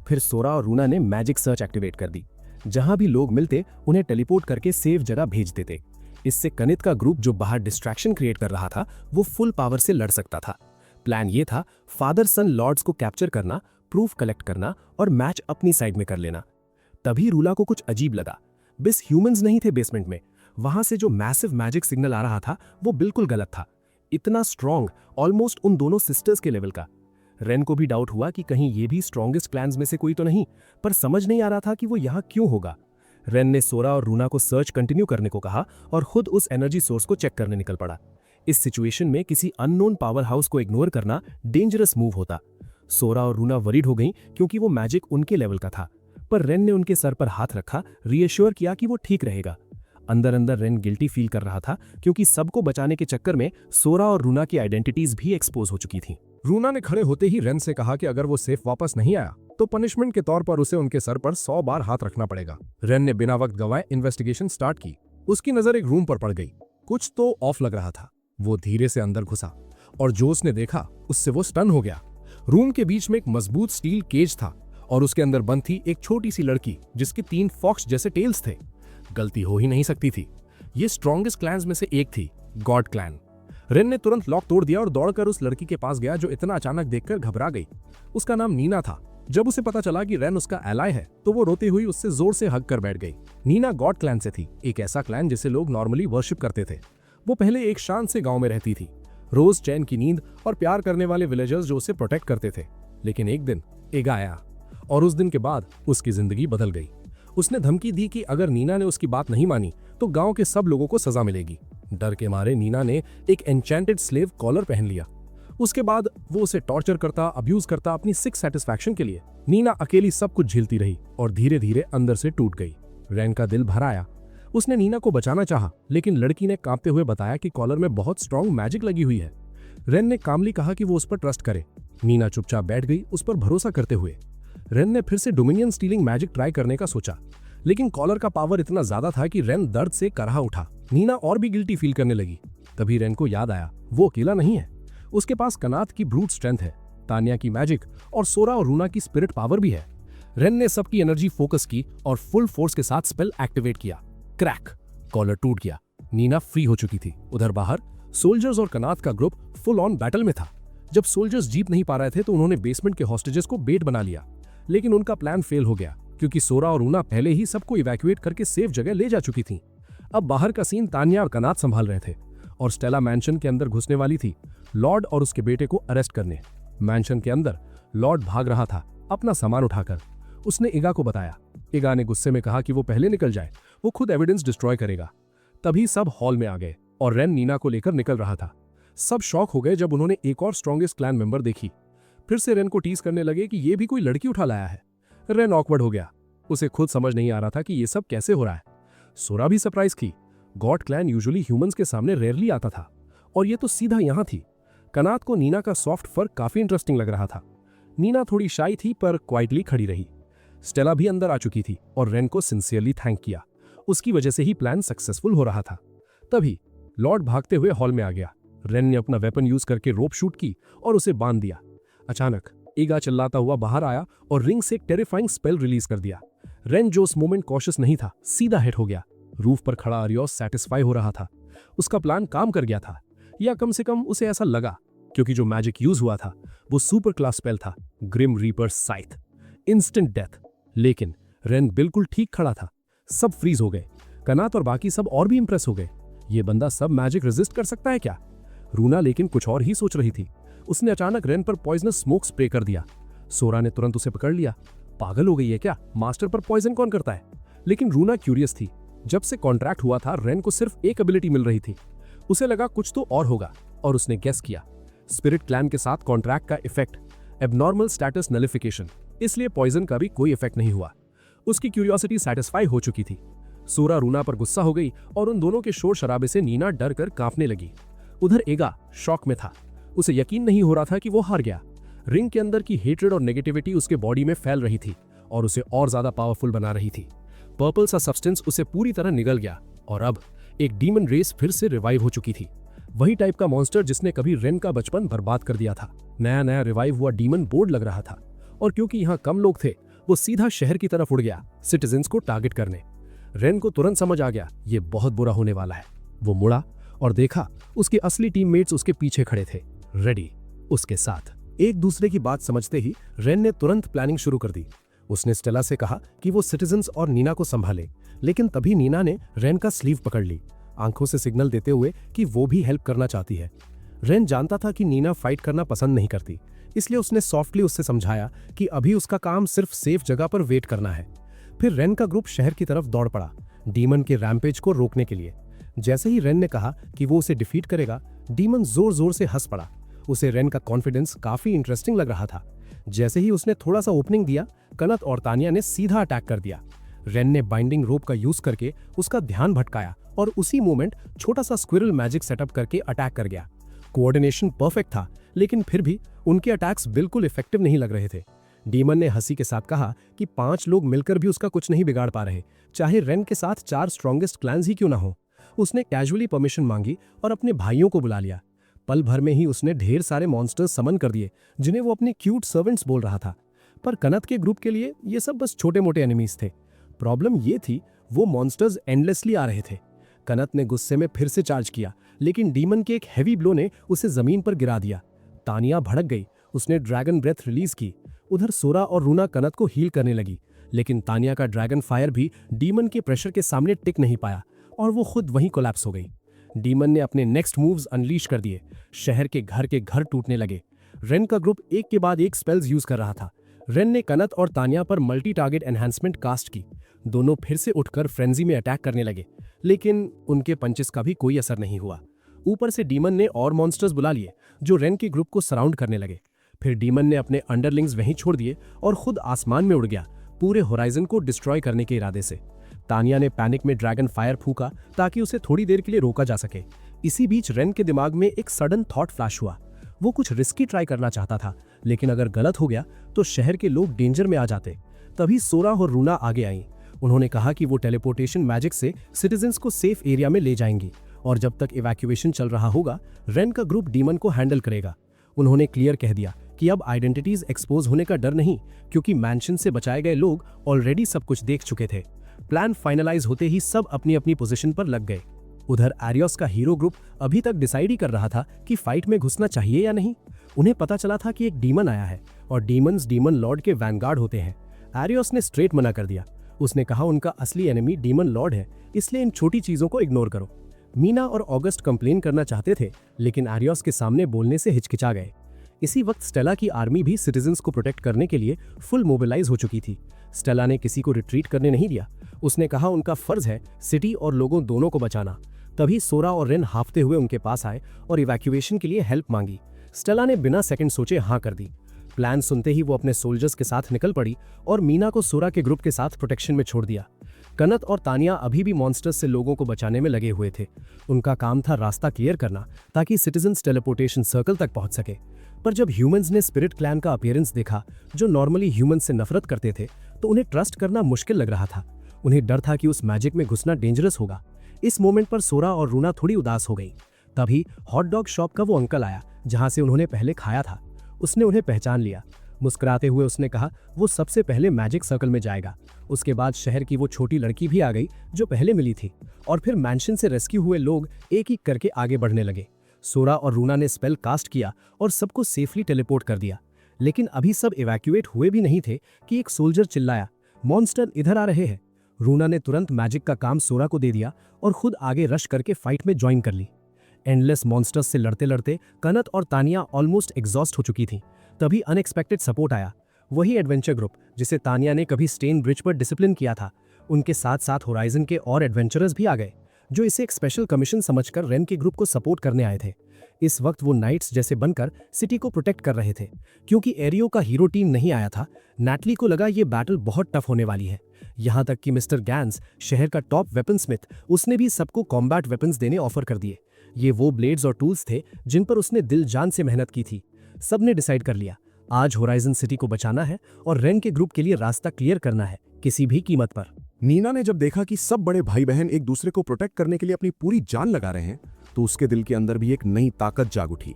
फिर सोरा और रूना ने मैजिक सर्च एक्टिवेट कर दी। जहां भी लोग मिलते उन्हें टेलीपोर्ट करके सेफ जगह भेज देते। इससे कनित का ग्रुप जो बाहर डिस्ट्रैक्शन क्रिएट कर रहा था, वो फुल पावर से लड़ सकता था। प्लान ये था, फादर सन लॉर्ड्स को कैप्चर करना, प्रूफ कलेक्ट करना और मैच अपनी साइड में कर लेना। तभी रूला को कुछ अजीब लगा। बस ह्यूमंस नहीं थे बेसमेंट में, वहां से जो मैसिव मैजिक सिग्नल आ रहा था वो बिल्कुल गलत था। इतना स्ट्रॉन्ग, ऑलमोस्ट उन दोनों सिस्टर्स के लेवल का। रेन को भी डाउट हुआ कि कहीं ये भी स्ट्रॉन्गेस्ट क्लैंस में से कोई तो नहीं, पर समझ नहीं आ रहा था कि वो यहाँ क्यों होगा। रेन ने सोरा और रूना को सर्च कंटिन्यू करने को कहा और खुद उस एनर्जी सोर्स को चेक करने निकल पड़ा। इस सिचुएशन में किसी अननोन पावर हाउस को इग्नोर करना डेंजरस मूव होता। सोरा और रूना वरीड हो गईं क्योंकि वो मैजिक उनके लेवल का था, पर रेन ने उनके सर पर हाथ रखा, रीएश्योर किया कि वो ठीक रहेगा। अंदर अंदर रेन गिल्टी फील कर रहा था, क्योंकि सबको बचाने के चक्कर में सोरा और रूना की आइडेंटिटीज भी एक्सपोज हो चुकी थी। रूना ने खड़े होते ही रेन से कहा कि अगर वो सेफ वापस नहीं आया तो पनिशमेंट के तौर पर उसे उनके सर पर 100 बार हाथ रखना पड़ेगा। रेन ने बिना वक्त गंवाए इन्वेस्टिगेशन स्टार्ट की। उसकी नजर एक रूम पर पड़ गई। कुछ तो ऑफ लग रहा था। वो धीरे से अंदर घुसा और जो उसने देखा उससे वो स्टन हो गया। रूम के बीच में एक मजबूत स्टील केज था और उसके अंदर बंद थी एक छोटी सी लड़की जिसके 3 फॉक्स जैसे टेल्स थे। गलती हो ही नहीं सकती थी। ये स्ट्रॉन्गेस्ट क्लैंस में से एक थी, गॉड क्लैन। रेन ने तुरंत लॉक तोड़ दिया और दौड़कर उस लड़की के पास गया जो इतना अचानक देखकर घबरा गई। उसका नाम नीना था। जब उसे पता चला कि रेन उसका एलाय है तो वो रोती हुई उससे जोर से हग कर बैठ गई। नीना गॉड क्लैन से थी, एक ऐसा क्लैन जिसे लोग नॉर्मली वर्शिप करते थे। वो पहले एक शांत से गांव में रहती थी, रोज चैन की नींद और प्यार करने वाले विलेजर्स जो उसे प्रोटेक्ट करते थे। लेकिन एक दिन एगा आया और उस दिन के बाद उसकी जिंदगी बदल गई। उसने धमकी दी कि अगर नीना ने उसकी बात नहीं मानी तो गांव के सब लोगों को सजा मिलेगी। डर के मारे नीना ने एक एन्चेंटेड स्लेव कॉलर पहन लिया। उसके बाद वो उसे टॉर्चर करता, अब्यूज करता अपनी सिक सेटिस्फैक्शन के लिए। नीना अकेली सब कुछ झेलती रही और धीरे धीरे अंदर से टूट गई। रेन का दिल भर आया। उसने नीना को बचाना चाहा, लेकिन लड़की ने कांपते हुए बताया कि कॉलर में बहुत स्ट्रॉन्ग मैजिक लगी हुई है। रेन ने कामली कहा कि वो उस पर ट्रस्ट करे। नीना चुपचाप बैठ गई, उस पर भरोसा करते हुए। रेन ने फिर से डोमिनियन स्टीलिंग मैजिक ट्राई करने का सोचा, लेकिन कॉलर का पावर इतना ज्यादा था कि रेन दर्द से करहा उठा। नीना और भी गिल्टी फील करने लगी। तभी रेन को याद आया, वो अकेला नहीं है। उसके पास कनात की ब्रूट स्ट्रेंथ है, तान्या की मैजिक और सोरा और रूना की स्पिरिट पावर भी है। रेन ने सबकी एनर्जी फोकस की और फुल फोर्स के साथ स्पेल एक्टिवेट किया। क्रैक! कॉलर टूट गया। नीना फ्री हो चुकी थी। उधर बाहर सोल्जर्स और कनात का ग्रुप फुल ऑन बैटल में था। जब सोल्जर्स जीत नहीं पा रहे थे तो उन्होंने बेसमेंट के हॉस्टेजेस को बेट बना लिया, लेकिन उनका प्लान फेल हो गया क्योंकि सोरा और रूना पहले ही सबको इवैक्यूएट करके सेफ जगह ले जा चुकी थीं। अब बाहर का सीन तान्या और कनात संभाल रहे थे और स्टेला मैंशन के अंदर घुसने वाली थी लॉर्ड और उसके बेटे को अरेस्ट करने। मैंशन के अंदर लॉर्ड भाग रहा था अपना सामान उठाकर। उसने एगा को बताया। एगा ने गुस्से में कहा कि वो पहले निकल जाए, वो खुद एविडेंस डिस्ट्रॉय करेगा। तभी सब हॉल में आ गए और रेन नीना को लेकर निकल रहा था। सब शॉक हो गए जब उन्होंने एक और स्ट्रॉन्गेस्ट क्लैन मेंबर देखी। फिर से रेन को टीज करने लगे कि ये भी कोई लड़की उठा लाया है। रेन ऑकवर्ड हो गया। उसे खुद समझ नहीं आ रहा था कि ये सब कैसे हो रहा है। सोरा भी सरप्राइज की। गॉड क्लैन यूजुअली ह्यूमंस के सामने रेयरली आता था और ये तो सीधा यहां थी। कनात को नीना का सॉफ्ट फर काफी इंटरेस्टिंग लग रहा था। नीना थोड़ी शाई थी पर क्वाइटली खड़ी रही। स्टेला भी अंदर आ चुकी थी और रेन को सिंसियरली थैंक किया। उसकी वजह से ही प्लान सक्सेसफुल हो रहा था। तभी लॉर्ड भागते हुए हॉल में आ गया। रेन ने अपना वेपन यूज करके रोप शूट की और उसे बांध दिया। अचानक ईगा चिल्लाता हुआ बाहर आया और रिंग से एक टेरिफाइंग स्पेल रिलीज कर दिया। रेन जो उस मोमेंट कॉशियस नहीं था, सीधा हिट हो गया। रूफ पर खड़ा आरियोस सैटिस्फाई हो रहा था। उसका प्लान काम कर गया था, या कम से कम उसे ऐसा लगा, क्योंकि जो मैजिक यूज हुआ था वो सुपर क्लास स्पेल था, ग्रिम रीपर साइथ, इंस्टेंट डेथ। लेकिन रेन बिल्कुल ठीक खड़ा था। सब फ्रीज हो गए। कनात और बाकी सब और भी इंप्रेस हो गए। ये बंदा सब मैजिक रेजिस्ट कर सकता है क्या? रूना लेकिन कुछ और ही सोच रही थी। उसने अचानक रेन पर पॉइजनस स्मोक स्प्रे कर दिया। सोरा ने तुरंत उसे पकड़ लिया। पागल हो गई है क्या? मास्टर पर पॉइजन कौन करता है? लेकिन रूना क्यूरियस थी। जब से कॉन्ट्रैक्ट हुआ था रेन को सिर्फ एक एबिलिटी मिल रही थी। उसे लगा कुछ तो और होगा और उसने गेस किया। स्पिरिट क्लैन के साथ कॉन्ट्रैक्ट का इफेक्ट एबनॉर्मल स्टेटस नलिफिकेशन, इसलिए पॉइजन का भी कोई इफेक्ट नहीं हुआ। उसकी क्यूरियोसिटी सेटिस्फाई हो चुकी थी। सोरा रूना पर गुस्सा हो गई और उन दोनों के शोर शराबे से नीना डर कर कांपने लगी। उधर एगा शॉक में था। उसे यकीन नहीं हो रहा था कि वो हार गया। रिंग के अंदर की हेट्रेड और नेगेटिविटी उसके बॉडी में फैल रही थी और उसे और ज्यादा पावरफुल बना रही थी। पर्पल सा सब्सटेंस उसे पूरी तरह निगल गया और अब एक डीमन रेस फिर से रिवाइव हो चुकी थी। वही टाइप का मॉन्स्टर जिसने कभी रेन का बचपन बर्बाद कर दिया था। नया नया रिवाइव हुआ डीमन बोर्ड लग रहा था और क्योंकि यहाँ कम लोग थे वो सीधा शहर की तरफ उड़ गया सिटीजन्स को टारगेट करने। रेन को तुरंत समझ आ गया ये बहुत बुरा होने वाला है। वो मुड़ा और देखा उसके असली टीममेट्स उसके पीछे खड़े थे, रेडी उसके साथ। एक दूसरे की बात समझते ही रेन ने तुरंत प्लानिंग शुरू कर दी। उसने स्टेला से कहा कि वो सिटीजन्स और नीना को संभाले, लेकिन तभी नीना ने रेन का स्लीव पकड़ ली, आंखों से सिग्नल देते हुए कि वो भी हेल्प करना चाहती है। रेन जानता था कि नीना फाइट करना पसंद नहीं करती, इसलिए उसने सॉफ्टली उससे समझाया कि अभी उसका काम सिर्फ सेफ जगह पर वेट करना है। फिर रेन का ग्रुप शहर की तरफ दौड़ पड़ा डीमन के रैम्पेज को रोकने के लिए। जैसे ही रेन ने कहा कि वो उसे डिफीट करेगा, डीमन जोर जोर से हंस पड़ा। उसे रेन का कॉन्फिडेंस काफी इंटरेस्टिंग लग रहा था। जैसे ही उसने थोड़ा सा ओपनिंग दिया, कनत और तानिया ने सीधा अटैक कर दिया। रेन ने बाइंडिंग रोप का यूज करके उसका ध्यान भटकाया और उसी मोमेंट छोटा सा स्क्विरल मैजिक सेटअप करके अटैक कर गया। कोऑर्डिनेशन परफेक्ट था, लेकिन फिर भी उनके अटैक्स बिल्कुल इफेक्टिव नहीं लग रहे थे। डीमन ने हंसी के साथ कहा कि 5 लोग मिलकर भी उसका कुछ नहीं बिगाड़ पा रहे, चाहे रेन के साथ 4 स्ट्रॉन्गेस्ट क्लैन्स ही क्यों ना हो। उसने कैजुअली परमिशन मांगी और अपने भाइयों को बुला लिया। पल भर में ही उसने ढेर सारे मॉन्स्टर्स समन कर दिए जिन्हें वो अपने क्यूट सर्वेंट्स बोल रहा था। पर कनत के ग्रुप के लिए ये सब बस छोटे मोटे एनिमीज थे। प्रॉब्लम ये थी वो मॉन्स्टर्स एंडलेसली आ रहे थे। कनत ने गुस्से में फिर से चार्ज किया, लेकिन डीमन के एक हैवी ब्लो ने उसे जमीन पर गिरा दिया। तानिया भड़क गई। उसने ड्रैगन ब्रेथ रिलीज की। उधर सोरा और रूना कनत को हील करने लगी, लेकिन तानिया का ड्रैगन फायर भी डीमन के प्रेशर के सामने टिक नहीं पाया और वो खुद वहीं कोलैप्स हो गई। डीमन ने अपने नेक्स्ट मूव्स अनलीश कर दिए। शहर के घर टूटने लगे। रेन का ग्रुप एक के बाद एक स्पेल्स यूज कर रहा था। रेन ने कनत और तानिया पर मल्टी टारगेट एनहांसमेंट कास्ट की। दोनों फिर से उठकर फ्रेंजी में अटैक करने लगे, लेकिन उनके पंचेस का भी कोई असर नहीं हुआ। ऊपर से डीमन ने और मॉन्स्टर्स बुला लिए जो रेन के ग्रुप को सराउंड करने लगे। फिर डीमन ने अपने अंडरलिंग्स वहीं छोड़ दिए और खुद आसमान में उड़ गया, पूरे होराइजन को डिस्ट्रॉय करने के इरादे से। तानिया ने पैनिक में ड्रैगन फायर फूका ताकि उसे थोड़ी देर के लिए रोका जा सके। इसी बीच रेन के दिमाग में एक सडन थॉट फ्लैश हुआ। वो कुछ रिस्की ट्राई करना चाहता था, लेकिन अगर गलत हो गया तो शहर के लोग डेंजर में आ जाते। तभी सोरा और रूना आगे आईं। उन्होंने कहा कि वो टेलीपोर्टेशन मैजिक से सिटीजन्स को सेफ एरिया में ले जाएंगी और जब तक इवैक्यूएशन चल रहा होगा रेन का ग्रुप डीमन को हैंडल करेगा। उन्होंने क्लियर कह दिया कि अब आइडेंटिटीज एक्सपोज होने का डर नहीं, क्योंकि मैंशन से बचाए गए लोग ऑलरेडी सब कुछ देख चुके थे। प्लान फाइनलाइज होते ही सब अपनी अपनी पोजीशन पर लग गए। उधर आरियोस का हीरो ग्रुप अभी तक डिसाइड ही कर रहा था कि फाइट में घुसना चाहिए या नहीं। उन्हें पता चला था कि एक डीमन आया है और डीमंस डीमन लॉर्ड के वैनगार्ड होते हैं। आरियोस ने स्ट्रेट मना कर दिया। उसने कहा उनका असली एनिमी डीमन लॉर्ड है, इसलिए इन छोटी चीजों को इग्नोर करो। मीना और ऑगस्ट कंप्लेन करना चाहते थे, लेकिन आरियोस के सामने बोलने से हिचकिचा गए। इसी वक्त स्टेला की आर्मी भी सिटीजन्स को प्रोटेक्ट करने के लिए फुल मोबिलाइज हो चुकी थी। स्टेला ने किसी को रिट्रीट करने नहीं दिया। उसने कहा उनका फर्ज है सिटी और लोगों दोनों को बचाना। तभी सोरा और रेन हांफते हुए उनके पास आए और इवैक्यूएशन के लिए हेल्प मांगी। स्टेला ने बिना सेकंड सोचे हाँ कर दी। प्लान सुनते ही वो अपने सोल्जर्स के साथ निकल पड़ी और मीना को सोरा के ग्रुप के साथ प्रोटेक्शन में छोड़ दिया। कनत और तानिया अभी भी मॉन्स्टर्स से लोगों को बचाने में लगे हुए थे। उनका काम था रास्ता क्लियर करना ताकि सिटीजन्स टेलीपोर्टेशन सर्कल तक पहुंच सके। पर जब ह्यूमंस ने स्पिरिट क्लैन का अपीयरेंस देखा, जो नॉर्मली ह्यूमंस से नफरत करते थे, तो उन्हें ट्रस्ट करना मुश्किल लग रहा था। उन्हें डर था कि उस मैजिक में घुसना डेंजरस होगा। इस मोमेंट पर सोरा और रूना थोड़ी उदास हो गई। तभी हॉट डॉग शॉप का वो अंकल आया जहां से उन्होंने पहले खाया था। उसने उन्हें पहचान लिया। मुस्कुराते हुए उसने कहा वो सबसे पहले मैजिक सर्कल में जाएगा। उसके बाद शहर की वो छोटी लड़की भी आ गई जो पहले मिली थी, और फिर मैंशन से रेस्क्यू हुए लोग एक एक करके आगे बढ़ने लगे। सोरा और रूना ने स्पेल कास्ट किया और सबको सेफली टेलीपोर्ट कर दिया। लेकिन अभी सब इवैक्यूएट हुए भी नहीं थे कि एक सोल्जर चिल्लाया, मॉन्स्टर इधर आ रहे हैं। रूना ने तुरंत मैजिक का काम सोरा को दे दिया और खुद आगे रश करके फाइट में ज्वाइन कर ली। एंडलेस मॉन्स्टर्स से लड़ते लड़ते कनत और तानिया ऑलमोस्ट एग्जॉस्ट हो चुकी थीं। तभी अनएक्सपेक्टेड सपोर्ट आया। वही एडवेंचर ग्रुप जिसे तानिया ने कभी स्टेन ब्रिज पर डिसिप्लिन किया था। उनके साथ साथ होराइजन के और एडवेंचरर्स भी आ गए, जो इसे एक स्पेशल कमीशन समझकर रेन के ग्रुप को सपोर्ट करने आए थे। इस वक्त वो नाइट्स जैसे बनकर सिटी को प्रोटेक्ट कर रहे थे। क्योंकि एरियो का हीरो टीम नहीं आया था, नैटली को लगा ये बैटल बहुत टफ होने वाली है। यहाँ तक कि मिस्टर गैंस, शहर का टॉप वेपन स्मिथ, उसने भी सबको कॉम्बैट वेपन्स देने ऑफर कर दिए। ये वो ब्लेड्स और टूल्स थे जिन पर उसने दिल जान से मेहनत की थी। सबने डिसाइड कर लिया, आज होराइजन सिटी को बचाना है और रेन के ग्रुप के लिए रास्ता क्लियर करना है, किसी भी कीमत पर। नीना ने जब देखा कि सब बड़े भाई बहन एक दूसरे को प्रोटेक्ट करने के लिए अपनी पूरी जान लगा रहे हैं, तो उसके दिल के अंदर भी एक नई ताकत जाग उठी।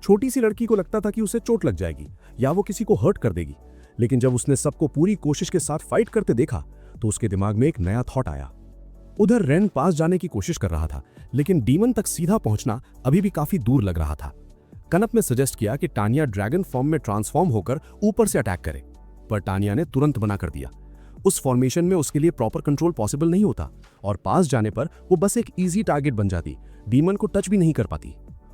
छोटी सी लड़की को लगता था कि उसे चोट लग जाएगी या वो किसी को हर्ट कर देगी, लेकिन जब उसने सबको पूरी कोशिश के साथ फाइट करते देखा तो उसके दिमाग में एक नया थॉट आया। उधर रेन पास जाने की कोशिश कर रहा था, लेकिन डीमन तक सीधा पहुंचना अभी भी काफी दूर लग रहा था। कनत ने सजेस्ट किया कि टानिया ड्रैगन फॉर्म में ट्रांसफॉर्म होकर ऊपर से अटैक करे, पर टानिया ने तुरंत मना कर दिया। उस फॉर्मेशन में उसके लिए प्रॉपर कंट्रोल पॉसिबल नहीं होता और पास जाने पर वो बस एक इजी टारगेट बन जाती, डीमन को टच भी नहीं कर पाती।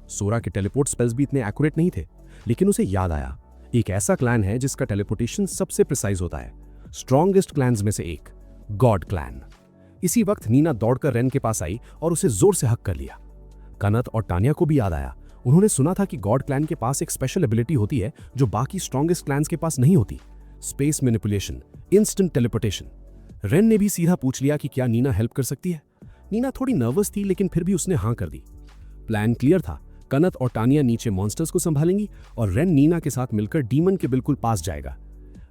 सोरा के टेलीपोर्ट स्पेल्स भी इतने एक्यूरेट नहीं थे, लेकिन उसे याद आया, एक ऐसा क्लैन है जिसका टेलीपोर्टेशन सबसे प्रिसाइज होता है, स्ट्रॉन्गेस्ट क्लैन्स में से एक, गॉड क्लैन। इसी वक्त नीना दौड़कर रेन के पास आई और उसे जोर से हक कर लिया। कनत और टानिया को भी याद आया, उन्होंने सुना था कि गॉड क्लैन के पास एक स्पेशल एबिलिटी होती है जो बाकी स्ट्रॉन्गेस्ट क्लैन्स के पास नहीं होती, space manipulation, instant teleportation. Rain ने भी सीधा पूछ लिया कि क्या नीना हेल्प कर सकती है। नीना थोड़ी नर्वस थी, लेकिन फिर भी उसने हाँ कर दी। प्लान क्लियर था, कनत और टानिया नीचे मॉन्स्टर्स को संभालेंगी और रेन नीना के साथ मिलकर डीमन के बिल्कुल पास जाएगा।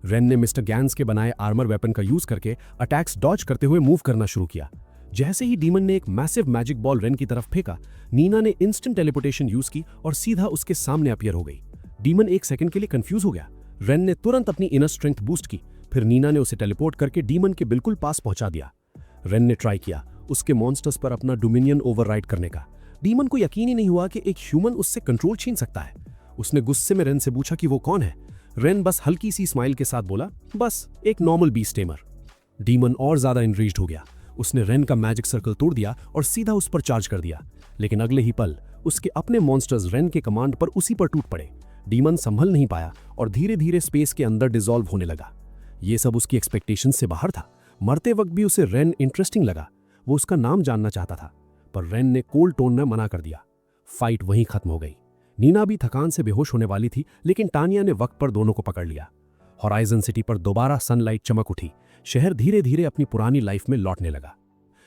रेन ने मिस्टर गैंस के बनाए आर्मर वेपन का यूज करके अटैक्स डॉज करते हुए मूव करना शुरू किया। जैसे ही डीमन ने एक मैसिव मैजिक बॉल रेन की तरफ फेंका, नीना ने इंस्टेंट टेलीपोर्टेशन यूज की और सीधा उसके सामने अपीयर हो गई। डीमन एक सेकंड के लिए कंफ्यूज हो गया। रेन ने तुरंत अपनी इनर स्ट्रेंथ बूस्ट की, फिर नीना ने उसे टेलीपोर्ट करके डीमन के बिल्कुल पास पहुंचा दिया। रेन ने ट्राई किया उसके मॉन्स्टर्स पर अपना डोमिनियन ओवरराइड करने का। डीमन को यकीन ही नहीं हुआ कि एक ह्यूमन उससे कंट्रोल छीन सकता है। उसने गुस्से में रेन से पूछा कि वो कौन है। रेन बस हल्की सी स्माइल के साथ बोला, बस एक नॉर्मल बीस्ट टेमर। डीमन और ज्यादा एनरेज्ड हो गया। उसने रेन का मैजिक सर्कल तोड़ दिया और सीधा उस पर चार्ज कर दिया, लेकिन अगले ही पल उसके अपने मॉन्स्टर्स रेन के कमांड पर उसी पर टूट पड़े। डीमन संभल नहीं पाया और धीरे धीरे स्पेस के अंदर डिसॉल्व होने लगा। ये सब उसकी एक्सपेक्टेशन से बाहर था। मरते वक्त भी उसे रेन इंटरेस्टिंग लगा। वो उसका नाम जानना चाहता था, पर रेन ने कोल्ड टोन में मना कर दिया। फाइट वहीं खत्म हो गई। नीना भी थकान से बेहोश होने वाली थी, लेकिन टानिया ने वक्त पर दोनों को पकड़ लिया। होराइजन सिटी पर दोबारा सनलाइट चमक उठी। शहर धीरे धीरे अपनी पुरानी लाइफ में लौटने लगा।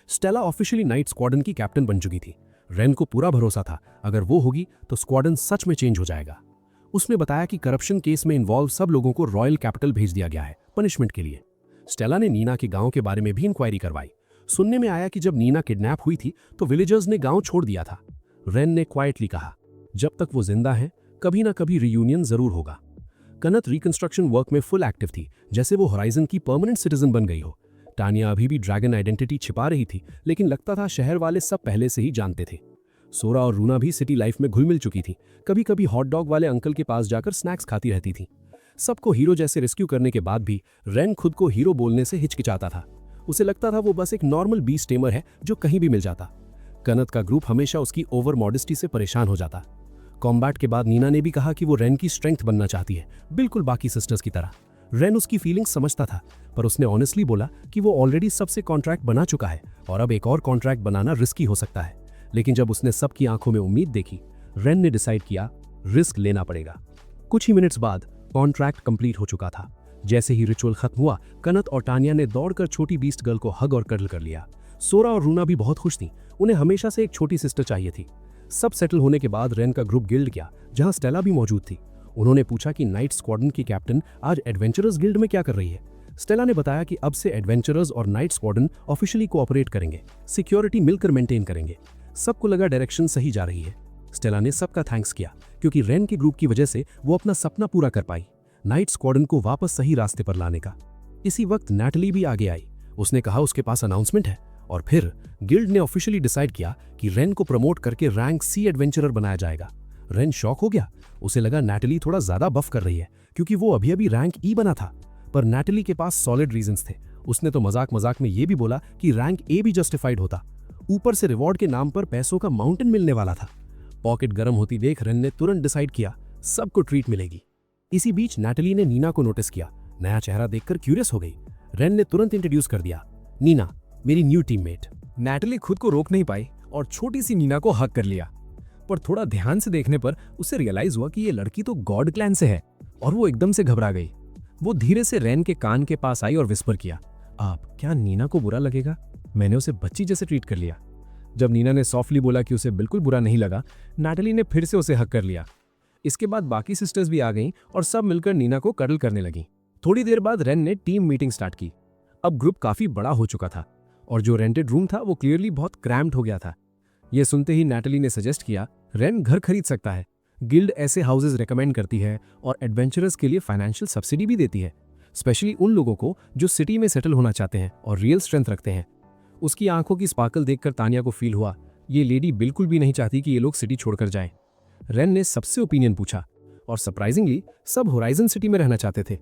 स्टेला ऑफिशियली नाइट स्क्वाड्रन की कैप्टन बन चुकी थी। रेन को पूरा भरोसा था, अगर वो होगी तो स्क्वाड्रन सच में चेंज हो जाएगा। उसने बताया कि करप्शन केस में इन्वॉल्व सब लोगों को रॉयल कैपिटल भेज दिया गया है पनिशमेंट के लिए। स्टेला ने नीना के गांव के बारे में भी इंक्वायरी करवाई। सुनने में आया कि जब नीना किडनैप हुई थी तो विलेजर्स ने गांव छोड़ दिया था। रेन ने क्वाइटली कहा, जब तक वो जिंदा है कभी ना कभी रियूनियन जरूर होगा। कनत रिकंस्ट्रक्शन वर्क में फुल एक्टिव थी, जैसे वो होराइजन की परमानेंट सिटीजन बन गई हो। टानिया अभी भी ड्रैगन आइडेंटिटी छिपा रही थी, लेकिन लगता था शहर वाले सब पहले से ही जानते थे। सोरा और रूना भी सिटी लाइफ में घुल मिल चुकी थी। कभी कभी हॉट डॉग वाले अंकल के पास जाकर स्नैक्स खाती रहती थी। सबको हीरो जैसे रेस्क्यू करने के बाद भी रेन खुद को हीरो बोलने से हिचकिचाता था। उसे लगता था वो बस एक नॉर्मल बीस्ट टेमर है जो कहीं भी मिल जाता। कनत का ग्रुप हमेशा उसकी ओवर मॉडेस्टी से परेशान हो जाता। कॉम्बैट के बाद नीना ने भी कहा कि वो रेन की स्ट्रेंथ बनना चाहती है, बिल्कुल बाकी सिस्टर्स की तरह। रेन उसकी फीलिंग्स समझता था, पर उसने ऑनेस्टली बोला कि वो ऑलरेडी सबसे कॉन्ट्रैक्ट बना चुका है और अब एक और कॉन्ट्रैक्ट बनाना रिस्की हो सकता है। लेकिन जब उसने सबकी आंखों में उम्मीद देखी, रेन ने डिसाइड किया रिस्क लेना पड़ेगा। कुछ ही मिनट्स बाद कॉन्ट्रैक्ट कंप्लीट हो चुका था। जैसे ही रिचुअल खत्म हुआ, कनत और टानिया ने दौड़कर छोटी बीस्ट गर्ल को हग और कर्ल कर लिया। सोरा और रूना भी बहुत खुश थी, उन्हें हमेशा से एक छोटी सिस्टर चाहिए थी। सब सेटल होने के बाद रेन का ग्रुप गिल्ड गया, जहां स्टेला भी मौजूद थी। उन्होंने पूछा कि नाइट स्क्वाड्रन की कैप्टन आज एडवेंचरर्स गिल्ड में क्या कर रही है। स्टेला ने बताया कि अब से एडवेंचरर्स और नाइट स्क्वाड्रन ऑफिशियली कोऑपरेट करेंगे, सिक्योरिटी मिलकर मेंटेन करेंगे। सबको लगा डायरेक्शन सही जा रही है। स्टेला ने सबका थैंक्स किया, क्योंकि रेन के ग्रुप की वजह से वो अपना सपना पूरा कर पाई, नाइट स्क्वाड्रन को वापस सही रास्ते पर लाने का। इसी वक्त नैटली भी आगे आई। उसने कहा उसके पास अनाउंसमेंट है, और फिर गिल्ड ने ऑफिशियली डिसाइड किया कि रेन को प्रमोट करके रैंक सी एडवेंचरर बनाया जाएगा। रेन शॉक हो गया, उसे लगा नैटली थोड़ा ज्यादा बफ कर रही है, क्योंकि वो अभी अभी रैंक ई बना था। पर नैटली के पास सॉलिड रीजंस थे। उसने तो मजाक मजाक में ये भी बोला कि रैंक ए भी जस्टिफाइड होता। ऊपर से रिवॉर्ड के नाम पर पैसों का माउंटेन मिलने वाला था। पॉकेट गर्म होती देख रेन ने तुरंत डिसाइड किया सबको ट्रीट मिलेगी। इसी बीच नैटली ने नीना को नोटिस किया। नया चेहरा देखकर क्यूरियस हो गई। रेन ने तुरंत इंट्रोड्यूस कर दिया, नीना मेरी न्यू टीममेट। नैटली खुद को रोक नहीं पाई और छोटी सी नीना को हक कर लिया। पर थोड़ा ध्यान से देखने पर उसे रियलाइज हुआ कि ये लड़की तो गॉड क्लैन से है, और वो एकदम से घबरा गई। वो धीरे से रेन के कान के पास आई और विस्पर किया, आप क्या नीना को बुरा लगेगा? मैंने उसे बच्ची जैसे ट्रीट कर लिया। जब नीना ने सॉफ्टली बोला कि उसे बिल्कुल बुरा नहीं लगा, नैटली ने फिर से उसे हक कर लिया। इसके बाद बाकी सिस्टर्स भी आ गईं और सब मिलकर नीना को कर्ल करने लगीं। थोड़ी देर बाद रेन ने टीम मीटिंग स्टार्ट की। अब ग्रुप काफी बड़ा हो चुका था और जो रेंटेड रूम था वो क्लियरली बहुत क्रैम्प्ड हो गया था। ये सुनते ही नैटली ने सजेस्ट किया, रेन घर खरीद सकता है। गिल्ड ऐसे हाउसेज रेकमेंड करती है और एडवेंचरर्स के लिए फाइनेंशियल सब्सिडी भी देती है, स्पेशली उन लोगों को जो सिटी में सेटल होना चाहते हैं और रियल स्ट्रेंथ रखते हैं। उसकी आंखों की स्पार्कल देखकर तानिया को फील हुआ ये लेडी बिल्कुल भी नहीं चाहती कि ये लोग सिटी छोड़कर जाएं। रेन ने सबसे ओपिनियन पूछा और सरप्राइजिंगली सब होराइजन सिटी में रहना चाहते थे।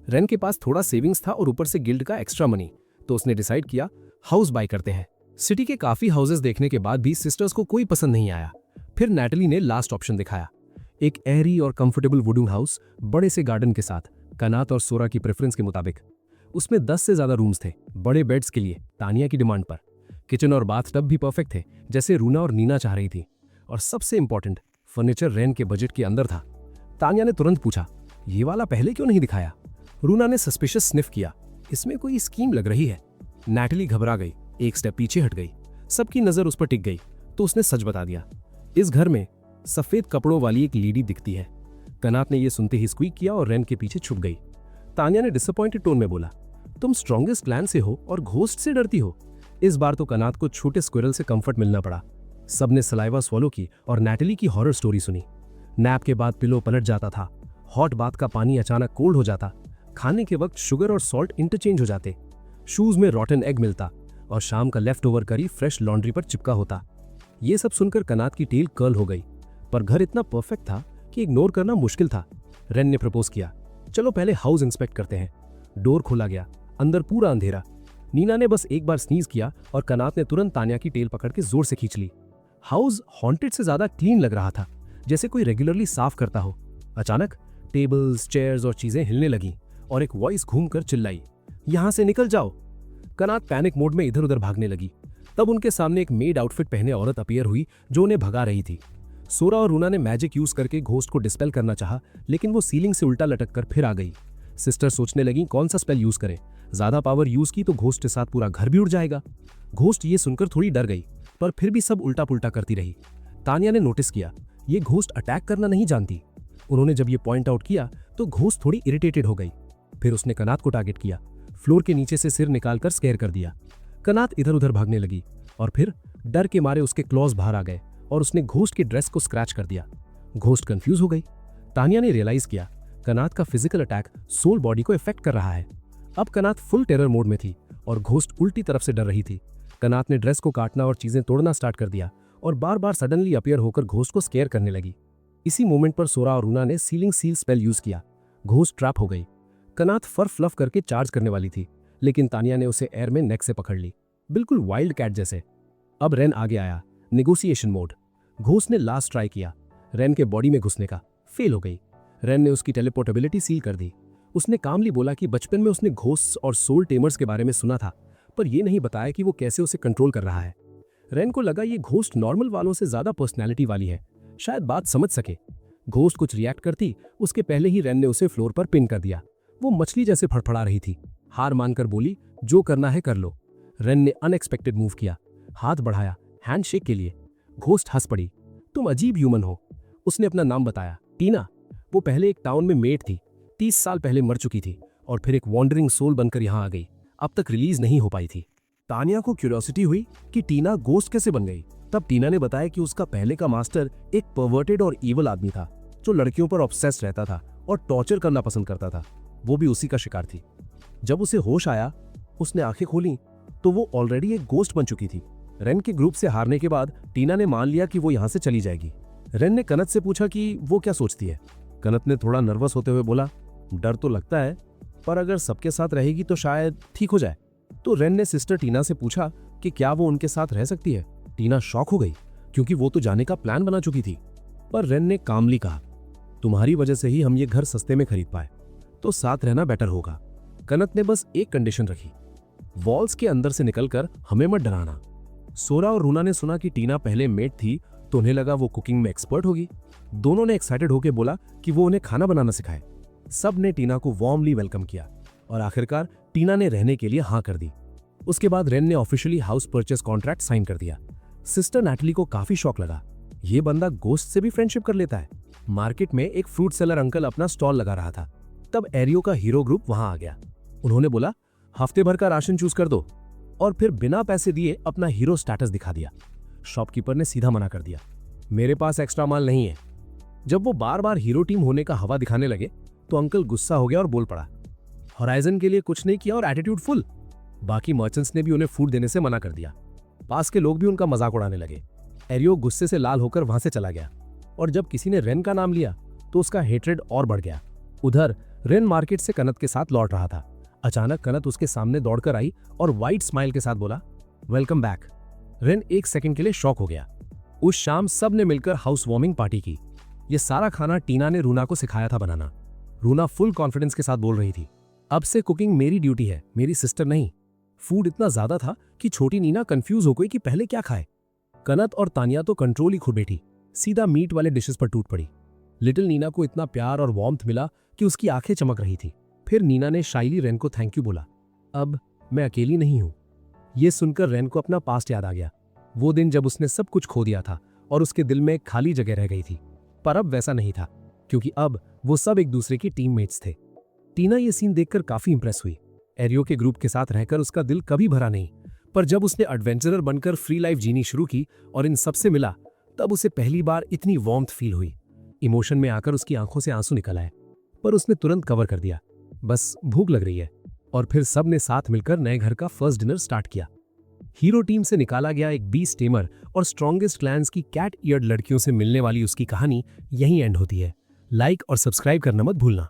रेन के पास थोड़ा सेविंग्स था और ऊपर से गिल्ड का एक्स्ट्रा मनी, तो उसने डिसाइड किया हाउस बाय करते हैं। सिटी के काफी हाउसेस देखने के बाद भी सिस्टर्स को कोई पसंद नहीं आया। फिर नैटली ने लास्ट ऑप्शन दिखाया, एक एयरी और कंफर्टेबल वुडन हाउस बड़े से गार्डन के साथ, कनात और सोरा की प्रेफरेंस के मुताबिक। उसमें 10 से ज्यादा रूम्स थे, बड़े बेड्स के लिए तानिया की डिमांड पर। किचन और बाथटब भी परफेक्ट थे, जैसे रूना और नीना चाह रही थी। और सबसे इंपॉर्टेंट, फर्नीचर रेन के बजट के अंदर था। तानिया ने तुरंत पूछा, ये वाला पहले क्यों नहीं दिखाया? रूना ने सस्पिशियस स्निफ किया, इसमें कोई स्कीम लग रही है। नैटली घबरा गई, एक स्टेप पीछे हट गई। सबकी नजर उस पर टिक गई, तो उसने सच बता दिया, इस घर में सफेद कपड़ों वाली एक लेडी दिखती है। कनात ने यह सुनते ही स्क्वीक किया और रेन के पीछे छुप गई। तानिया ने डिसअपॉइंटेड टोन में बोला, तुम स्ट्रॉन्गेस्ट क्लैन से हो और घोस्ट से डरती हो। इस बार तो कनात को छोटे स्क्विरल से कंफर्ट मिलना पड़ा। सबने सलाइवा स्वॉलो की और नैटली की हॉरर स्टोरी सुनी। नैप के बाद पिलो पलट जाता था, हॉट बाथ का पानी अचानक कोल्ड हो जाता, खाने के वक्त शुगर और सॉल्ट इंटरचेंज हो जाते, शूज में रॉटन एग मिलता और शाम का लेफ्ट ओवर करी फ्रेश लॉन्ड्री पर चिपका होता। ये सब सुनकर कनात की टेल कर्ल हो गई, पर घर इतना परफेक्ट था कि इग्नोर करना मुश्किल था। रेन ने प्रपोज किया, चलो पहले हाउस इंस्पेक्ट करते हैं। डोर खोला गया, अंदर पूरा अंधेरा। नीना ने बस एक बार स्नीज किया और कनात ने तुरंत तानिया की टेल पकड़ के जोर से खींच ली। हाउस हॉन्टेड से ज्यादा क्लीन लग रहा था, जैसे कोई रेगुलरली साफ करता हो। अचानक टेबल्स, चेयर्स और चीजें हिलने लगी और एक वॉइस घूमकर चिल्लाई, यहां से निकल जाओ। कनात पैनिक मोड में इधर उधर भागने लगी। तब उनके सामने एक मेड आउटफिट पहने औरत अपीयर हुई जो उन्हें भगा रही थी। सोरा और रूना ने मैजिक यूज करके घोस्ट को डिस्पेल करना चाहा, लेकिन वो सीलिंग से उल्टा लटक कर फिर आ गई। सिस्टर सोचने लगी कौन सा स्पेल यूज करें। ज्यादा पावर यूज की तो घोस्ट के साथ पूरा घर भी उड़ जाएगा। घोस्ट ये सुनकर थोड़ी डर गई, पर फिर भी सब उल्टा पुल्टा करती रही। तानिया ने नोटिस किया ये घोस्ट अटैक करना नहीं जानती। उन्होंने जब ये पॉइंट आउट किया तो घोस्ट थोड़ी इरिटेटेड हो गई। फिर उसने कनात को टारगेट किया, फ्लोर के नीचे से सिर निकालकर स्केयर कर दिया। कनात इधर उधर भागने लगी और फिर डर के मारे उसके क्लॉज बाहर आ गए और उसने घोस्ट की ड्रेस को स्क्रैच कर दिया। घोस्ट कंफ्यूज हो गई। तानिया ने रियलाइज किया कनात का फिजिकल अटैक सोल बॉडी को इफेक्ट कर रहा है। अब कनात फुल टेरर मोड में थी और घोस्ट उल्टी तरफ से डर रही थी। कनात ने ड्रेस को काटना और चीजें तोड़ना स्टार्ट कर दिया और बार बार सडनली अपीयर होकर घोस्ट को स्केयर करने लगी। इसी मोमेंट पर सोरा और रूना ने सीलिंग सील स्पेल यूज किया। घोस्ट ट्रैप हो गई। कनात फर फ्लफ करके चार्ज करने वाली थी, लेकिन तानिया ने उसे एयर में नेक से पकड़ ली, बिल्कुल वाइल्ड कैट जैसे। अब रेन आगे आया, नेगोशिएशन मोड। घोस्ट ने लास्ट ट्राई किया रेन के बॉडी में घुसने का, फेल हो गई। रेन ने उसकी टेलीपोर्टेबिलिटी सील कर दी। उसने कामली बोला कि बचपन में उसने घोस्ट्स और सोल टेमर्स के बारे में सुना था, पर यह नहीं बताया कि वो कैसे उसे कंट्रोल कर रहा है। रेन को लगा ये घोस्ट नॉर्मल वालों से ज्यादा पर्सनैलिटी वाली है, शायद बात समझ सके। घोस्ट कुछ रिएक्ट करती उसके पहले ही रेन ने उसे फ्लोर पर पिन कर दिया। वो मछली जैसे फड़फड़ा रही थी। हार मानकर बोली, जो करना है कर लो। रेन ने अनएक्सपेक्टेड मूव किया, हाथ बढ़ाया हैंडशेक के लिए। घोस्ट हंस पड़ी, तुम अजीब ह्यूमन हो। उसने अपना नाम बताया, टीना। वो पहले एक टाउन में मेड थी, 30 साल पहले मर चुकी थी और फिर एक वॉन्डरिंग सोल बनकर यहाँ आ गई। अब तक रिलीज नहीं हो पाई थी। तानिया को क्यूरियोसिटी हुई कि टीना गोस्ट कैसे बन गई। तब टीना ने बताया कि उसका पहले का मास्टर एक परवर्टेड और ईवल आदमी था जो लड़कियों पर ऑब्सेस्ड रहता था और टॉर्चर करना पसंद करता था। वो भी उसी का शिकार थी। जब उसे होश आया, उसने आंखें खोली तो वो ऑलरेडी एक गोस्ट बन चुकी थी। रेन के ग्रुप से हारने के बाद टीना ने मान लिया कि वो यहाँ से चली जाएगी। रेन ने कनत से पूछा कि वो क्या सोचती है। कनत ने थोड़ा नर्वस होते हुए बोला, डर तो लगता है, पर अगर सबके साथ रहेगी तो शायद ठीक हो जाए। तो रेन ने सिस्टर टीना से पूछा कि क्या वो उनके साथ रह सकती है। टीना शॉक हो गई क्योंकि वो तो जाने का प्लान बना चुकी थी। पर रेन ने कामली कहा, तुम्हारी वजह से ही हम ये घर सस्ते में खरीद पाए, तो साथ रहना बेटर होगा। कनत ने बस एक कंडीशन रखी, वॉल्स के अंदर से निकलकर हमें मत डराना। सोरा और रूना ने सुना कि टीना पहले मेड थी तो उन्हें लगा वो कुकिंग में एक्सपर्ट होगी। दोनों ने एक्साइटेड होकर बोला कि वो उन्हें खाना बनाना सिखाए। सब ने टीना को वार्मली वेलकम किया और आखिरकार टीना ने रहने के लिए हाँ कर दी। उसके बाद रेन ने officially house purchase contract sign कर दिया। सिस्टर नैटली को काफी शौक लगा, ये बंदा गोस्ट से भी फ्रेंडशिप कर लेता है। मार्केट में एक फ्रूट सेलर अंकल अपना स्टॉल लगा रहा था। तब एरियो का हीरो ग्रुप वहां आ गया। उन्होंने बोला, हफ्ते भर का राशन चूज कर दो, और फिर बिना पैसे दिए अपना हीरो स्टेटस दिखा दिया। शॉपकीपर ने सीधा मना कर दिया, मेरे पास एक्स्ट्रा माल नहीं है। जब वो बार बार हीरो टीम होने का हवा दिखाने लगे तो अंकल गुस्सा हो गया और बोल पड़ा, होराइजन के लिए कुछ नहीं किया और एटीट्यूड फुल। बाकी मर्चेंट्स ने भी उन्हें फूड देने से मना कर दिया। पास के लोग भी उनका मजाक उड़ाने लगे। एरियो गुस्से से लाल होकर वहां से चला गया और जब किसी ने रेन का नाम लिया तो उसका हेट्रेड और बढ़ गया। उधर रेन मार्केट से कनत के साथ लौट रहा था। अचानक कनत उसके सामने दौड़कर आई और वाइट स्माइल के साथ बोला, वेलकम बैक। रेन एक सेकंड के लिए शॉक हो गया। उस शाम सब ने मिलकर हाउस वार्मिंग पार्टी की। ये सारा खाना टीना ने रूना को सिखाया था बनाना। रूना फुल कॉन्फिडेंस के साथ बोल रही थी, अब से कुकिंग मेरी ड्यूटी है, मेरी सिस्टर नहीं। फूड इतना ज्यादा था कि छोटी नीना कंफ्यूज हो गई कि पहले क्या खाए। कनत और तानिया तो कंट्रोल ही खो बैठी, सीधा मीट वाले डिशेस पर टूट पड़ी। लिटिल नीना को इतना प्यार और वार्मथ मिला कि उसकी आंखें चमक रही थी। फिर नीना ने शाइली रेन को थैंक यू बोला, अब मैं अकेली नहीं हूं। यह सुनकर रेन को अपना पास्ट याद आ गया, वो दिन जब उसने सब कुछ खो दिया था और उसके दिल में एक खाली जगह रह गई थी। पर अब वैसा नहीं था, क्योंकि अब वो सब एक दूसरे की टीममेट्स थे। टीना ये सीन देखकर काफी इंप्रेस हुई। एरियो के ग्रुप के साथ रहकर उसका दिल कभी भरा नहीं, पर जब उसने एडवेंचरर बनकर फ्री लाइफ जीनी शुरू की और इन सबसे मिला, तब उसे पहली बार इतनी वार्मथ फील हुई। इमोशन में आकर उसकी आंखों से आंसू निकल आए, पर उसने तुरंत कवर कर दिया, बस भूख लग रही है। और फिर सब ने साथ मिलकर नए घर का फर्स्ट डिनर स्टार्ट किया। हीरो टीम से निकाला गया एक बीस्ट टेमर और स्ट्रॉन्गेस्ट क्लैंस की कैट ईयर्ड लड़कियों से मिलने वाली उसकी कहानी यहीं एंड होती है। लाइक और सब्सक्राइब करना मत भूलना।